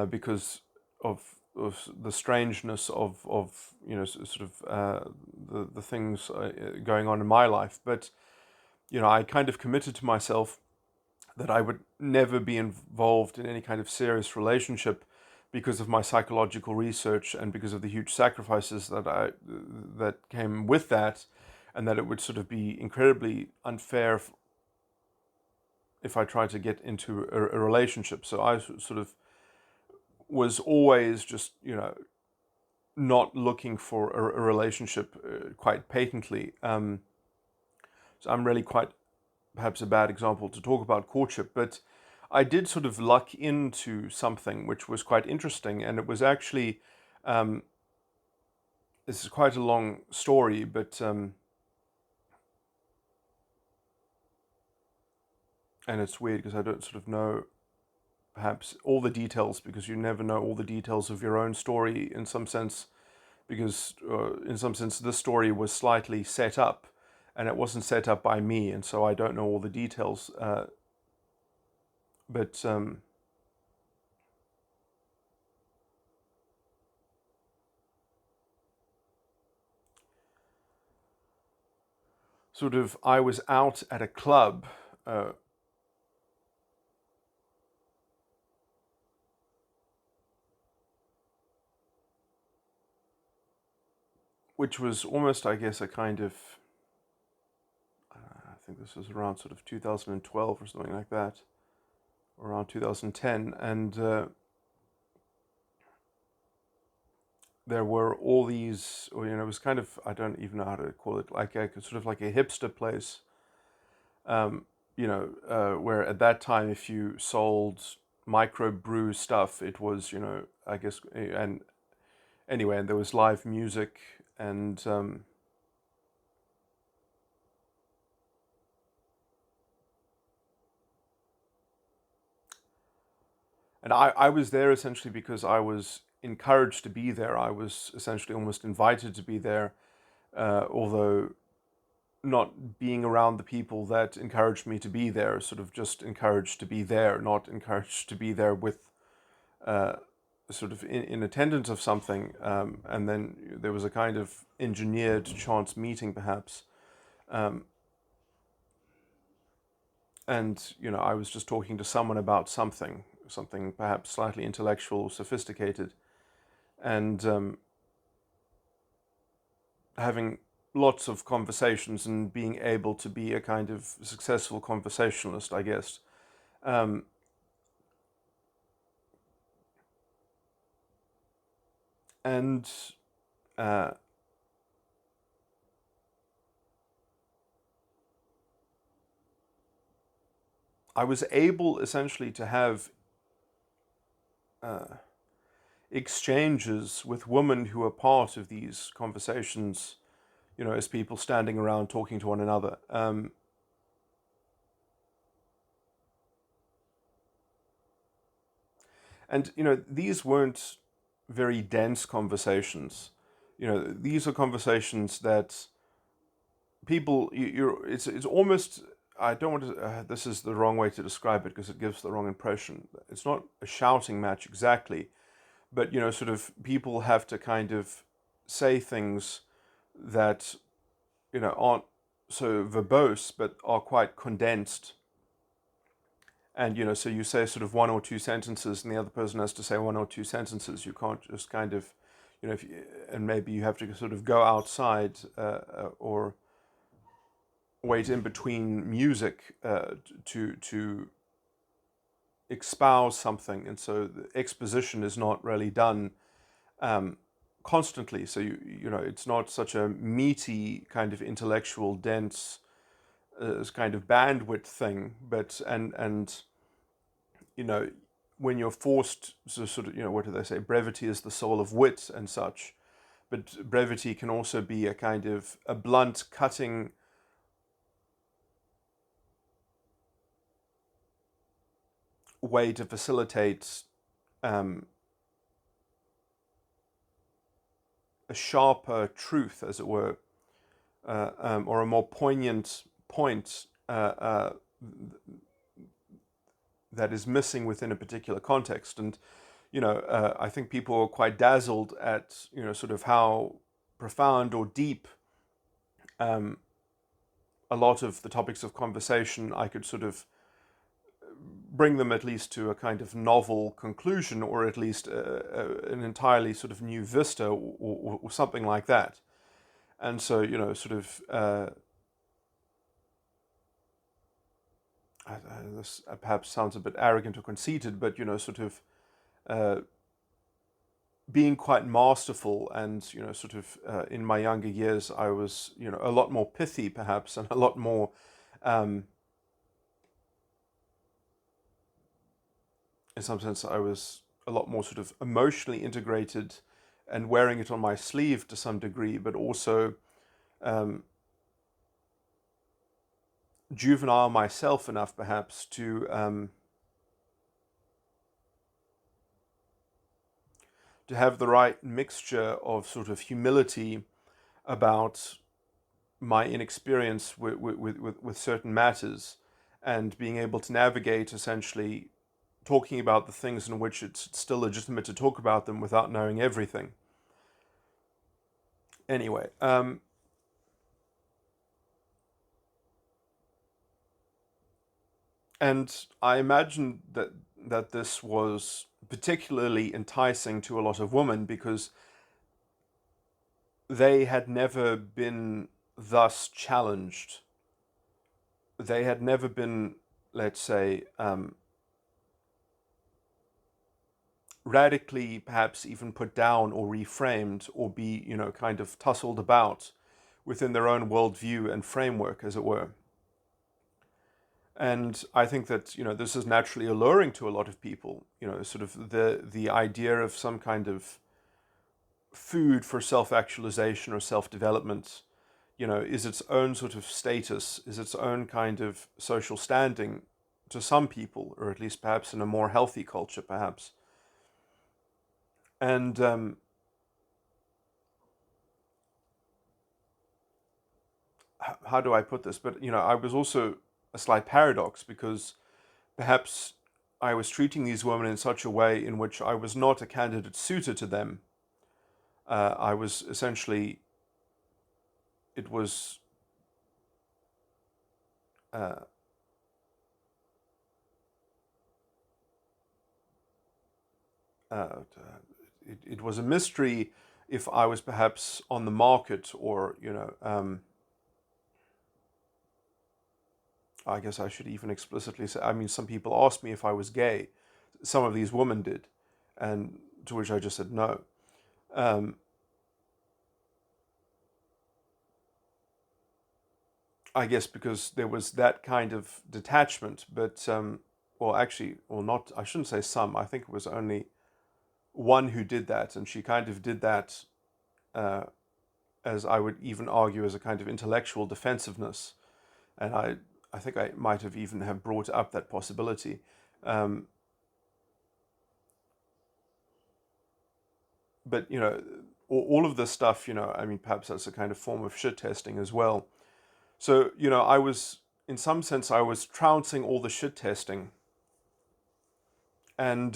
because of the strangeness of sort of the things going on in my life. But I kind of committed to myself that I would never be involved in any kind of serious relationship because of my psychological research and because of the huge sacrifices that came with that, and that it would sort of be incredibly unfair if I tried to get into a relationship. So I sort of was always just not looking for a relationship quite patently. So I'm really quite perhaps a bad example to talk about courtship, but I did sort of luck into something which was quite interesting, and it was actually this is quite a long story, but and it's weird because I don't sort of know perhaps all the details, because you never know all the details of your own story in some sense, because in some sense this story was slightly set up, and it wasn't set up by me, and so I don't know all the details. But sort of I was out at a club. Which was almost, I guess, a kind of, I think this was around sort of 2012 or something like that, or around 2010, and there were all these, or it was kind of, I don't even know how to call it, like a sort of like a hipster place, where at that time, if you sold microbrew stuff, it was, I guess, and anyway, and there was live music, and I was there essentially because I was encouraged to be there. I was essentially almost invited to be there, although not being around the people that encouraged me to be there, sort of just encouraged to be there, not encouraged to be there with sort of in attendance of something. And then there was a kind of engineered chance meeting, perhaps. And I was just talking to someone about something perhaps slightly intellectual or sophisticated, and having lots of conversations and being able to be a kind of successful conversationalist, I guess. Um, and uh, I was able essentially to have exchanges with women who are part of these conversations, as people standing around talking to one another. And these weren't very dense conversations. These are conversations that people it's almost, I don't want to this is the wrong way to describe it because it gives the wrong impression. It's not a shouting match exactly, but sort of people have to kind of say things that aren't so verbose but are quite condensed. And so you say sort of one or two sentences and the other person has to say one or two sentences. You can't just kind of if you, and maybe you have to sort of go outside or wait in between music to espouse something, and so the exposition is not really done constantly. So it's not such a meaty kind of intellectual dense kind of bandwidth thing, but and when you're forced to sort of what do they say? Brevity is the soul of wit and such. But brevity can also be a kind of a blunt, cutting way to facilitate a sharper truth, as it were, or a more poignant point that is missing within a particular context. And I think people are quite dazzled at, sort of how profound or deep um, a lot of the topics of conversation I could sort of bring them at least to a kind of novel conclusion, or at least an entirely sort of new vista, or something like that. And so, sort of, this perhaps sounds a bit arrogant or conceited, but, sort of uh, being quite masterful, and, sort of in my younger years, I was, a lot more pithy perhaps, and a lot more, um, in some sense, I was a lot more sort of emotionally integrated and wearing it on my sleeve to some degree, but also um, juvenile myself enough perhaps to have the right mixture of sort of humility about my inexperience with certain matters, and being able to navigate essentially talking about the things in which it's still legitimate to talk about them without knowing everything. Anyway, and I imagine that this was particularly enticing to a lot of women because they had never been thus challenged. They had never been, let's say, radically perhaps even put down or reframed, or be, kind of tussled about within their own worldview and framework, as it were. And I think that, this is naturally alluring to a lot of people, sort of the idea of some kind of food for self-actualization or self-development, is its own sort of status, is its own kind of social standing to some people, or at least perhaps in a more healthy culture, perhaps. And how do I put this? But, I was also a slight paradox, because perhaps I was treating these women in such a way in which I was not a candidate suitor to them. I was essentially, it was, uh, uh, it was a mystery if I was perhaps on the market, or, I guess I should even explicitly say, I mean, some people asked me if I was gay. Some of these women did, and to which I just said no. Um, I guess because there was that kind of detachment, but, well, actually, well, not, I shouldn't say some, I think it was only one who did that, and she kind of did that, uh, as I would even argue, as a kind of intellectual defensiveness. And I think I might have even have brought up that possibility. Um, but, all of this stuff, I mean, perhaps that's a kind of form of shit testing as well. So, I was, in some sense, I was trouncing all the shit testing, and,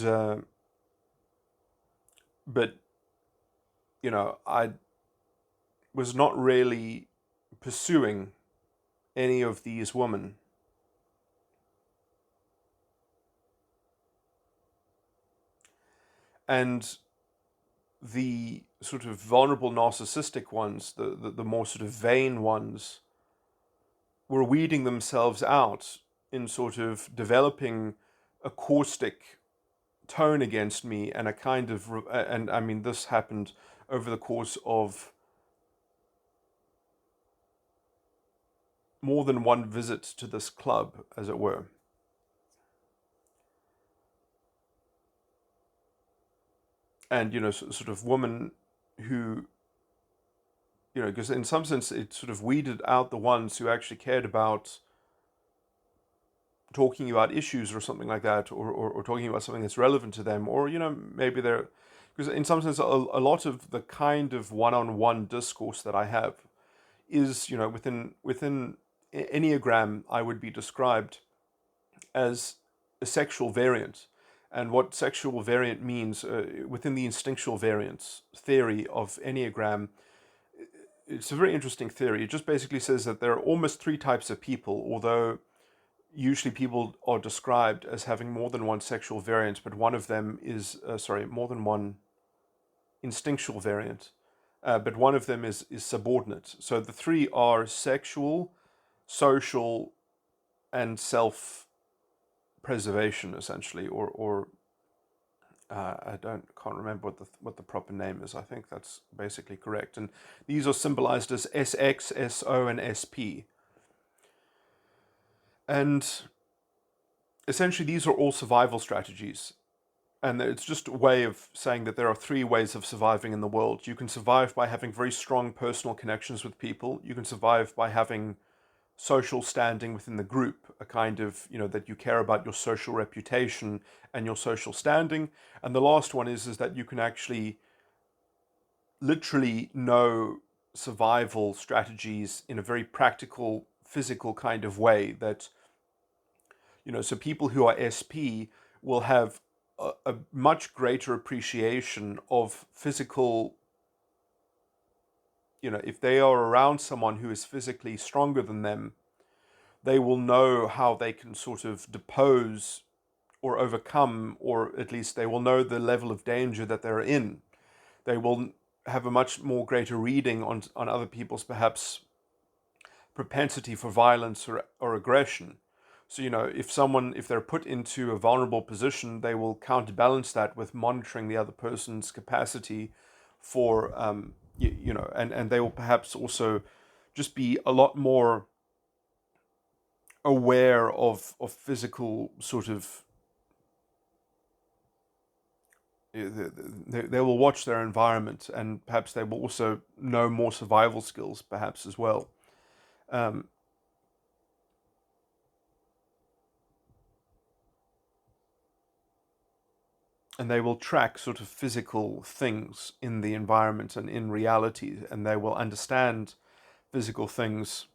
but, I was not really pursuing any of these women. And the sort of vulnerable narcissistic ones, the more sort of vain ones, were weeding themselves out in sort of developing a caustic tone against me, and a kind of, and I mean, this happened over the course of more than one visit to this club, as it were. And, sort of women who, because in some sense it sort of weeded out the ones who actually cared about talking about issues or something like that, or talking about something that's relevant to them, or, maybe they're, because in some sense a lot of the kind of one-on-one discourse that I have is, within Enneagram, I would be described as a sexual variant. And what sexual variant means within the instinctual variance theory of Enneagram, it's a very interesting theory. It just basically says that there are almost three types of people, although usually people are described as having more than one sexual variant, but one of them is, more than one instinctual variant, but one of them is subordinate. So the three are sexual, social, and self-preservation, essentially, or I can't remember what the proper name is. I think that's basically correct. And these are symbolized as SX, SO, and SP. And essentially, these are all survival strategies. And it's just a way of saying that there are three ways of surviving in the world. You can survive by having very strong personal connections with people. You can survive by having social standing within the group, a kind of, that you care about your social reputation and your social standing. And the last one is that you can actually literally know survival strategies in a very practical, physical kind of way that, so people who are SP will have a much greater appreciation of physical, if they are around someone who is physically stronger than them, they will know how they can sort of depose or overcome, or at least they will know the level of danger that they're in. They will have a much more greater reading on other people's perhaps propensity for violence or aggression. So, if they're put into a vulnerable position, they will counterbalance that with monitoring the other person's capacity for, and they will perhaps also just be a lot more aware of physical sort of, they will watch their environment, and perhaps they will also know more survival skills perhaps as well. And they will track sort of physical things in the environment and in reality, and they will understand physical things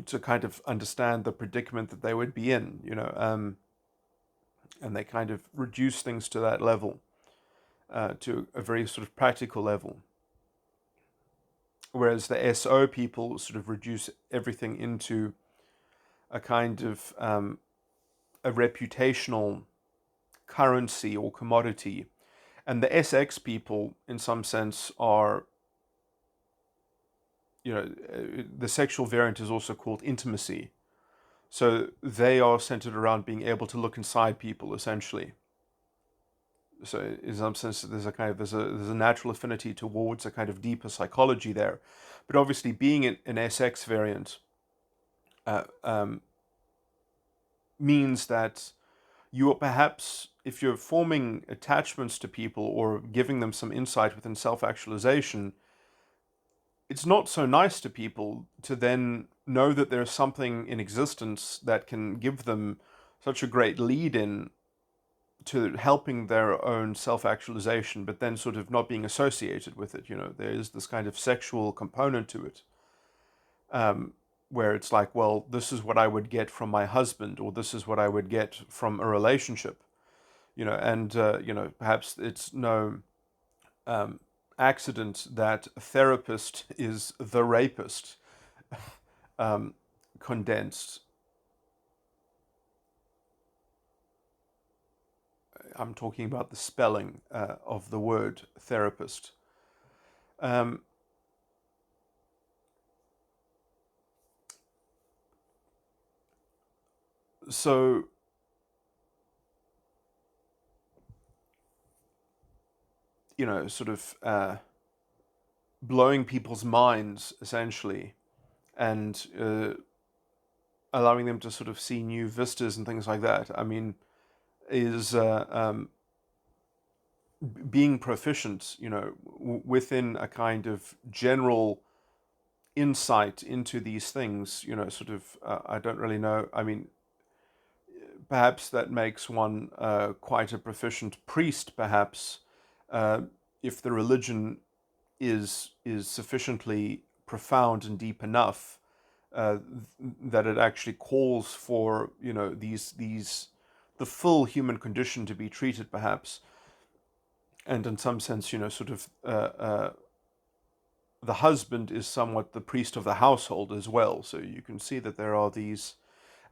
to kind of understand the predicament that they would be in, and they kind of reduce things to that level, to a very sort of practical level. Whereas the SO people sort of reduce everything into a kind of a reputational currency or commodity. And the SX people, in some sense, are, the sexual variant is also called intimacy. So they are centered around being able to look inside people, essentially. So in some sense, there's a natural affinity towards a kind of deeper psychology there. But obviously, being an SX variant means that you are perhaps, if you're forming attachments to people or giving them some insight within self-actualization, it's not so nice to people to then know that there's something in existence that can give them such a great lead in to helping their own self-actualization, but then sort of not being associated with it. There is this kind of sexual component to it, where it's like, well, this is what I would get from my husband, or this is what I would get from a relationship, and perhaps it's no accident that a therapist is the rapist, condensed. I'm talking about the spelling of the word therapist. So sort of blowing people's minds, essentially, and allowing them to sort of see new vistas and things like that. I mean, is being proficient, within a kind of general insight into these things, sort of, I don't really know. I mean, perhaps that makes one quite a proficient priest, perhaps, if the religion is sufficiently profound and deep enough, that it actually calls for, these the full human condition to be treated, perhaps, and in some sense, sort of the husband is somewhat the priest of the household as well. So you can see that there are these,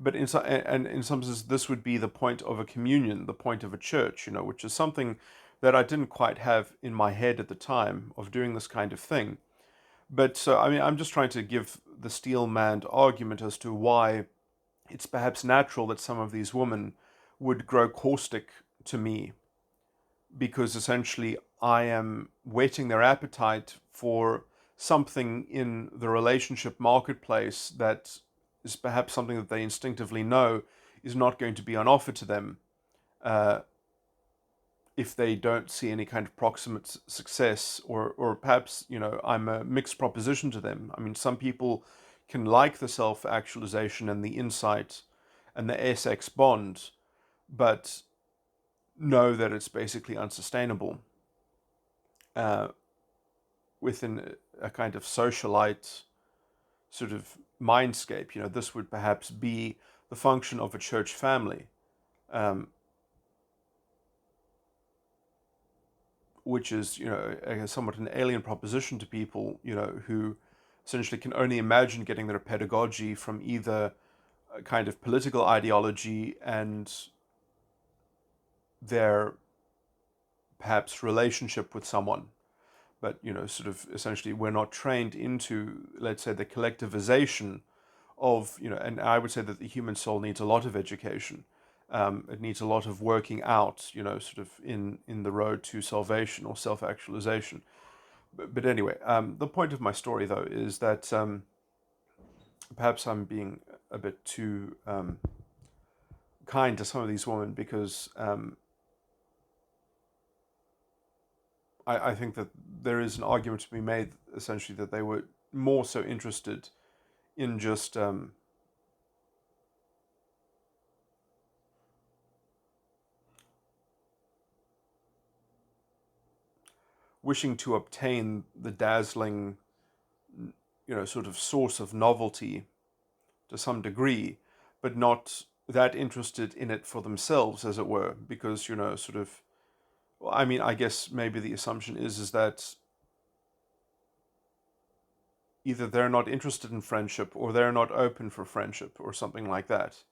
but in some sense, this would be the point of a communion, the point of a church, which is something that I didn't quite have in my head at the time of doing this kind of thing. But so, I mean, I'm just trying to give the steel-manned argument as to why it's perhaps natural that some of these women would grow caustic to me, because essentially I am whetting their appetite for something in the relationship marketplace that is perhaps something that they instinctively know is not going to be on offer to them uh, if they don't see any kind of proximate success, or perhaps, I'm a mixed proposition to them. I mean, some people can like the self-actualization and the insight and the SX bond, but know that it's basically unsustainable uh, within a kind of socialite sort of mindscape. This would perhaps be the function of a church family, which is, somewhat an alien proposition to people, who essentially can only imagine getting their pedagogy from either a kind of political ideology and their perhaps relationship with someone. But, sort of essentially we're not trained into, let's say, the collectivization of, and I would say that the human soul needs a lot of education. It needs a lot of working out, sort of in the road to salvation or self-actualization. But anyway, the point of my story, though, is that perhaps I'm being a bit too kind to some of these women, because I think that there is an argument to be made, essentially, that they were more so interested in just wishing to obtain the dazzling, sort of source of novelty to some degree, but not that interested in it for themselves, as it were, because, sort of, well, I mean, I guess maybe the assumption is that either they're not interested in friendship, or they're not open for friendship, or something like that.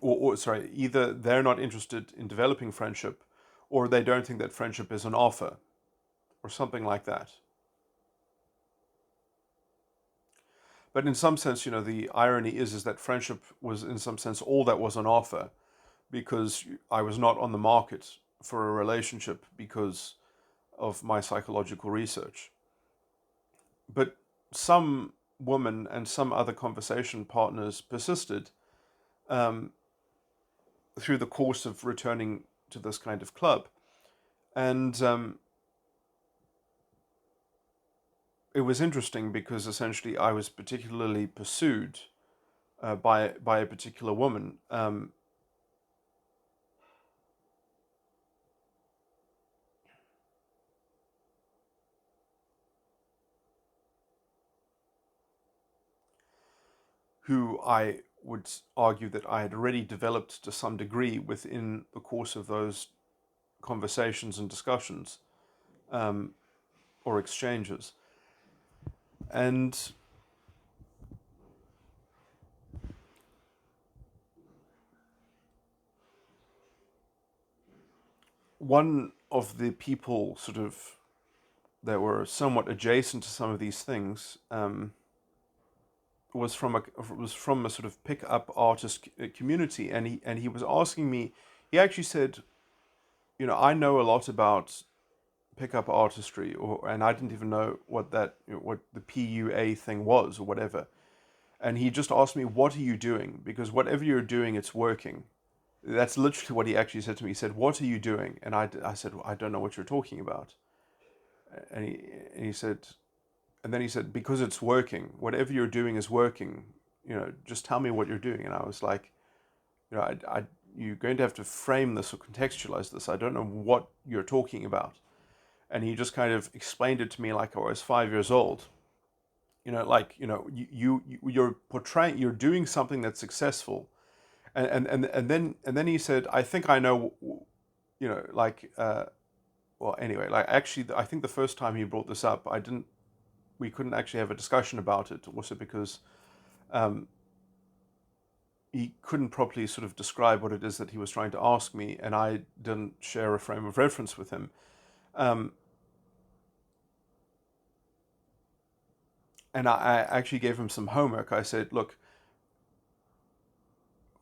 Or sorry, either they're not interested in developing friendship, or they don't think that friendship is an offer, or something like that. But in some sense, the irony is that friendship was in some sense all that was on offer, because I was not on the market for a relationship because of my psychological research. But some women and some other conversation partners persisted through the course of returning to this kind of club. And it was interesting because essentially I was particularly pursued by a particular woman. Who I would argue that I had already developed to some degree within the course of those conversations and discussions, or exchanges. And one of the people sort of that were somewhat adjacent to some of these things was from a sort of pick-up artist community, and he was asking me. He actually said, I know a lot about pickup artistry, and I didn't even know what that what the PUA thing was or whatever. And he just asked me, "What are you doing? Because whatever you're doing, it's working." That's literally what he actually said to me. He said, "What are you doing?" And I said, well, "I don't know what you're talking about." And he said, and then he said, "Because it's working. Whatever you're doing is working. Just tell me what you're doing." And I was like, you're going to have to frame this or contextualize this. I don't know what you're talking about. And he just kind of explained it to me like I was 5 years old. Like, you're portraying, you're doing something that's successful, And then he said, I think I know, like, well, anyway, like, actually, I think the first time he brought this up, we couldn't actually have a discussion about it, also because um, he couldn't properly sort of describe what it is that he was trying to ask me, and I didn't share a frame of reference with him. Um, and I actually gave him some homework. I said, look,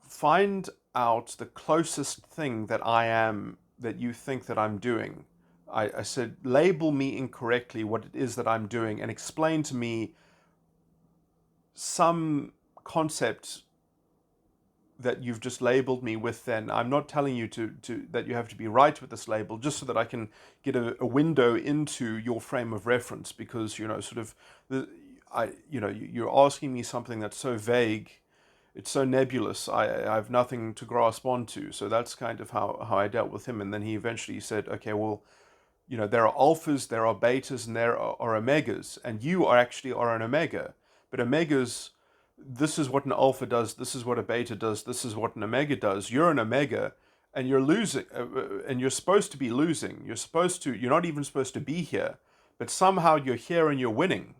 find out the closest thing that I am that you think that I'm doing. I said, label me incorrectly what it is that I'm doing and explain to me some concept that you've just labeled me with. Then I'm not telling you that you have to be right with this label, just so that I can get a window into your frame of reference, because sort of you're asking me something that's so vague, it's so nebulous. I have nothing to grasp onto. So that's kind of how I dealt with him. And then he eventually said, okay, well, there are alphas, there are betas, and there are omegas, and you are an omega. But omegas, this is what an alpha does, this is what a beta does, this is what an omega does. You're an omega, and you're losing, and you're supposed to be losing. You're not even supposed to be here, but somehow you're here and you're winning.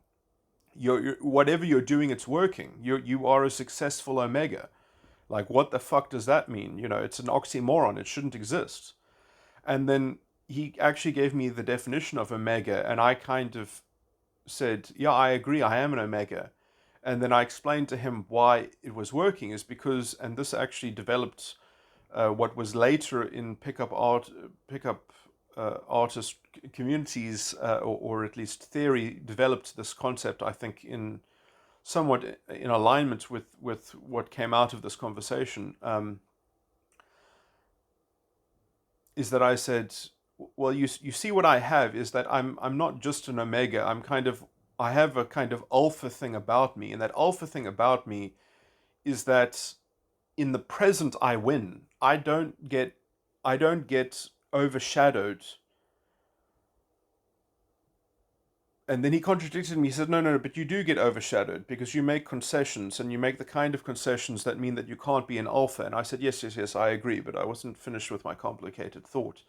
Whatever you're doing, it's working. You are a successful omega. Like, what the fuck does that mean? It's an oxymoron. It shouldn't exist. And then he actually gave me the definition of omega, and I kind of said, yeah, I agree, I am an omega. And then I explained to him why it was working is because, and this actually developed what was later in pickup artist communities, or at least theory, developed this concept, I think, in somewhat in alignment with what came out of this conversation, is that I said, well, you see what I have is that I'm not just an omega. I have a kind of alpha thing about me, and that alpha thing about me is that in the present I win. I don't get overshadowed. And then he contradicted me. He said, no, but you do get overshadowed because you make concessions, and you make the kind of concessions that mean that you can't be an alpha. And I said, yes, I agree, but I wasn't finished with my complicated thought.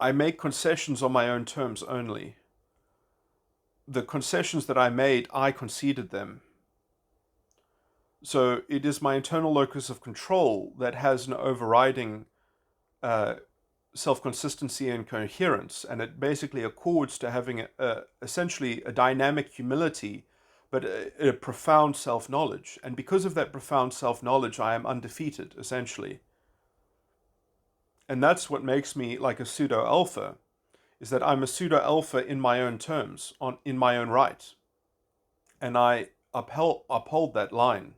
I make concessions on my own terms only. The concessions that I made, I conceded them. So it is my internal locus of control that has an overriding self-consistency and coherence, and it basically accords to having essentially a dynamic humility, but a profound self-knowledge. And because of that profound self-knowledge, I am undefeated, essentially. And that's what makes me like a pseudo-alpha, is that I'm a pseudo-alpha in my own terms, in my own right. And I uphold that line.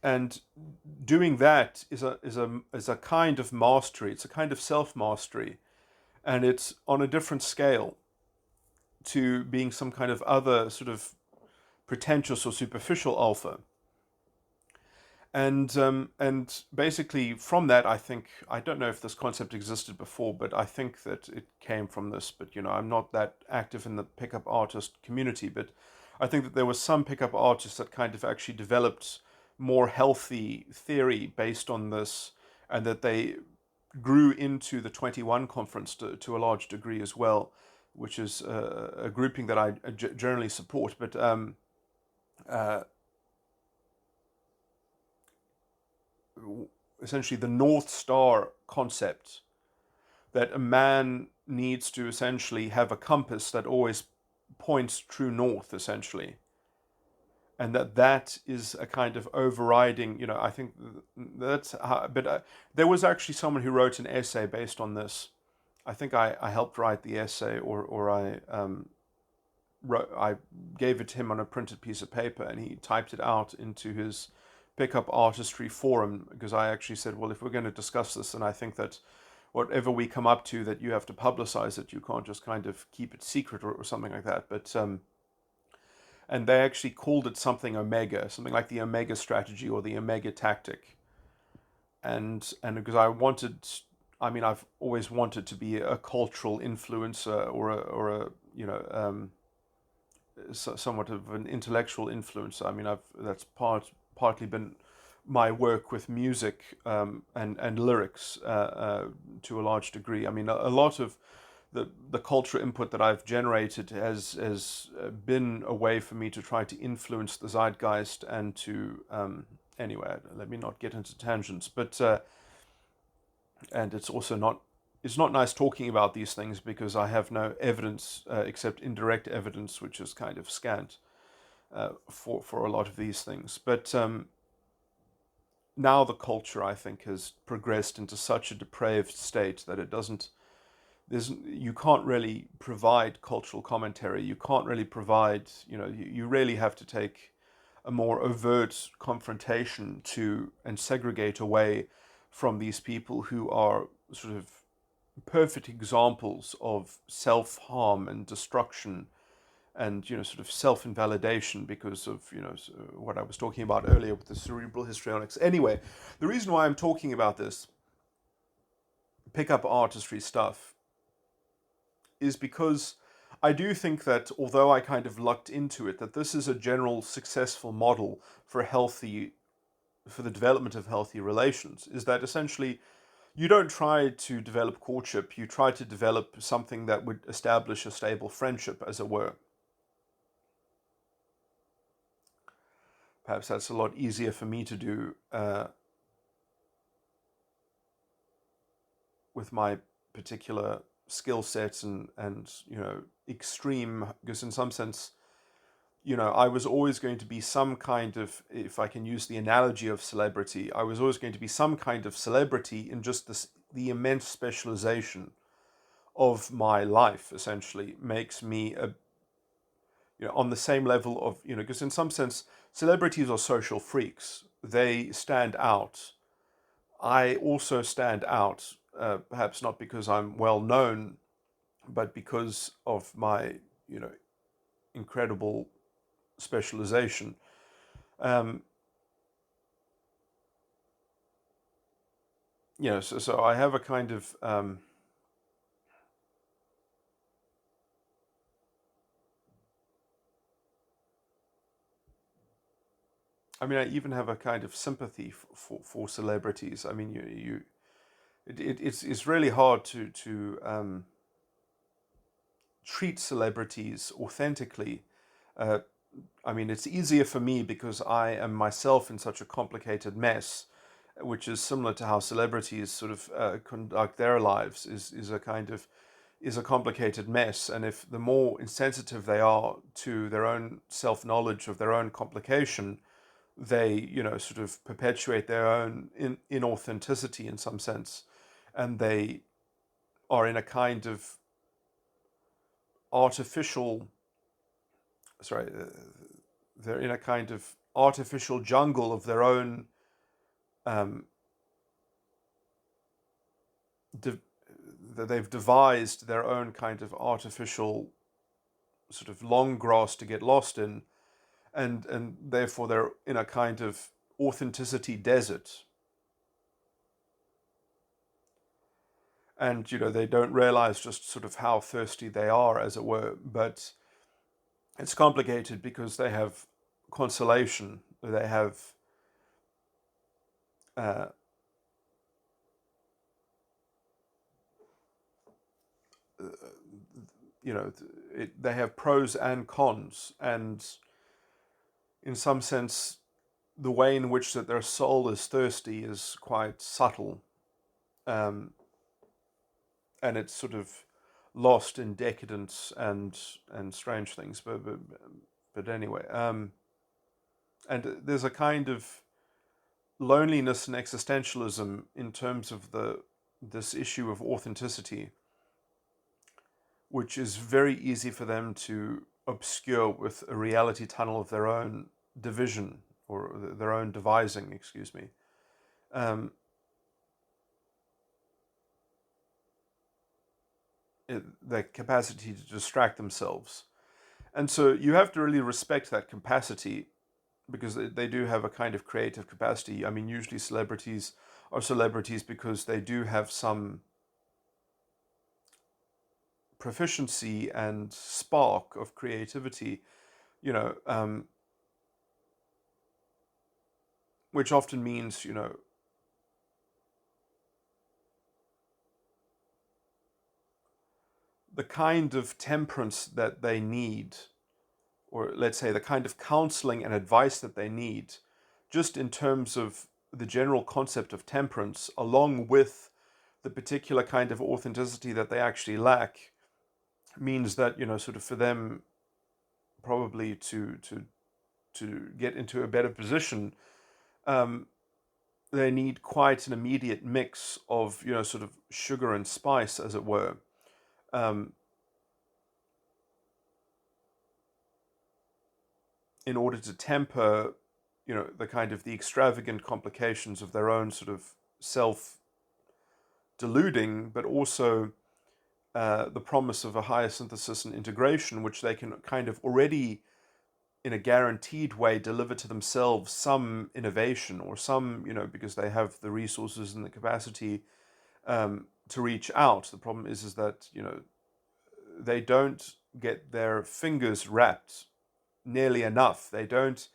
And doing that is a kind of mastery. It's a kind of self-mastery. And it's on a different scale to being some kind of other sort of pretentious or superficial alpha. And basically from that, I don't know if this concept existed before, but I think that it came from this. But I'm not that active in the pickup artist community, but I think that there was some pickup artists that kind of actually developed more healthy theory based on this, and that they grew into the 21 conference to a large degree as well, which is a grouping that I generally support. But essentially the North Star concept, that a man needs to essentially have a compass that always points true north, essentially. And that is a kind of overriding, I think that's how, but there was actually someone who wrote an essay based on this. I think I helped write the essay, or I gave it to him on a printed piece of paper, and he typed it out into his pickup artistry forum, because I actually said, well, if we're going to discuss this, then I think that whatever we come up to, that you have to publicize it. You can't just kind of keep it secret, or something like that. But and they actually called it something Omega, something like the Omega strategy or the Omega tactic. And because I wanted I mean, I've always wanted to be a cultural influencer or a somewhat of an intellectual influencer. I mean, that's partly been my work with music and lyrics to a large degree. I mean, a lot of the cultural input that I've generated has been a way for me to try to influence the zeitgeist and to anyway. Let me not get into tangents, but and it's not nice talking about these things because I have no evidence except indirect evidence, which is kind of scant for a lot of these things. But now the culture, I think, has progressed into such a depraved state that it doesn't. You can't really provide cultural commentary. You can't really provide. You really have to take a more overt confrontation to and segregate away from these people who are sort of perfect examples of self-harm and destruction and sort of self-invalidation because of what I was talking about earlier with the cerebral histrionics. Anyway, the reason why I'm talking about this pickup artistry stuff is because I do think that although I kind of lucked into it, that this is a general successful model for the development of healthy relations, is that essentially you don't try to develop courtship, you try to develop something that would establish a stable friendship, as it were. Perhaps that's a lot easier for me to do with my particular skill sets and extreme, because in some sense, I was always going to be some kind of, if I can use the analogy of celebrity, I was always going to be some kind of celebrity in just the immense specialization of my life, essentially, makes me on the same level of, because in some sense, celebrities are social freaks. They stand out. I also stand out, perhaps not because I'm well known, but because of my, incredible specialization. So I have a kind of I mean, I even have a kind of sympathy for celebrities. I mean, it's really hard to treat celebrities authentically. I mean, it's easier for me because I am myself in such a complicated mess, which is similar to how celebrities sort of conduct their lives. Is a complicated mess, and if the more insensitive they are to their own self knowledge of their own complication, they sort of perpetuate their own inauthenticity in some sense, and they are in a kind of artificial sorry they're in a kind of artificial jungle of their own um, that they've devised their own kind of artificial sort of long grass to get lost in, and therefore they're in a kind of authenticity desert, and they don't realize just sort of how thirsty they are, as it were. But it's complicated because they have consolation, they have uh, they have pros and cons, and in some sense the way in which that their soul is thirsty is quite subtle, um, and it's sort of lost in decadence and strange things. But anyway, and there's a kind of loneliness and existentialism in terms of this issue of authenticity, which is very easy for them to obscure with a reality tunnel of their own division or their own devising, excuse me. The capacity to distract themselves. And so you have to really respect that capacity because they do have a kind of creative capacity. I mean, usually celebrities are celebrities because they do have some proficiency and spark of creativity, you know, which often means, the kind of temperance that they need, or let's say the kind of counseling and advice that they need, just in terms of the general concept of temperance, along with the particular kind of authenticity that they actually lack, means that, sort of for them probably to get into a better position, they need quite an immediate mix of, sort of sugar and spice, as it were. Um, in order to temper, the kind of the extravagant complications of their own sort of self deluding, but also the promise of a higher synthesis and integration, which they can kind of already, in a guaranteed way, deliver to themselves some innovation or some, because they have the resources and the capacity to reach out. The problem is that, they don't get their fingers wrapped nearly enough. They don't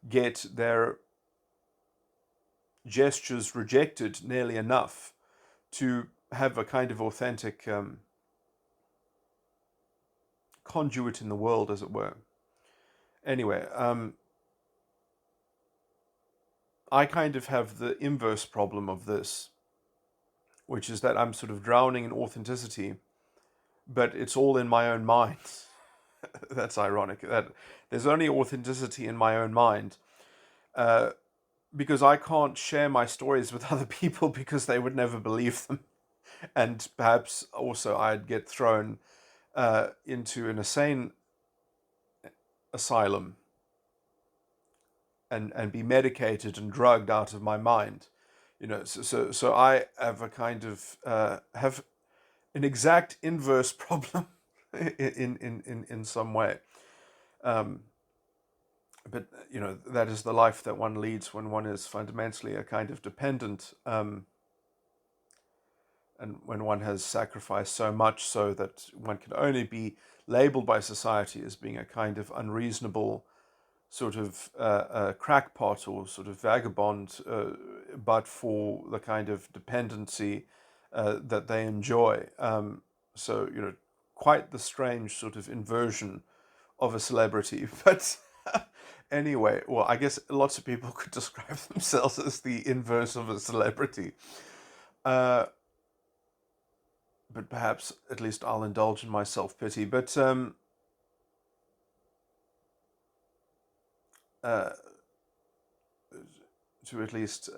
get their gestures rejected nearly enough to have a kind of authentic conduit in the world, as it were. Anyway, I kind of have the inverse problem of this, which is that I'm sort of drowning in authenticity, but it's all in my own mind. That's ironic. That there's only authenticity in my own mind, because I can't share my stories with other people because they would never believe them, and perhaps also I'd get thrown into an insane asylum and be medicated and drugged out of my mind. So I have a kind of have an exact inverse problem in some way. But that is the life that one leads when one is fundamentally a kind of dependent, and when one has sacrificed so much so that one can only be labeled by society as being a kind of unreasonable sort of crackpot or sort of vagabond, but for the kind of dependency that they enjoy. So, quite the strange sort of inversion of a celebrity. But anyway, well, I guess lots of people could describe themselves as the inverse of a celebrity. But perhaps at least I'll indulge in my self-pity. But to at least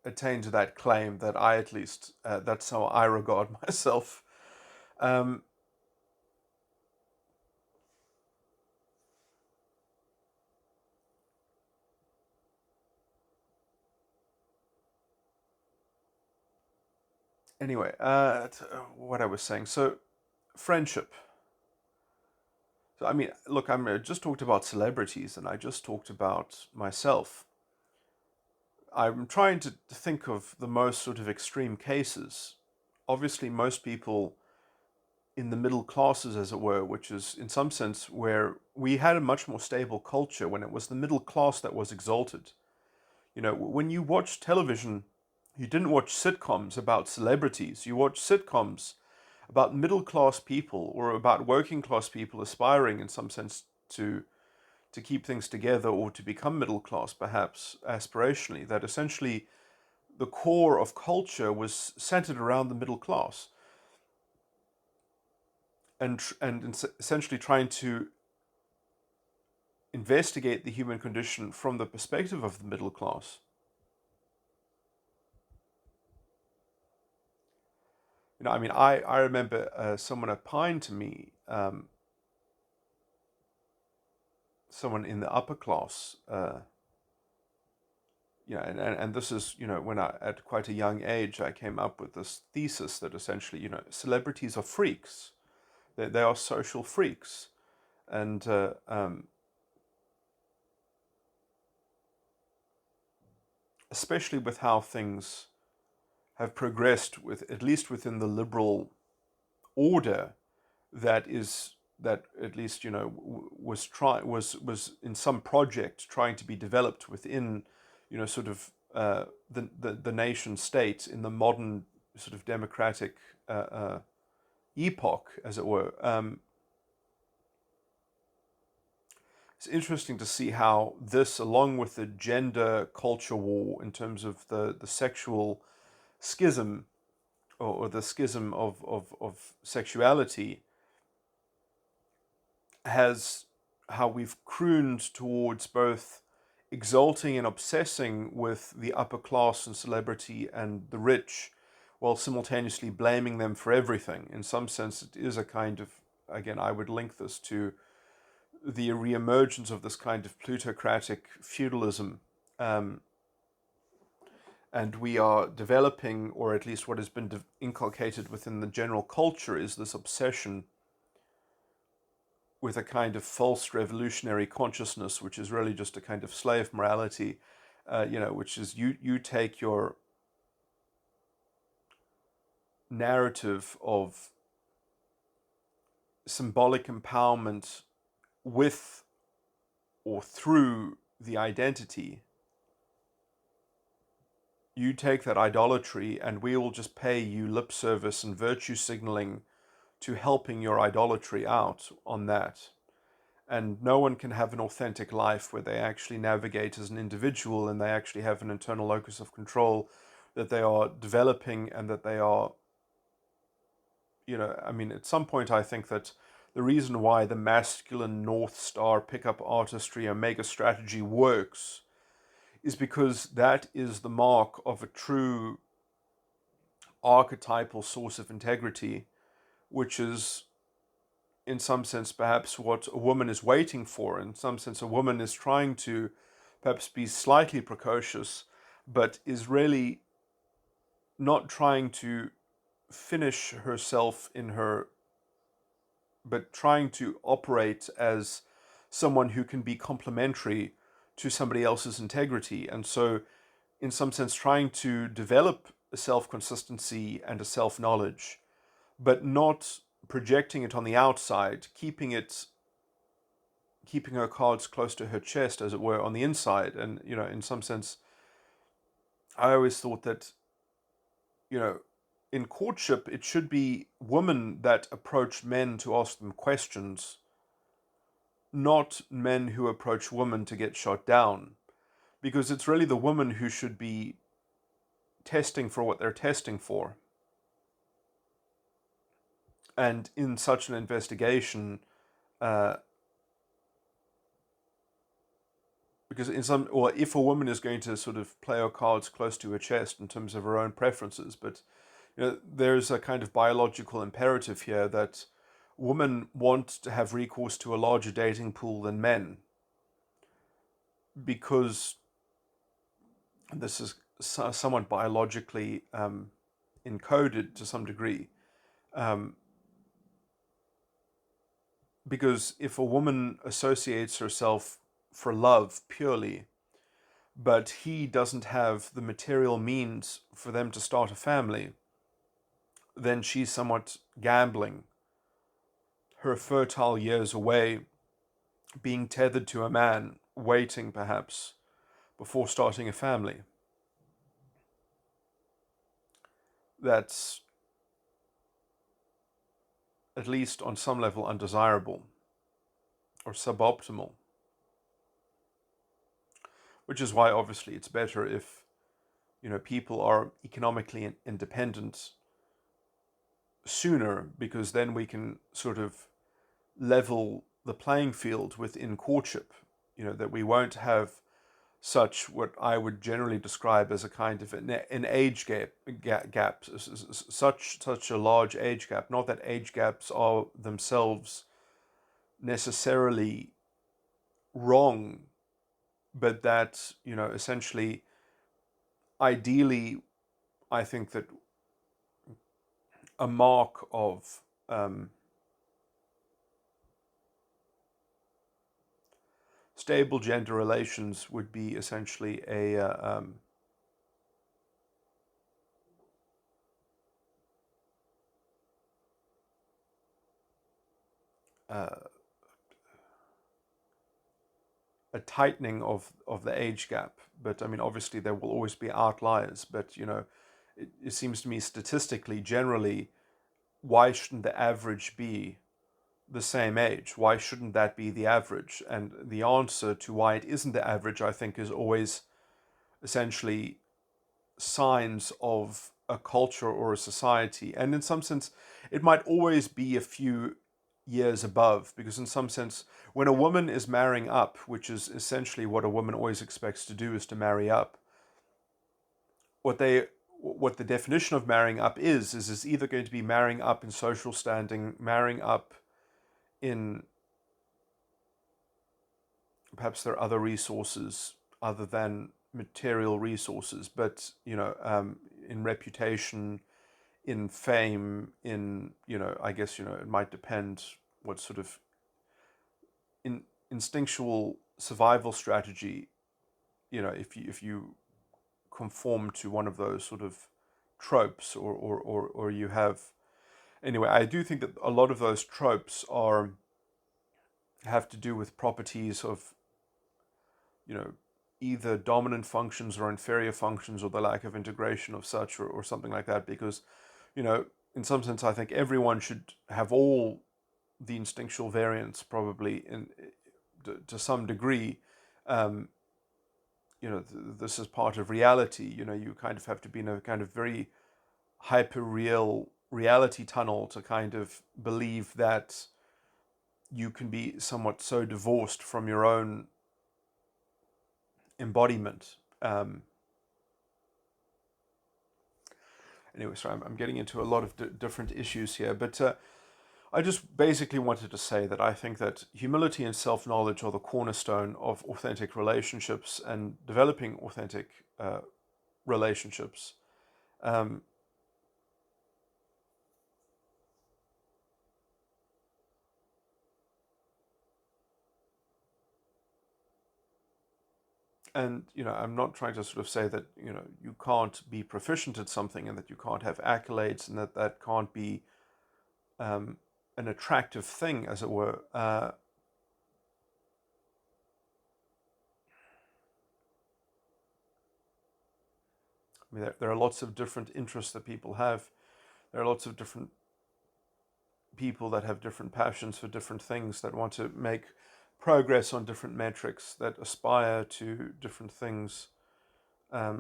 attain to that claim that I at least, that's how I regard myself. Um, anyway, what I was saying. So, friendship. So, I mean, look, I just talked about celebrities and I just talked about myself. I'm trying to think of the most sort of extreme cases. Obviously, most people in the middle classes, as it were, which is in some sense where we had a much more stable culture when it was the middle class that was exalted. When you watch television, you didn't watch sitcoms about celebrities. You watched sitcoms about middle class people or about working class people aspiring, in some sense, to keep things together or to become middle class, perhaps aspirationally. That essentially the core of culture was centered around the middle class, and essentially trying to investigate the human condition from the perspective of the middle class. I mean, I remember someone opined to me, someone in the upper class, and this is, when I, at quite a young age, I came up with this thesis that essentially, celebrities are freaks. They are social freaks. And especially with how things have progressed, with at least within the liberal order that at least was in some project trying to be developed within sort of the nation state in the modern sort of democratic epoch, as it were. It's interesting to see how this, along with the gender culture war in terms of the sexual schism, or the schism of sexuality, has how we've crooned towards both exalting and obsessing with the upper class and celebrity and the rich, while simultaneously blaming them for everything. In some sense, it is a kind of, again, I would link this to the reemergence of this kind of plutocratic feudalism. And we are developing, or at least what has been inculcated within the general culture, is this obsession with a kind of false revolutionary consciousness, which is really just a kind of slave morality, which is you take your narrative of symbolic empowerment with or through the identity. You take that idolatry, and we will just pay you lip service and virtue signaling to helping your idolatry out on that. And no one can have an authentic life where they actually navigate as an individual and they actually have an internal locus of control that they are developing, and that they are, at some point I think that the reason why the masculine North Star pickup artistry Omega strategy works is because that is the mark of a true archetypal source of integrity, which is, in some sense, perhaps what a woman is waiting for. In some sense, a woman is trying to perhaps be slightly precocious, but is really not trying to finish herself in her, but trying to operate as someone who can be complementary to somebody else's integrity. And so, in some sense, trying to develop a self-consistency and a self-knowledge, but not projecting it on the outside, keeping her cards close to her chest, as it were, on the inside. And, in some sense, I always thought that, in courtship, it should be women that approach men to ask them questions, not men who approach women to get shot down. Because it's really the woman who should be testing for what they're testing for. And in such an investigation, because if a woman is going to sort of play her cards close to her chest in terms of her own preferences, but there's a kind of biological imperative here that women want to have recourse to a larger dating pool than men, because this is somewhat biologically encoded to some degree. Because if a woman associates herself for love purely, but he doesn't have the material means for them to start a family, then she's somewhat gambling her fertile years away, being tethered to a man, waiting perhaps before starting a family. That's, at least on some level, undesirable or suboptimal. Which is why, obviously, it's better if, people are economically independent sooner, because then we can sort of level the playing field within courtship. That we won't have such what I would generally describe as a kind of an age gap, such a large age gap. Not that age gaps are themselves necessarily wrong, but that, essentially, ideally, I think that a mark of stable gender relations would be essentially uh, a tightening of the age gap. But I mean, obviously there will always be outliers. But it seems to me statistically, generally, why shouldn't the average be the same age? Why shouldn't that be the average? And the answer to why it isn't the average, I think, is always essentially signs of a culture or a society. And in some sense, it might always be a few years above, because in some sense, when a woman is marrying up, which is essentially what a woman always expects to do, is to marry up, what the definition of marrying up is either going to be marrying up in social standing, marrying up in perhaps there are other resources other than material resources, but in reputation, in fame, in I guess it might depend what sort of instinctual survival strategy, if you conform to one of those sort of tropes, or you have, anyway, I do think that a lot of those tropes have to do with properties of either dominant functions or inferior functions, or the lack of integration of such, or something like that. Because in some sense, I think everyone should have all the instinctual variants, probably to some degree. This is part of reality. You kind of have to be in a kind of very hyper real reality tunnel to kind of believe that you can be somewhat so divorced from your own embodiment. Anyway, sorry, I'm getting into a lot of different issues here, but I just basically wanted to say that I think that humility and self-knowledge are the cornerstone of authentic relationships and developing authentic relationships. And I'm not trying to sort of say that you can't be proficient at something, and that you can't have accolades, and that can't be an attractive thing, as it were. I mean, there are lots of different interests that people have. There are lots of different people that have different passions for different things, that want to make progress on different metrics, that aspire to different things. I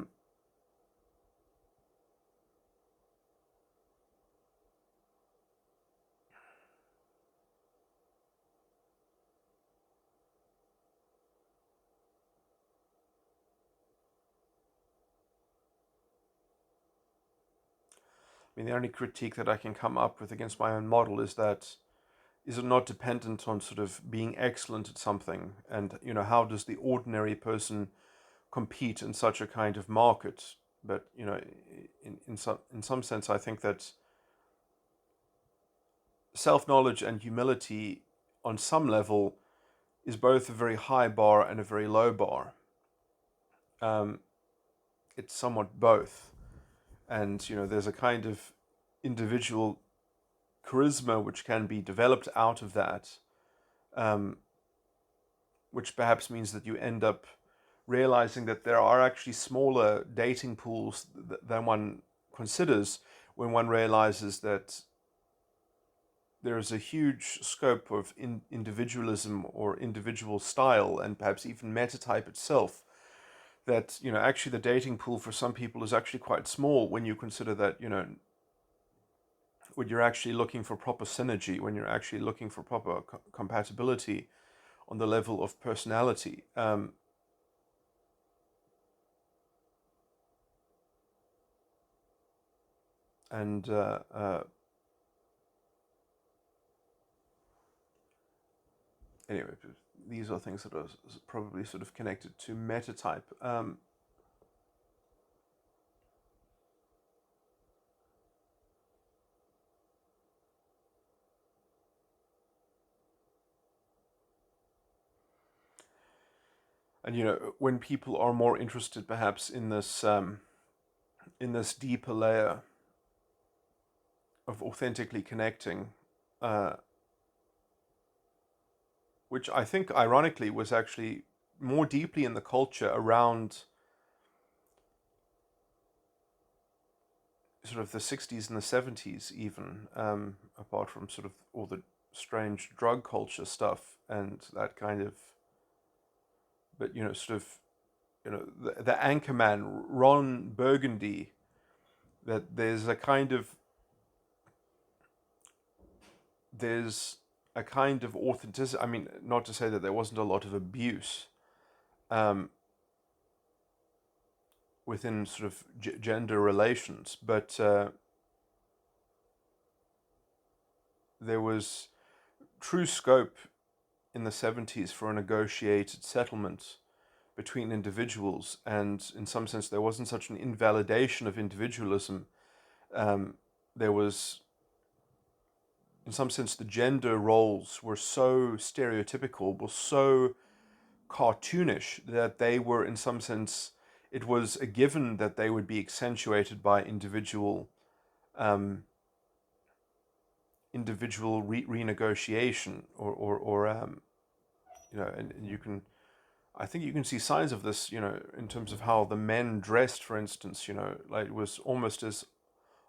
mean, the only critique that I can come up with against my own model is that, is it not dependent on sort of being excellent at something? And how does the ordinary person compete in such a kind of market? But in some sense, I think that self-knowledge and humility, on some level, is both a very high bar and a very low bar. It's somewhat both. And there's a kind of individual charisma which can be developed out of that, which perhaps means that you end up realizing that there are actually smaller dating pools than one considers, when one realizes that there is a huge scope of individualism or individual style, and perhaps even metatype itself, that actually the dating pool for some people is actually quite small, when you consider that when you're actually looking for proper synergy, when you're actually looking for proper compatibility on the level of personality. And anyway, these are things that are probably sort of connected to metatype. And when people are more interested, perhaps, in this deeper layer of authentically connecting, which I think ironically was actually more deeply in the culture around sort of the 60s and the 70s even, apart from sort of all the strange drug culture stuff and that kind of, but sort of, the anchorman, Ron Burgundy, that there's a kind of authenticity. I mean, not to say that there wasn't a lot of abuse within sort of gender relations, but there was true scope in the 70s for a negotiated settlement between individuals, and in some sense there wasn't such an invalidation of individualism. There was, in some sense, the gender roles were so stereotypical, were so cartoonish, that they were, in some sense, it was a given that they would be accentuated by individual renegotiation, or and you can, I think you can see signs of this, in terms of how the men dressed, for instance, like it was almost as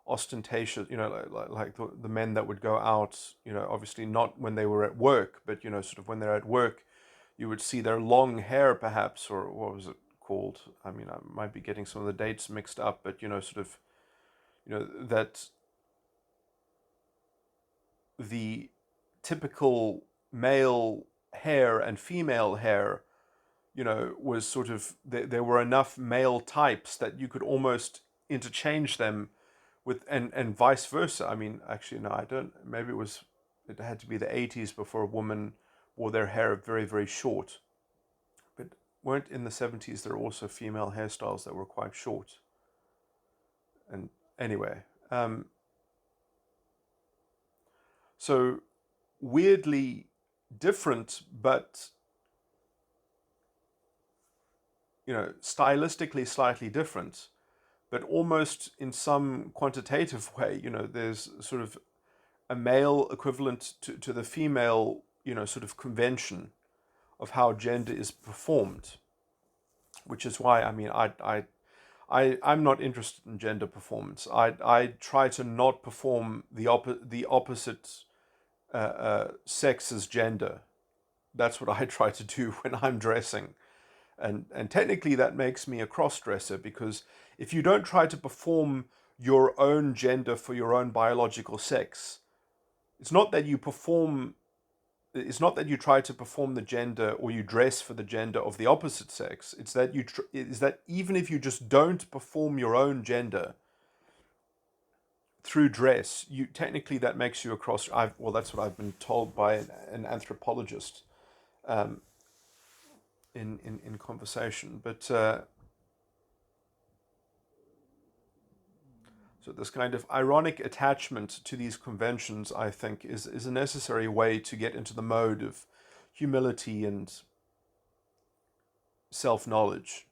ostentatious, like the men that would go out, obviously not when they were at work, but, sort of when they're at work, you would see their long hair perhaps, or what was it called? I mean, I might be getting some of the dates mixed up, but, sort of, that the typical male hair and female hair, was sort of, there were enough male types that you could almost interchange them with, and vice versa. I mean, actually, no, I don't, maybe it had to be the 80s before a woman wore their hair very, very short. But weren't in the 70s there also female hairstyles that were quite short? And anyway, so weirdly different, but stylistically slightly different, but almost in some quantitative way, there's sort of a male equivalent to the female, sort of convention of how gender is performed, which is why, I mean, I'm not interested in gender performance. I try to not perform the opposite sex's gender. That's what I try to do when I'm dressing. And technically that makes me a cross-dresser, because if you don't try to perform your own gender for your own biological sex, it's not that you try to perform the gender, or you dress for the gender of the opposite sex. It's that even if you just don't perform your own gender through dress, technically that makes you a cross. Well, that's what I've been told by an anthropologist. In conversation, but so this kind of ironic attachment to these conventions, I think, is a necessary way to get into the mode of humility and self-knowledge.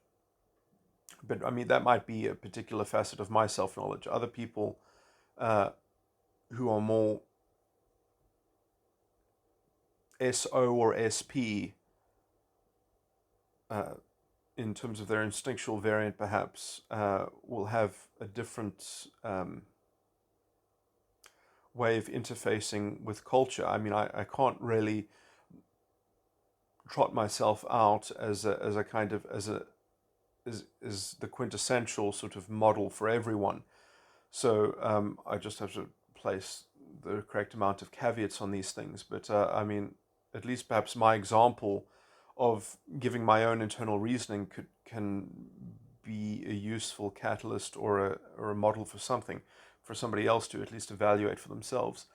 But I mean, that might be a particular facet of my self-knowledge. Other people who are more SO or SP, in terms of their instinctual variant, perhaps, will have a different way of interfacing with culture. I mean, I can't really trot myself out as the quintessential sort of model for everyone. So I just have to place the correct amount of caveats on these things. But I mean, at least perhaps my example of giving my own internal reasoning can be a useful catalyst, or a model for something for somebody else to at least evaluate for themselves.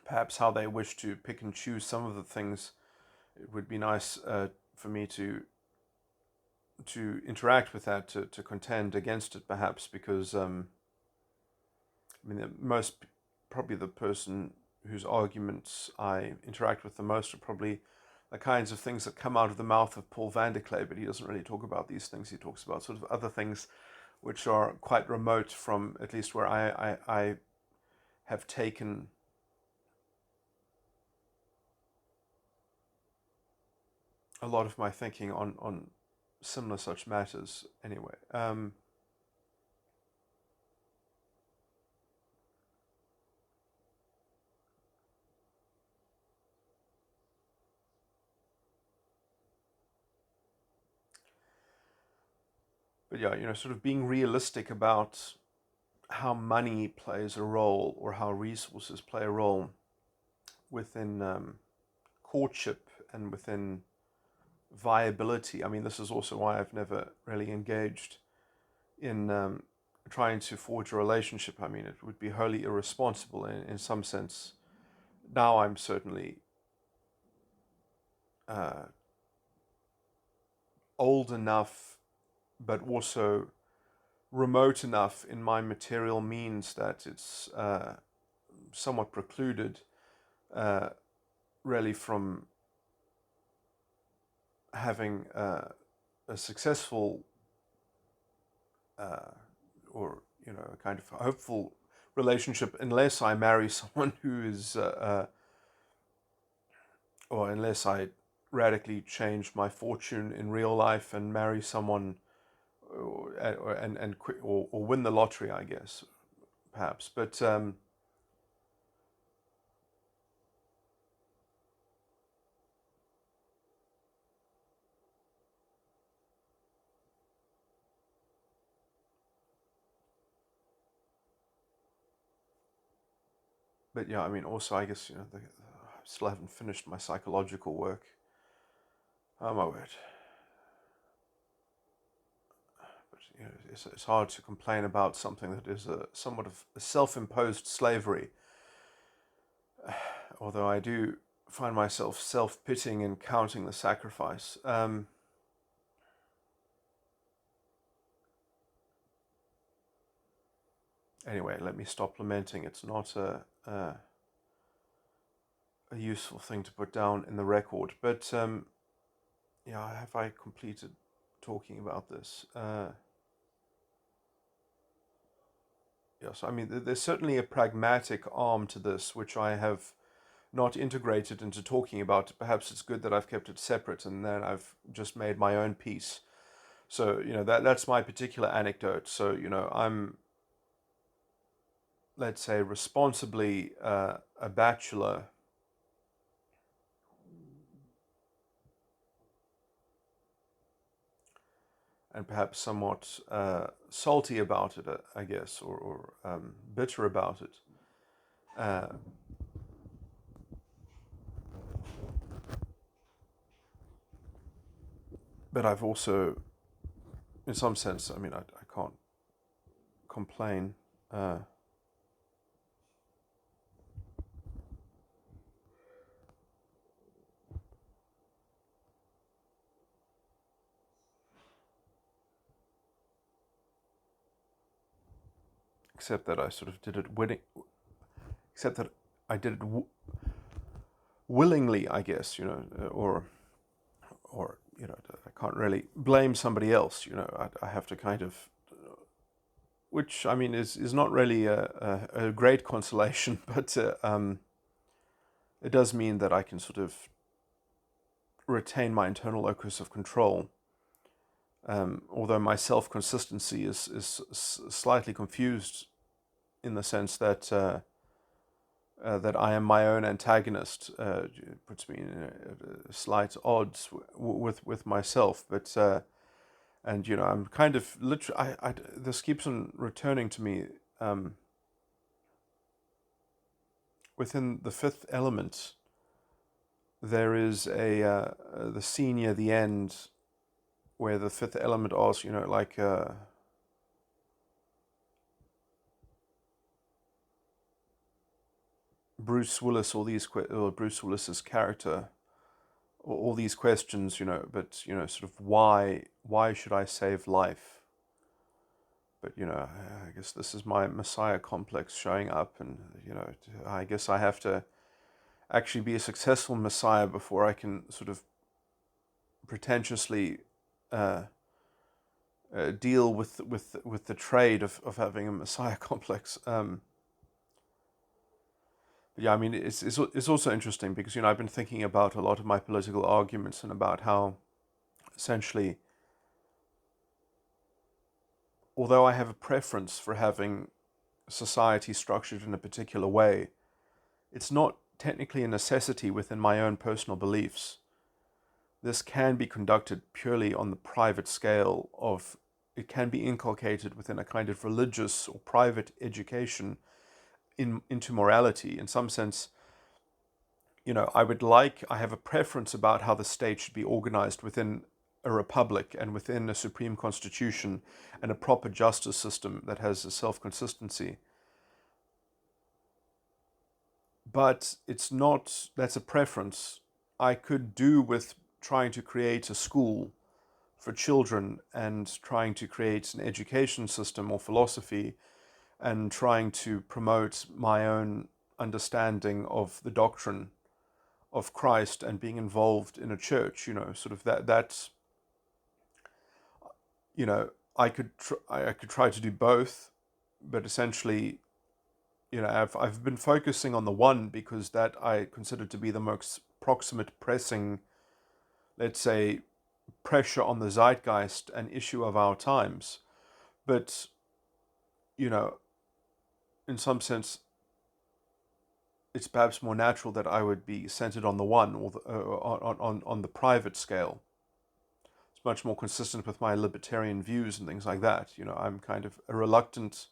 Perhaps how they wish to pick and choose some of the things, it would be nice for me to interact with that, to contend against it, perhaps, because I mean, probably the person whose arguments I interact with the most are probably the kinds of things that come out of the mouth of Paul van der Klee, but he doesn't really talk about these things. He talks about sort of other things which are quite remote from at least where I have taken a lot of my thinking on similar such matters anyway. But yeah, sort of being realistic about how money plays a role, or how resources play a role within courtship and within viability. I mean, this is also why I've never really engaged in trying to forge a relationship. I mean, it would be wholly irresponsible in some sense. Now I'm certainly old enough, but also remote enough in my material means that it's somewhat precluded really from having a successful or a kind of hopeful relationship, unless I marry someone who is or unless I radically change my fortune in real life and marry someone or win the lottery, I guess, perhaps. But yeah, I mean, also, I guess, I still haven't finished my psychological work. Oh my word. But it's hard to complain about something that is somewhat of a self-imposed slavery. Although I do find myself self-pitying and counting the sacrifice. Anyway, let me stop lamenting. It's not a useful thing to put down in the record. But yeah, have I completed talking about this? Yes, I mean, there's certainly a pragmatic arm to this, which I have not integrated into talking about. Perhaps it's good that I've kept it separate and then I've just made my own piece. So, that's my particular anecdote. So, I'm, let's say, responsibly a bachelor. And perhaps somewhat salty about it, I guess, or bitter about it. But I've also, in some sense, I mean, I can't complain. Except that I sort of did it winning. Except that I did it willingly, I guess, or I can't really blame somebody else. I have to kind of, which I mean is not really a great consolation, but it does mean that I can sort of retain my internal locus of control. Although my self-consistency is slightly confused in the sense that that I am my own antagonist. It puts me in slight odds with myself. But and I'm kind of literally. This keeps on returning to me. Within the fifth element, there is the scene near the end where the fifth element asks, like. Bruce Willis, or Bruce Willis's character, all these questions, but sort of why should I save life? But I guess this is my Messiah complex showing up, and I guess I have to actually be a successful Messiah before I can sort of pretentiously deal with the trade of having a Messiah complex. Yeah, I mean, it's also interesting because, I've been thinking about a lot of my political arguments and about how essentially, although I have a preference for having society structured in a particular way, it's not technically a necessity within my own personal beliefs. This can be conducted purely on the private scale of, it can be inculcated within a kind of religious or private education into morality. In some sense, I have a preference about how the state should be organized within a republic and within a supreme constitution and a proper justice system that has a self-consistency. But that's a preference. I could do with trying to create a school for children and trying to create an education system or philosophy and trying to promote my own understanding of the doctrine of Christ and being involved in a church, sort of that's, you know, I could try to do both, but essentially, I've been focusing on the one because that I consider to be the most proximate pressing, let's say, pressure on the zeitgeist and issue of our times. But, you know, in some sense, it's perhaps more natural that I would be centered on the one or on the private scale. It's much more consistent with my libertarian views and things like that. I'm kind of a reluctant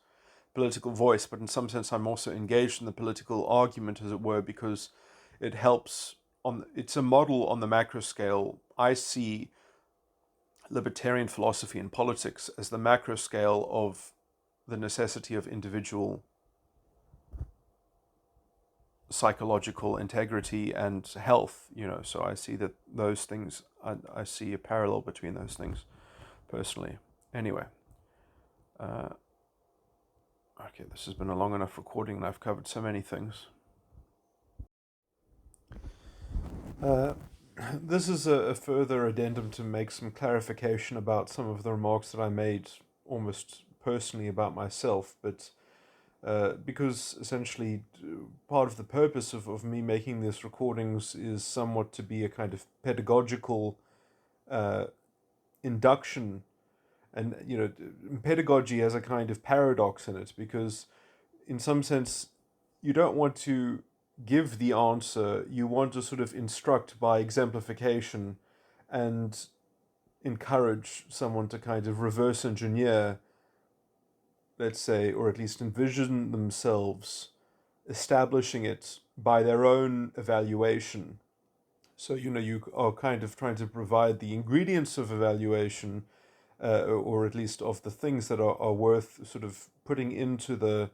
political voice, but in some sense, I'm also engaged in the political argument, as it were, because it helps it's a model on the macro scale. I see libertarian philosophy and politics as the macro scale of the necessity of individual psychological integrity and health, so I see that those things, I see a parallel between those things personally. Anyway, okay, this has been a long enough recording and I've covered so many things. This is a further addendum to make some clarification about some of the remarks that I made almost personally about myself, but because essentially part of the purpose of me making these recordings is somewhat to be a kind of pedagogical induction. And, pedagogy has a kind of paradox in it because in some sense you don't want to give the answer, you want to sort of instruct by exemplification and encourage someone to kind of reverse engineer, let's say, or at least envision themselves establishing it by their own evaluation. So, you are kind of trying to provide the ingredients of evaluation, or at least of the things that are worth sort of putting into the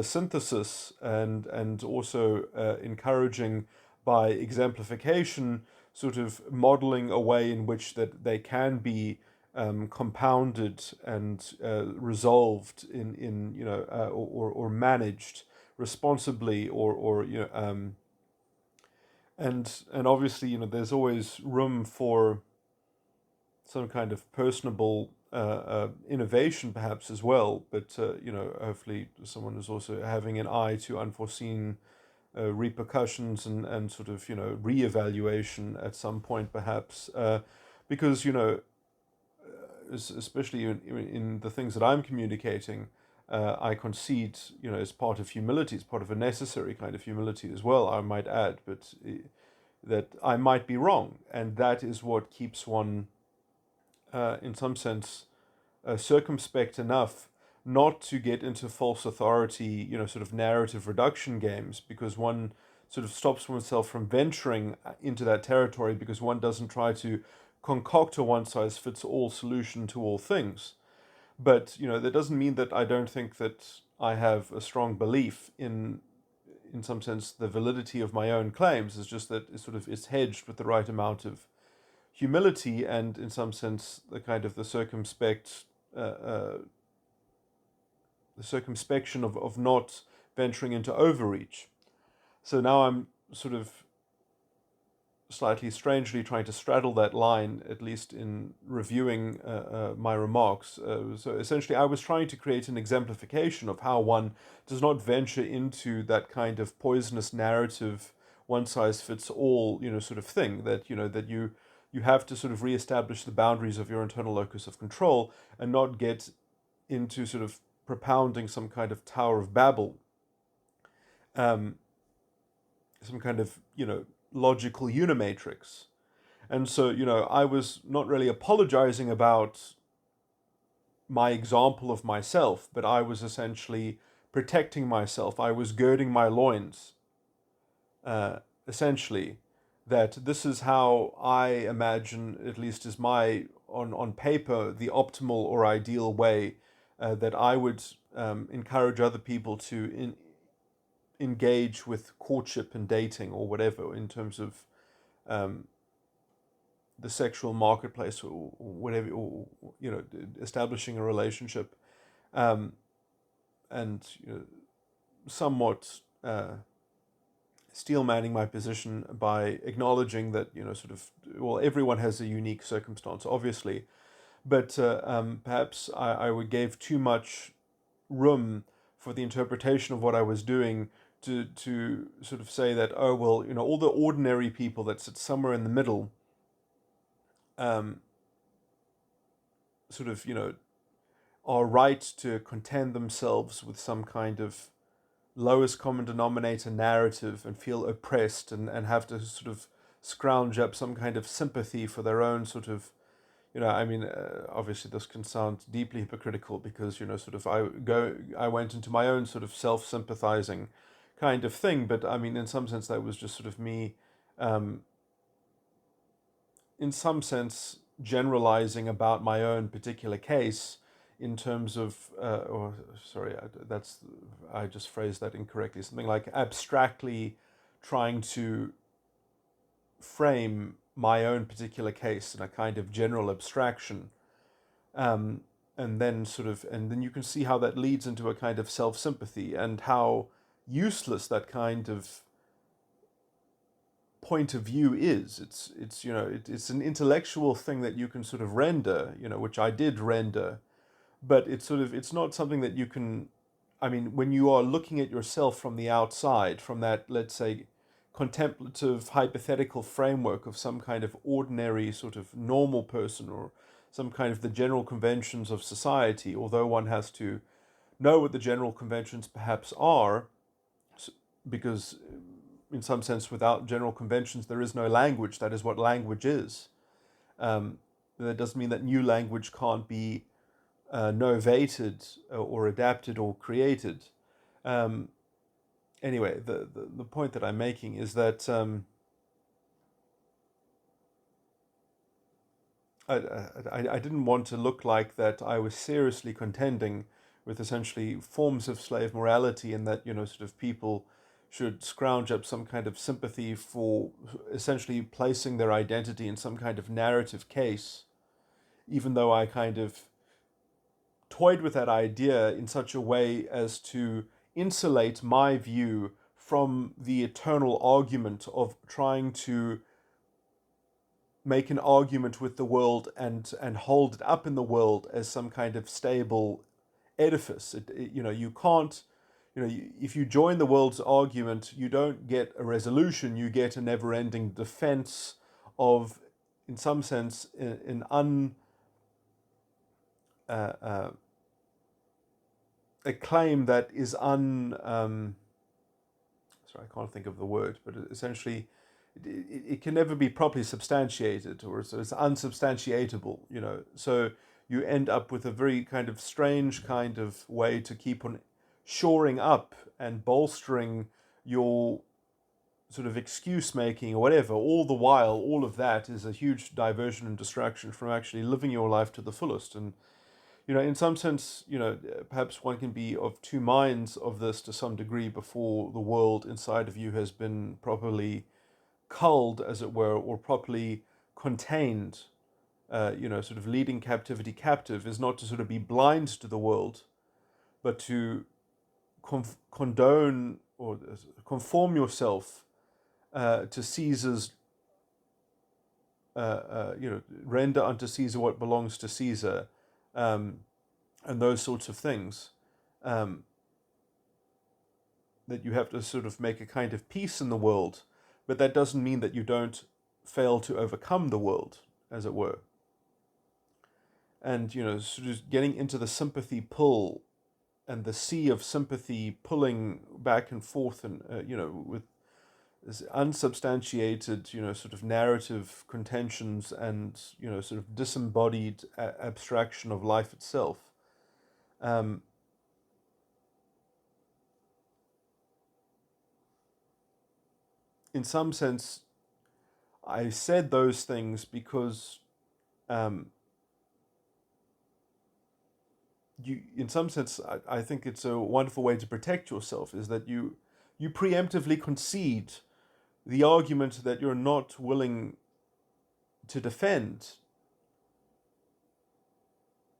synthesis, and also encouraging by exemplification, sort of modeling a way in which that they can be compounded and resolved or managed responsibly, or and obviously, there's always room for some kind of personable innovation perhaps as well, but hopefully someone is also having an eye to unforeseen repercussions and sort of reevaluation at some point perhaps, because especially in the things that I'm communicating, I concede, as part of humility, it's part of a necessary kind of humility as well, I might add, but that I might be wrong, and that is what keeps one, in some sense, circumspect enough not to get into false authority, sort of narrative reduction games, because one sort of stops oneself from venturing into that territory because one doesn't try to concoct a one-size-fits-all solution to all things. But, that doesn't mean that I don't think that I have a strong belief in some sense, the validity of my own claims. It's just that it's hedged with the right amount of humility and, in some sense, the kind of the circumspection of not venturing into overreach. So now I'm sort of slightly strangely trying to straddle that line, at least in reviewing my remarks. So essentially, I was trying to create an exemplification of how one does not venture into that kind of poisonous narrative, one size fits all, sort of thing. That you have to sort of reestablish the boundaries of your internal locus of control and not get into sort of propounding some kind of Tower of Babel, um, some kind of logical unimatrix. And so, I was not really apologizing about my example of myself, but I was essentially protecting myself. I was girding my loins, uh, essentially, that this is how I imagine, at least is my, on paper, the optimal or ideal way that I would encourage other people to engage with courtship and dating or whatever in terms of um, the sexual marketplace or whatever, or establishing a relationship, um, and somewhat steel manning my position by acknowledging that sort of, well, everyone has a unique circumstance, obviously, but perhaps I gave too much room for the interpretation of what I was doing to sort of say that, oh well, all the ordinary people that sit somewhere in the middle, um, sort of are right to contend themselves with some kind of lowest common denominator narrative and feel oppressed, and have to sort of scrounge up some kind of sympathy for their own sort of, I mean, obviously this can sound deeply hypocritical because, sort of I went into my own sort of self-sympathizing kind of thing, but I mean, in some sense, that was just sort of me, um, in some sense, generalizing about my own particular case in terms of, or sorry, I just phrased that incorrectly. Something like abstractly trying to frame my own particular case in a kind of general abstraction, um, and then you can see how that leads into a kind of self-sympathy and how useless that kind of point of view is. It's an intellectual thing that you can sort of render, which I did render, but it's not something that you can. I mean, when you are looking at yourself from the outside, from that, let's say, contemplative hypothetical framework of some kind of ordinary sort of normal person, or some kind of the general conventions of society, although one has to know what the general conventions perhaps are, because in some sense, without general conventions, there is no language. That is what language is. Um, that doesn't mean that new language can't be novated or adapted or created. Um, anyway, the point that I'm making is that I didn't want to look like that I was seriously contending with essentially forms of slave morality, and that sort of people should scrounge up some kind of sympathy for essentially placing their identity in some kind of narrative case, even though I kind of toyed with that idea in such a way as to insulate my view from the eternal argument of trying to make an argument with the world and hold it up in the world as some kind of stable edifice. You can't, if you join the world's argument, you don't get a resolution. You get a never-ending defense of, in some sense, an uh, uh, a claim that is sorry, I can't think of the word, but essentially it can never be properly substantiated, or it's unsubstantiatable, So you end up with a very kind of strange kind of way to keep on shoring up and bolstering your sort of excuse making or whatever. All the while, all of that is a huge diversion and distraction from actually living your life to the fullest. And in some sense, perhaps one can be of two minds of this to some degree before the world inside of you has been properly culled, as it were, or properly contained. Sort of leading captivity captive is not to sort of be blind to the world, but to condone or conform yourself to Caesar's render unto Caesar what belongs to Caesar, and those sorts of things. Um, that you have to sort of make a kind of peace in the world, but that doesn't mean that you don't fail to overcome the world, as it were. And, sort of getting into the sympathy pull and the sea of sympathy pulling back and forth, and, with this unsubstantiated, sort of narrative contentions and, sort of disembodied abstraction of life itself. Um, in some sense, I said those things because um, in some sense, I think it's a wonderful way to protect yourself, is that you preemptively concede the argument that you're not willing to defend,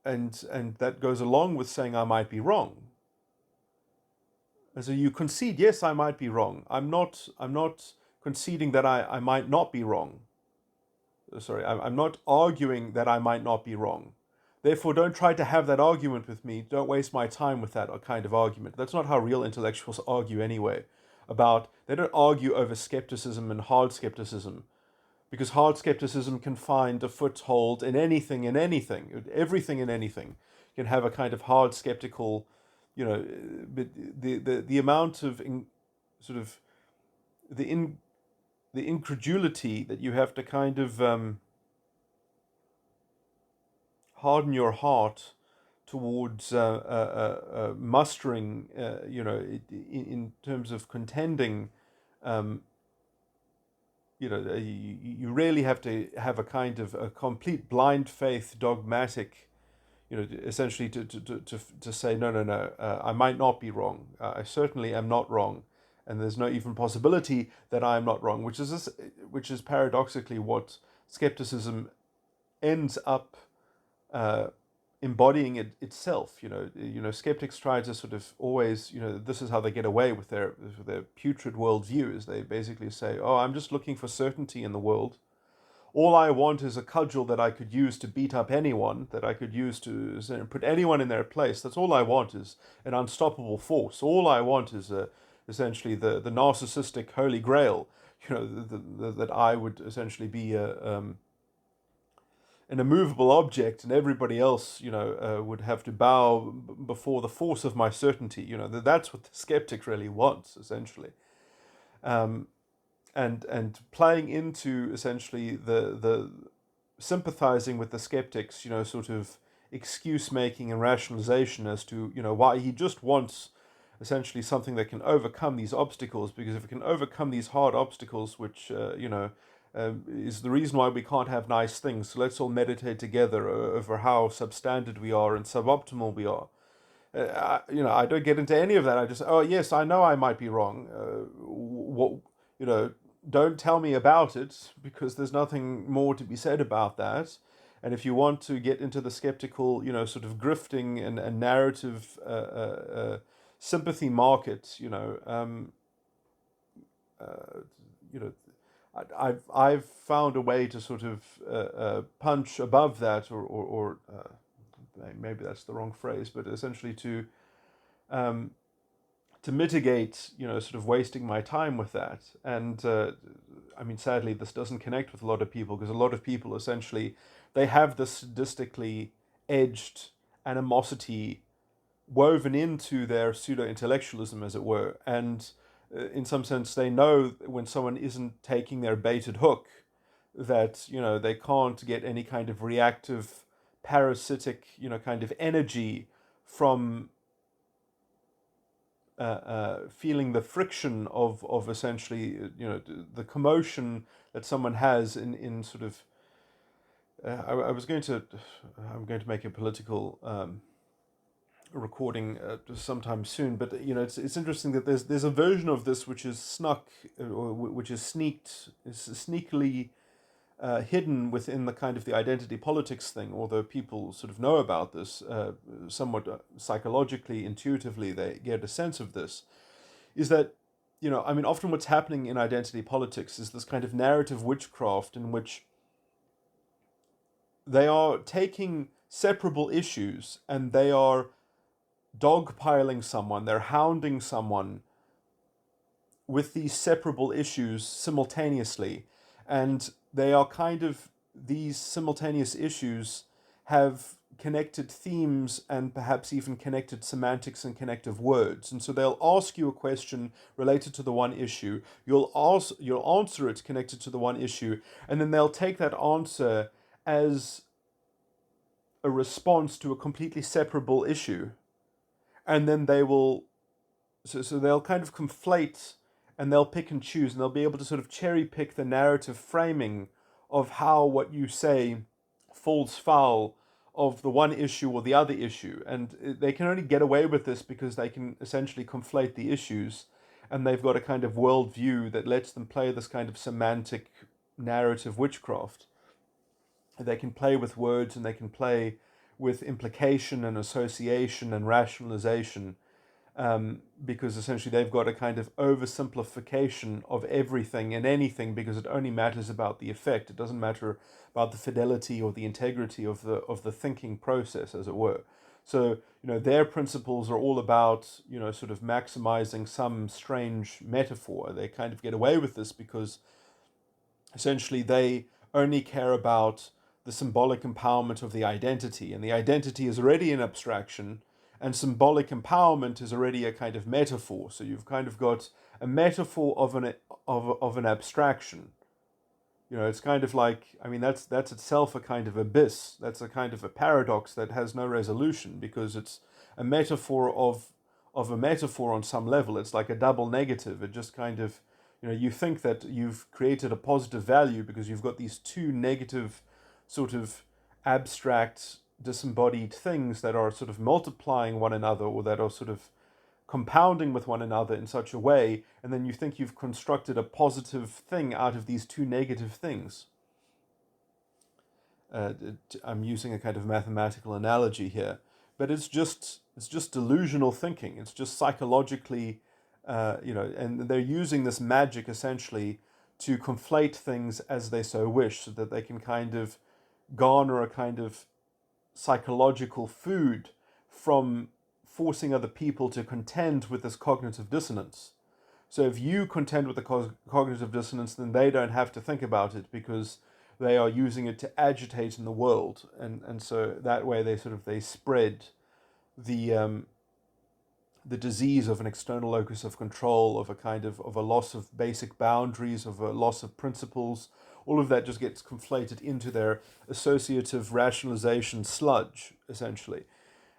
and that goes along with saying I might be wrong. And so you concede, yes, I might be wrong. I'm not conceding that I might not be wrong. Sorry, I'm not arguing that I might not be wrong. Therefore, don't try to have that argument with me. Don't waste my time with that kind of argument. That's not how real intellectuals argue anyway. They don't argue over skepticism and hard skepticism, because hard skepticism can find a foothold in anything and anything. Everything and anything can have a kind of hard skeptical, but the amount of sort of the incredulity that you have to kind of harden your heart towards mustering, in terms of contending. You really have to have a kind of a complete blind faith, dogmatic, essentially to say no, I might not be wrong. I certainly am not wrong, and there's no even possibility that I am not wrong, which is paradoxically what skepticism ends up embodying itself. Skeptics try to sort of always, this is how they get away with their putrid worldview, is they basically say, oh, I'm just looking for certainty in the world. All I want is a cudgel that I could use to beat up anyone, that I could use to put anyone in their place. That's all I want, is an unstoppable force. All I want is essentially the narcissistic holy grail, that I would essentially be an immovable object, and everybody else, would have to bow before the force of my certainty. That's what the skeptic really wants, essentially. And playing into essentially the sympathizing with the skeptics, sort of excuse making and rationalization as to why he just wants essentially something that can overcome these obstacles, because if it can overcome these hard obstacles, which is the reason why we can't have nice things. So let's all meditate together over how substandard we are and suboptimal we are. I don't get into any of that. I just, oh yes, I know I might be wrong. Don't tell me about it, because there's nothing more to be said about that. And if you want to get into the skeptical, sort of grifting and narrative sympathy market, I've found a way to sort of punch above that, or maybe that's the wrong phrase, but essentially to mitigate, sort of wasting my time with that. And sadly, this doesn't connect with a lot of people, because a lot of people essentially, they have this sadistically edged animosity woven into their pseudo-intellectualism, as it were, and in some sense, they know when someone isn't taking their baited hook, that they can't get any kind of reactive, parasitic, kind of energy from feeling the friction of essentially, the commotion that someone has in sort of. I'm going to make a political recording sometime soon, but it's interesting that there's a version of this which is which is sneakily hidden within the kind of the identity politics thing, although people sort of know about this somewhat psychologically, intuitively, they get a sense of this, is that often what's happening in identity politics is this kind of narrative witchcraft in which they are taking separable issues and they are dogpiling someone, they're hounding someone with these separable issues simultaneously. And they are kind of, these simultaneous issues have connected themes and perhaps even connected semantics and connective words. And so they'll ask you a question related to the one issue, you'll answer it connected to the one issue, and then they'll take that answer as a response to a completely separable issue. And then they will, so they'll kind of conflate and they'll pick and choose and they'll be able to sort of cherry pick the narrative framing of how what you say falls foul of the one issue or the other issue. And they can only get away with this because they can essentially conflate the issues, and they've got a kind of worldview that lets them play this kind of semantic narrative witchcraft. They can play with words and they can play with implication and association and rationalization, because essentially they've got a kind of oversimplification of everything and anything, because it only matters about the effect. It doesn't matter about the fidelity or the integrity of the thinking process, as it were. So, their principles are all about, sort of maximizing some strange metaphor. They kind of get away with this because essentially they only care about the symbolic empowerment of the identity, and the identity is already an abstraction, and symbolic empowerment is already a kind of metaphor. So you've kind of got a metaphor of an abstraction. It's kind of like, that's itself a kind of abyss. That's a kind of a paradox that has no resolution, because it's a metaphor of a metaphor on some level. It's like a double negative. It just kind of, you think that you've created a positive value because you've got these two negative sort of abstract disembodied things that are sort of multiplying one another, or that are sort of compounding with one another in such a way, and then you think you've constructed a positive thing out of these two negative things. I'm using a kind of mathematical analogy here, but it's just delusional thinking. It's just psychologically, and they're using this magic essentially to conflate things as they so wish, so that they can kind of garner a kind of psychological food from forcing other people to contend with this cognitive dissonance. So if you contend with the cognitive dissonance, then they don't have to think about it, because they are using it to agitate in the world, and so that way they spread the disease of an external locus of control, of a kind of a loss of basic boundaries, of a loss of principles. All of that just gets conflated into their associative rationalization sludge, essentially.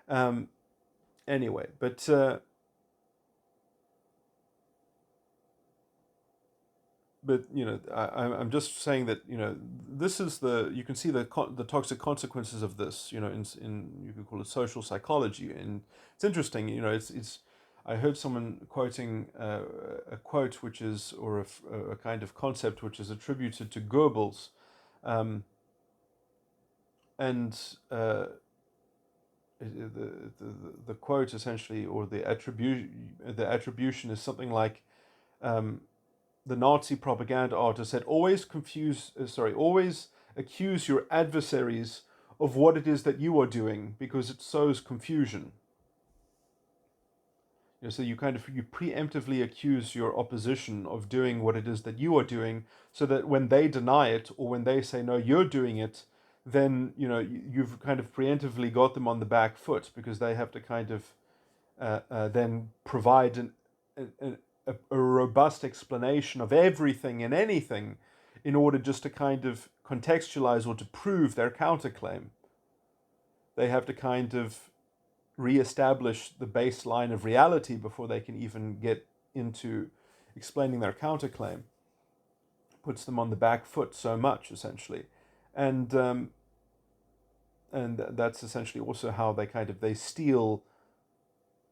Anyway, but I'm just saying that this is you can see the toxic consequences of this. In you could call it social psychology, and it's interesting. It's I heard someone quoting a quote which is, or a kind of concept which is attributed to Goebbels, and the quote essentially, or the attribution is something like, the Nazi propaganda artist said, always accuse your adversaries of what it is that you are doing, because it sows confusion. So you preemptively accuse your opposition of doing what it is that you are doing, so that when they deny it, or when they say, no, you're doing it, then, you've kind of preemptively got them on the back foot, because they have to kind of then provide a robust explanation of everything and anything in order just to kind of contextualize or to prove their counterclaim. They have to kind of reestablish the baseline of reality before they can even get into explaining their counterclaim. Puts them on the back foot so much, essentially. And that's essentially also how they steal,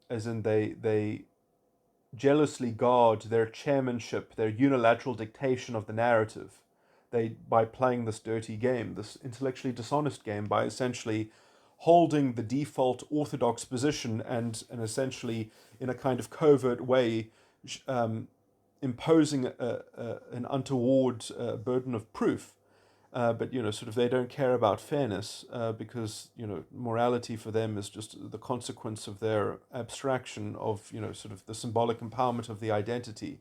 as in they jealously guard their chairmanship, their unilateral dictation of the narrative. By playing this dirty game, this intellectually dishonest game, by essentially holding the default orthodox position, and essentially in a kind of covert way imposing an untoward burden of proof. but sort of they don't care about fairness because morality for them is just the consequence of their abstraction of sort of the symbolic empowerment of the identity.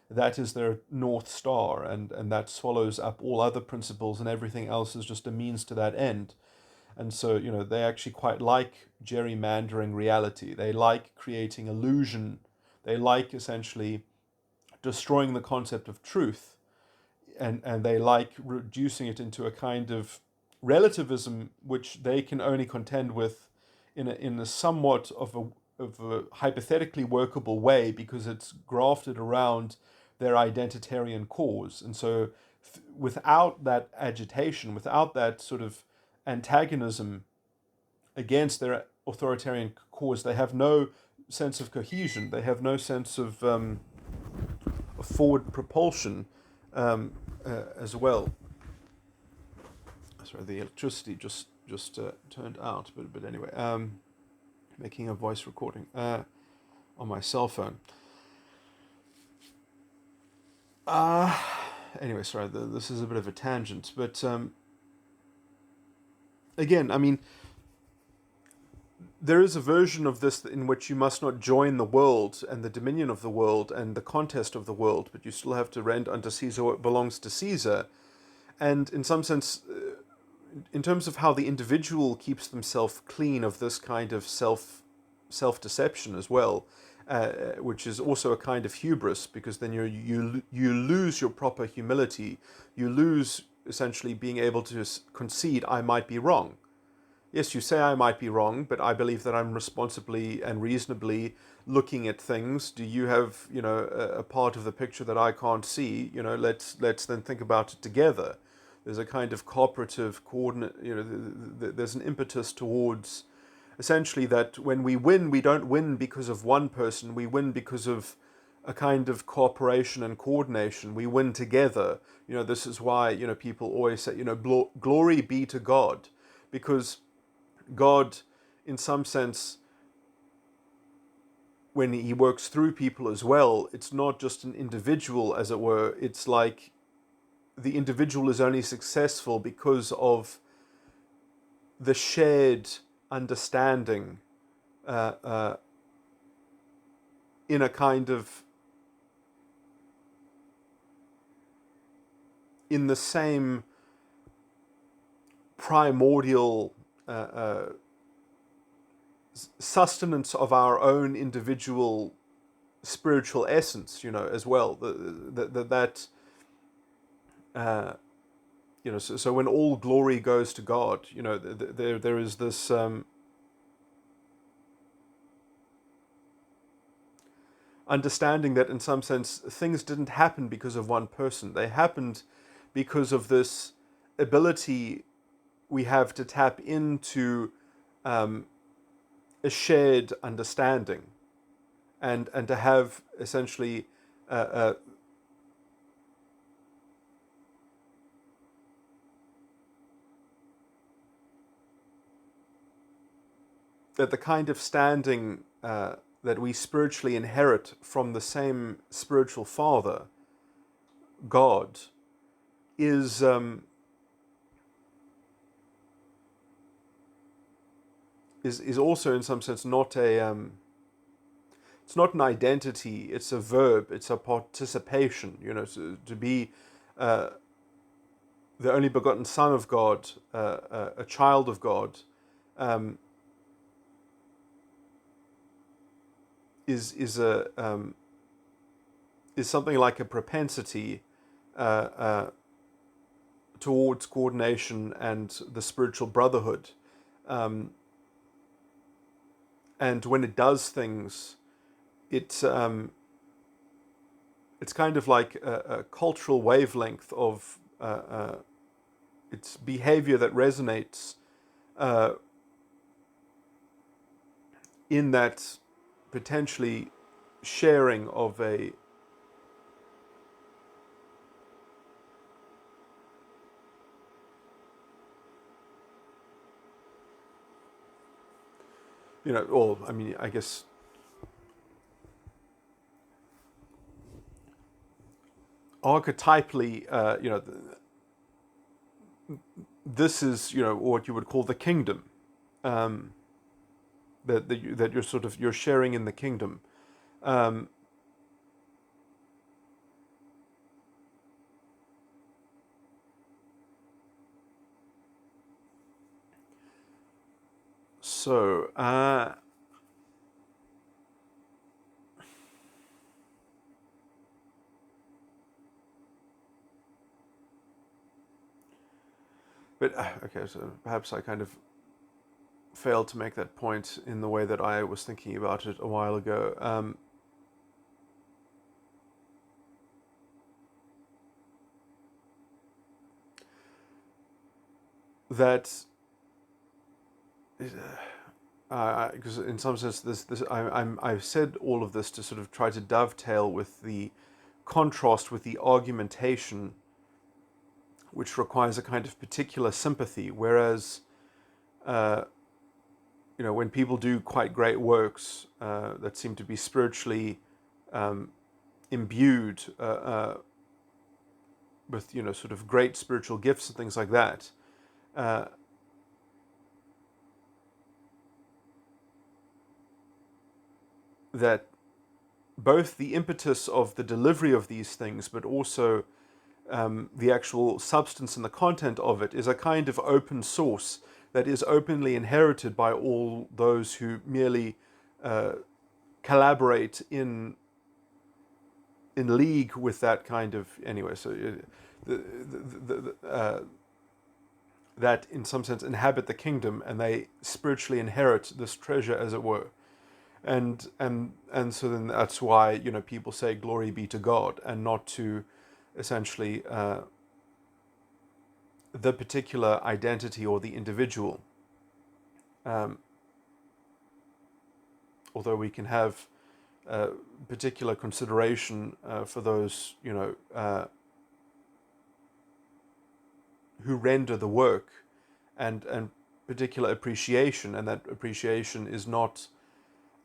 That is their north star, and that swallows up all other principles, and everything else is just a means to that end. And so they actually quite like gerrymandering reality. They like creating illusion. They like essentially destroying the concept of truth, and they like reducing it into a kind of relativism which they can only contend with in a somewhat of a hypothetically workable way, because it's grafted around their identitarian cause. And so without that agitation, without that sort of antagonism against their authoritarian cause, they have no sense of cohesion. They have no sense of forward propulsion as well. Sorry, the electricity just turned out, but anyway, making a voice recording on my cell phone. Anyway, sorry, this is a bit of a tangent, but again, I mean, there is a version of this in which you must not join the world and the dominion of the world and the contest of the world, but you still have to rend unto Caesar what belongs to Caesar. And in some sense, in terms of how the individual keeps themselves clean of this kind of self-deception as well, which is also a kind of hubris, because then you lose your proper humility. You lose essentially being able to concede, I might be wrong. Yes, you say I might be wrong, but I believe that I'm responsibly and reasonably looking at things. Do you have, a part of the picture that I can't see? Let's then think about it together. There's a kind of cooperative coordinate. There's an impetus towards essentially that when we win, we don't win because of one person. We win because of a kind of cooperation and coordination. We win together. This is why people always say, glory be to God, because God, in some sense, when he works through people as well, it's not just an individual, as it were. It's like the individual is only successful because of the shared understanding in a kind of, in the same primordial sustenance of our own individual spiritual essence, as well. So when all glory goes to God, there is this understanding that in some sense things didn't happen because of one person. They happened because of this ability we have to tap into a shared understanding, and to have essentially that the kind of standing that we spiritually inherit from the same spiritual father, God, is also in some sense not it's not an identity, it's a verb, it's a participation. To be the only begotten Son of God, a child of God, is something like a propensity towards coordination and the spiritual brotherhood. And when it does things, it's kind of like a cultural wavelength of its behavior that resonates in that potentially sharing of a or I mean, I guess archetypally, this is, what you would call the kingdom, um, that you're sharing in the kingdom. Um, so, but okay, so perhaps I kind of failed to make that point in the way that I was thinking about it a while ago. That because in some sense, I've said all of this to sort of try to dovetail with the contrast with the argumentation, which requires a kind of particular sympathy. Whereas, uh, when people do quite great works that seem to be spiritually um, imbued with, sort of great spiritual gifts and things like that, uh, that both the impetus of the delivery of these things, but also the actual substance and the content of it, is a kind of open source that is openly inherited by all those who merely uh, collaborate in league with that kind of, anyway. So that in some sense inhabit the kingdom, and they spiritually inherit this treasure, as it were. And so then that's why people say glory be to God, and not to essentially the particular identity or the individual. Um, Although we can have particular consideration for those who render the work, and particular appreciation, and that appreciation is not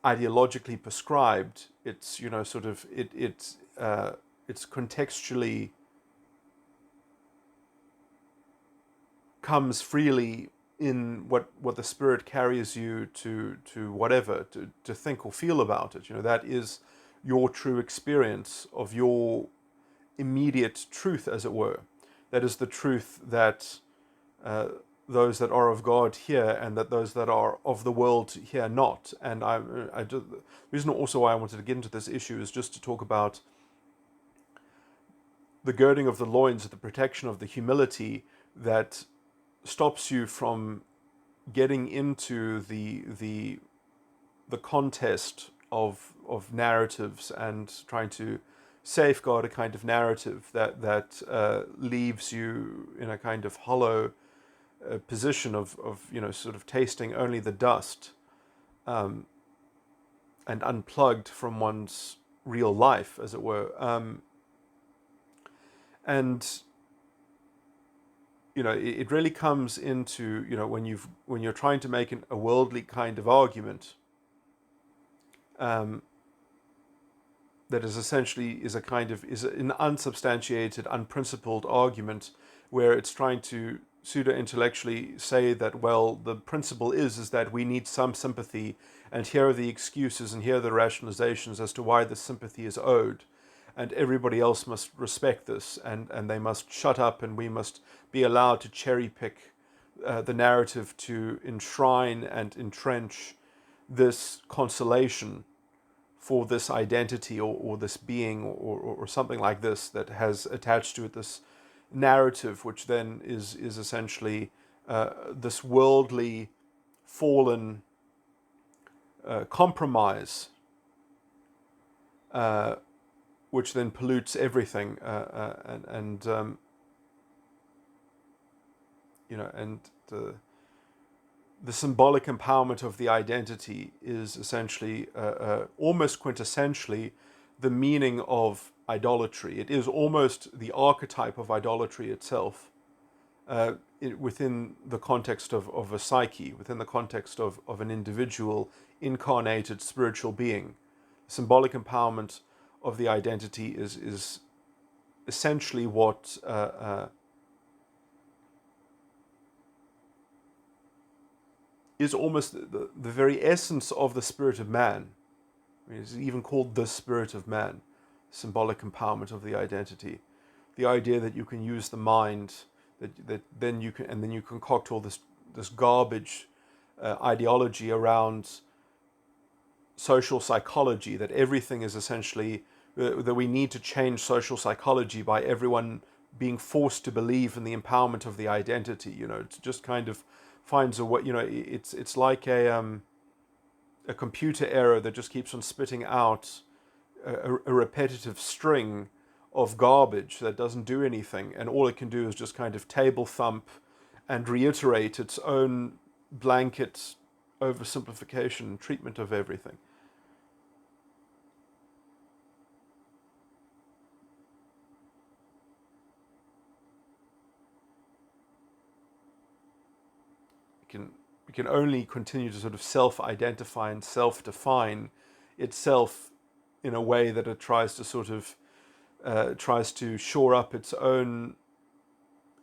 ideologically prescribed. It's sort of it's contextually comes freely in what the spirit carries you to whatever to think or feel about it. That is your true experience of your immediate truth, as it were. That is the truth that uh, those that are of God hear, and that those that are of the world hear not. And the reason also why I wanted to get into this issue is just to talk about the girding of the loins, the protection of the humility that stops you from getting into the contest of narratives, and trying to safeguard a kind of narrative that leaves you in a kind of hollow position of sort of tasting only the dust, um, and unplugged from one's real life, as it were. And it really comes into when you're trying to make a worldly kind of argument, um, that is essentially is an unsubstantiated, unprincipled argument, where it's trying to pseudo intellectually say that, well, the principle is that we need some sympathy, and here are the excuses and here are the rationalizations as to why the sympathy is owed, and everybody else must respect this, and they must shut up, and we must be allowed to cherry pick the narrative to enshrine and entrench this consolation for this identity, or this being, or something like this, that has attached to it this narrative, which then is essentially this worldly fallen compromise, uh, which then pollutes everything, and and the symbolic empowerment of the identity is essentially almost quintessentially the meaning of idolatry. It is almost the archetype of idolatry itself, within the context of a psyche, within the context of an individual incarnated spiritual being. Symbolic empowerment of the identity is essentially what is almost the very essence of the spirit of man. I mean, it's even called the spirit of man, symbolic empowerment of the identity. The idea that you can use the mind, that then you can, and then you concoct all this garbage ideology around social psychology, that everything is essentially, that we need to change social psychology by everyone being forced to believe in the empowerment of the identity. It just kind of finds a way. It's like a computer error that just keeps on spitting out a repetitive string of garbage that doesn't do anything, and all it can do is just kind of table thump and reiterate its own blanket oversimplification treatment of everything. It can only continue to sort of self-identify and self-define itself in a way that it tries to sort of tries to shore up its own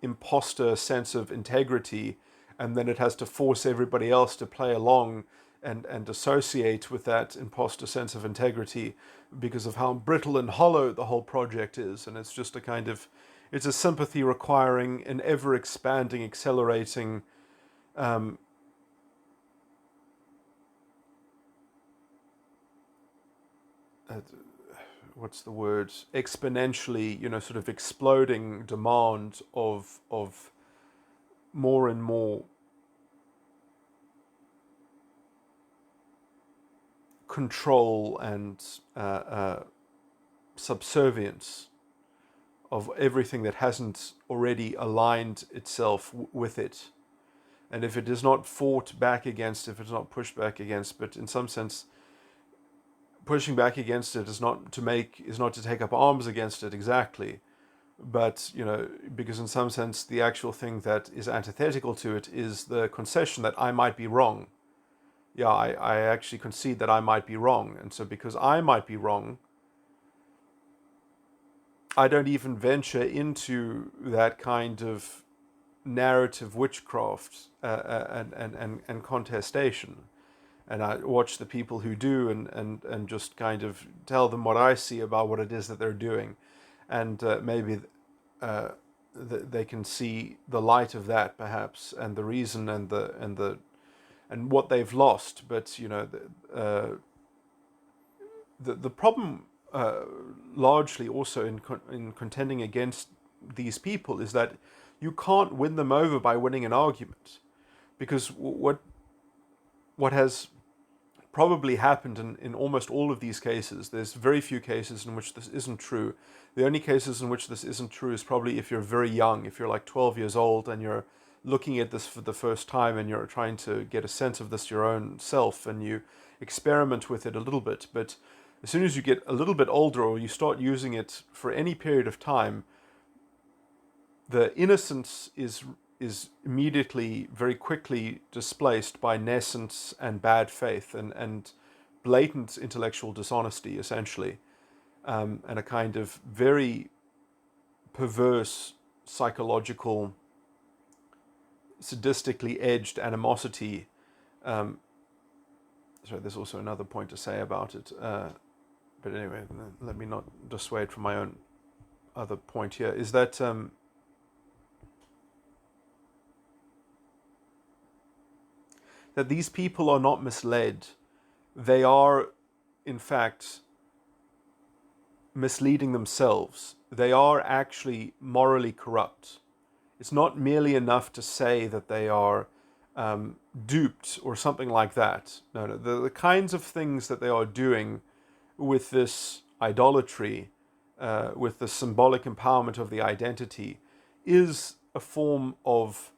imposter sense of integrity, and then it has to force everybody else to play along and associate with that imposter sense of integrity because of how brittle and hollow the whole project is. And it's just it's a sympathy requiring an ever expanding, accelerating what's the word, exponentially, sort of exploding demand of more and more control and subservience of everything that hasn't already aligned itself with it. And if it is not fought back against, if it's not pushed back against, but in some sense pushing back against it is not to take up arms against it exactly, but because in some sense the actual thing that is antithetical to it is the concession that I might be wrong. Yeah, I actually concede that I might be wrong, and so because I might be wrong, I don't even venture into that kind of narrative witchcraft and contestation. And I watch the people who do and just kind of tell them what I see about what it is that they're doing. And maybe they can see the light of that perhaps, and the reason and what they've lost. But the problem largely also in contending against these people is that you can't win them over by winning an argument, because what has probably happened in almost all of these cases, there's very few cases in which this isn't true. The only cases in which this isn't true is probably if you're very young, if you're like 12 years old and you're looking at this for the first time and you're trying to get a sense of this your own self and you experiment with it a little bit. But as soon as you get a little bit older or you start using it for any period of time, the innocence is immediately, very quickly displaced by nescience and bad faith and blatant intellectual dishonesty, essentially, and a kind of very perverse, psychological, sadistically edged animosity. Sorry, there's also another point to say about it. But anyway, let me not dissuade from my own other point here, is that that these people are not misled. They are, in fact, misleading themselves. They are actually morally corrupt. It's not merely enough to say that they are duped or something like that. No. The kinds of things that they are doing with this idolatry, with the symbolic empowerment of the identity, is a form of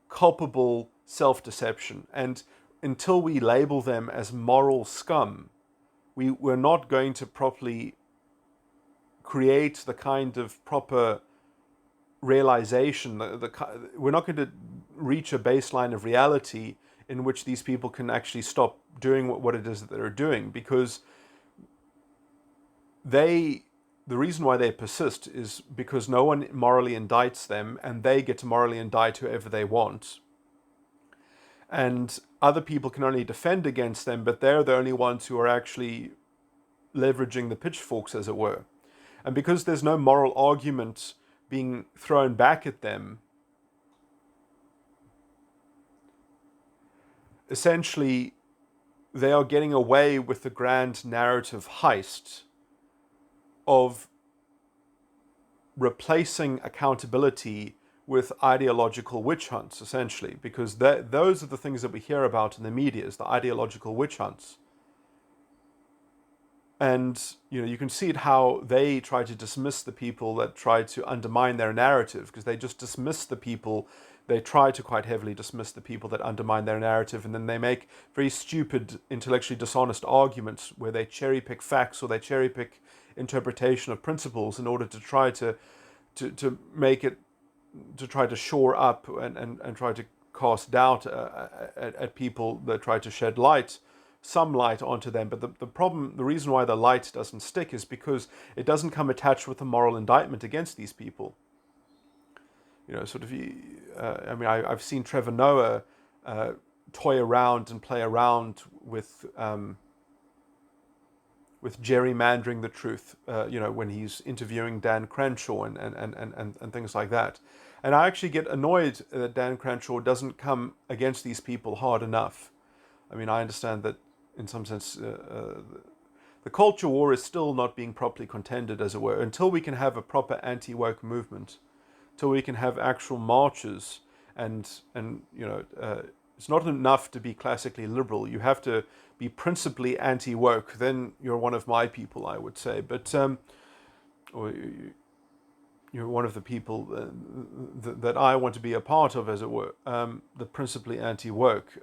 culpable self-deception. And until we label them as moral scum, we're not going to properly create the kind of proper realization. We're not going to reach a baseline of reality in which these people can actually stop doing what it is that they're doing, because the reason why they persist is because no one morally indicts them and they get to morally indict whoever they want. And other people can only defend against them, but they're the only ones who are actually leveraging the pitchforks, as it were. And because there's no moral argument being thrown back at them, essentially they are getting away with the grand narrative heist of replacing accountability with ideological witch hunts, essentially, because those are the things that we hear about in the media, is the ideological witch hunts. And you can see it how they try to dismiss the people that try to undermine their narrative, because they just dismiss the people. They try to quite heavily dismiss the people that undermine their narrative, and then they make very stupid, intellectually dishonest arguments where they cherry pick facts or they cherry pick interpretation of principles in order to try to make it, to try to shore up and try to cast doubt at people that try to shed some light onto them. But the problem, the reason why the light doesn't stick is because it doesn't come attached with a moral indictment against these people. I've seen Trevor Noah toy around and play around with gerrymandering the truth, when he's interviewing Dan Crenshaw and things like that. And I actually get annoyed that Dan Crenshaw doesn't come against these people hard enough. I mean, I understand that in some sense the culture war is still not being properly contended, as it were, until we can have a proper anti-woke movement, till we can have actual marches, and it's not enough to be classically liberal. You have to be principally anti-woke. Then you're one of my people, I would say. But or you're one of the people that I want to be a part of, as it were. The principally anti-woke.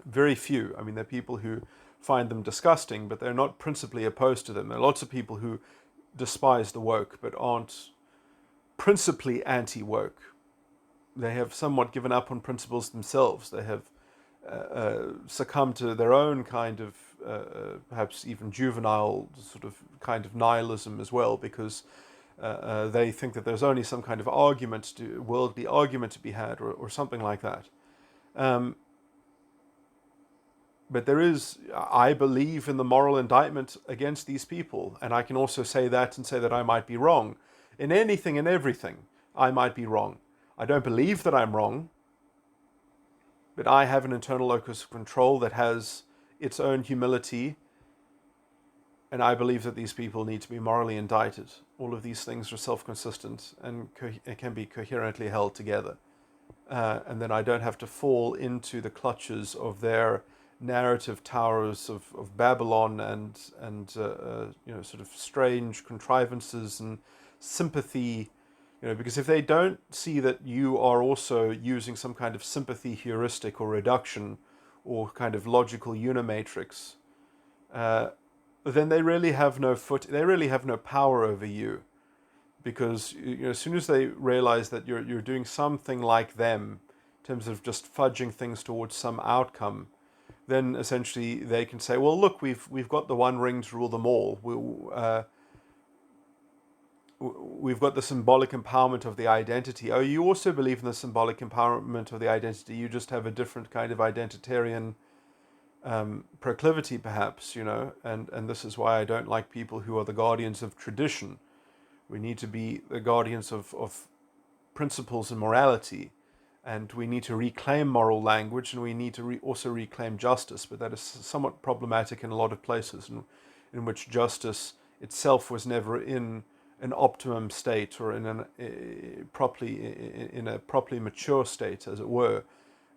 Very few. I mean, there are people who find them disgusting, but they're not principally opposed to them. There are lots of people who despise the woke, but aren't principally anti-woke. They have somewhat given up on principles themselves. They have succumbed to their own kind of, perhaps even juvenile sort of kind of nihilism as well, because they think that there's only some kind of worldly argument to be had, or something like that. But there is, I believe in the moral indictment against these people, and I can also say that and say that I might be wrong. In anything and everything, I might be wrong. I don't believe that I'm wrong, but I have an internal locus of control that has its own humility, and I believe that these people need to be morally indicted. All of these things are self-consistent and can be coherently held together. And then I don't have to fall into the clutches of their narrative towers of Babylon and sort of strange contrivances and sympathy, because if they don't see that you are also using some kind of sympathy heuristic or reduction or kind of logical unimatrix, then they really have no power over you, because as soon as they realize that you're doing something like them in terms of just fudging things towards some outcome, then essentially they can say, well, look, we've got the one ring to rule them all. We've got the symbolic empowerment of the identity. Oh, you also believe in the symbolic empowerment of the identity. You just have a different kind of identitarian proclivity, perhaps, and this is why I don't like people who are the guardians of tradition. We need to be the guardians of principles and morality. And we need to reclaim moral language, and we need to also reclaim justice. But that is somewhat problematic in a lot of places, in which justice itself was never in an optimum state, or in a properly mature state, as it were.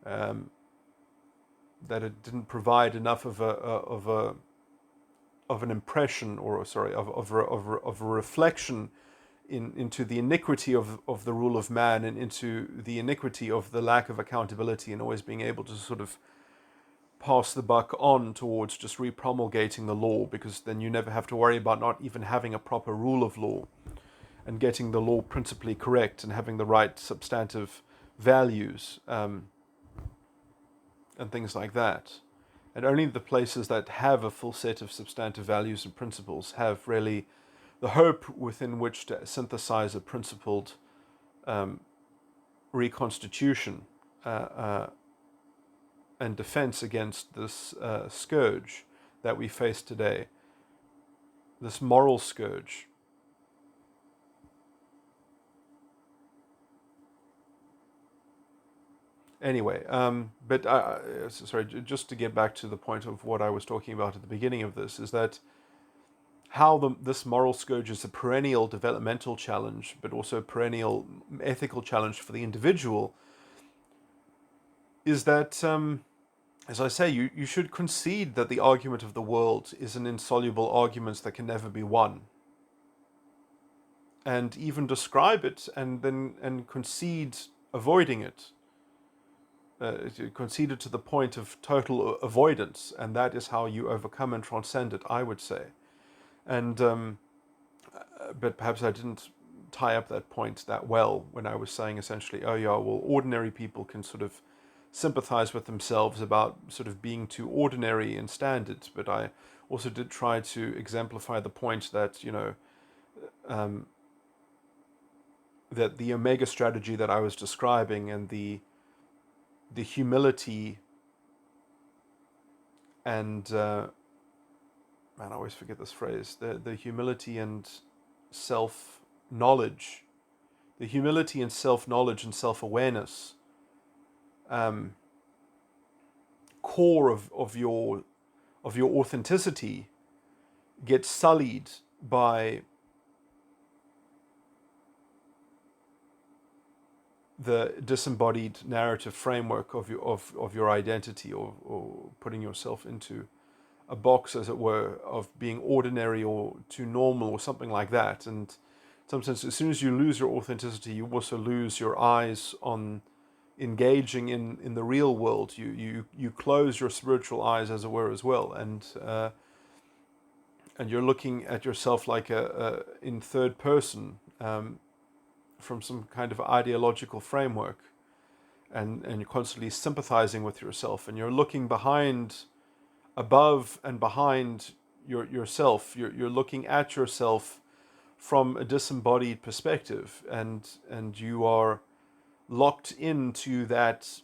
That it didn't provide enough of an impression, or of a reflection into the iniquity of the rule of man, and into the iniquity of the lack of accountability, and always being able to sort of pass the buck on towards just repromulgating the law, because then you never have to worry about not even having a proper rule of law and getting the law principally correct and having the right substantive values and things like that. And only the places that have a full set of substantive values and principles have really the hope within which to synthesize a principled reconstitution and defense against this scourge that we face today, this moral scourge. Anyway, but sorry, just to get back to the point of what I was talking about at the beginning of this, is that how this moral scourge is a perennial developmental challenge, but also a perennial ethical challenge for the individual, is that, as I say, you should concede that the argument of the world is an insoluble argument that can never be won. And even describe it and concede avoiding it. Concede it to the point of total avoidance, and that is how you overcome and transcend it, I would say. And but perhaps I didn't tie up that point that well when I was saying essentially, oh yeah, well, ordinary people can sort of sympathize with themselves about sort of being too ordinary in standards, but I also did try to exemplify the point that, that the Omega strategy that I was describing, and the humility and man, I always forget this phrase, the humility and self-knowledge, the humility and self-knowledge and self-awareness core of your authenticity gets sullied by the disembodied narrative framework of your identity, or putting yourself into a box, as it were, of being ordinary or too normal or something like that. And in some sense, as soon as you lose your authenticity, you also lose your eyes on engaging in the real world. You close your spiritual eyes, as it were, as well, and you're looking at yourself like in third person, from some kind of ideological framework, and you're constantly sympathizing with yourself, and you're looking above and behind yourself. You're looking at yourself from a disembodied perspective, and you are locked into that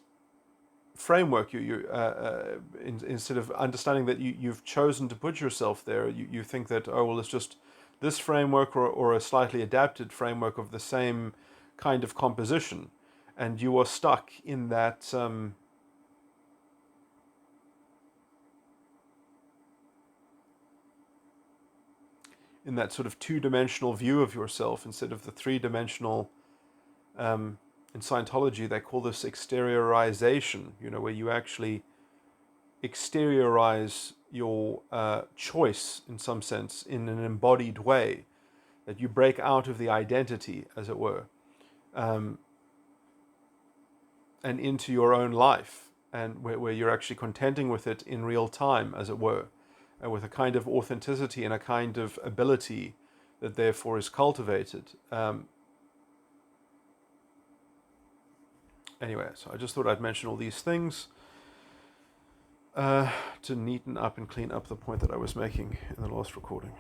framework. Instead of understanding that you've chosen to put yourself there, you think that, oh well, it's just this framework or a slightly adapted framework of the same kind of composition, and you are stuck in that sort of two-dimensional view of yourself instead of the three-dimensional. In Scientology, they call this exteriorization, where you actually exteriorize your choice, in some sense, in an embodied way, that you break out of the identity, as it were, and into your own life, and where you're actually contending with it in real time, as it were, and with a kind of authenticity and a kind of ability that therefore is cultivated. Anyway, so I just thought I'd mention all these things to neaten up and clean up the point that I was making in the last recording.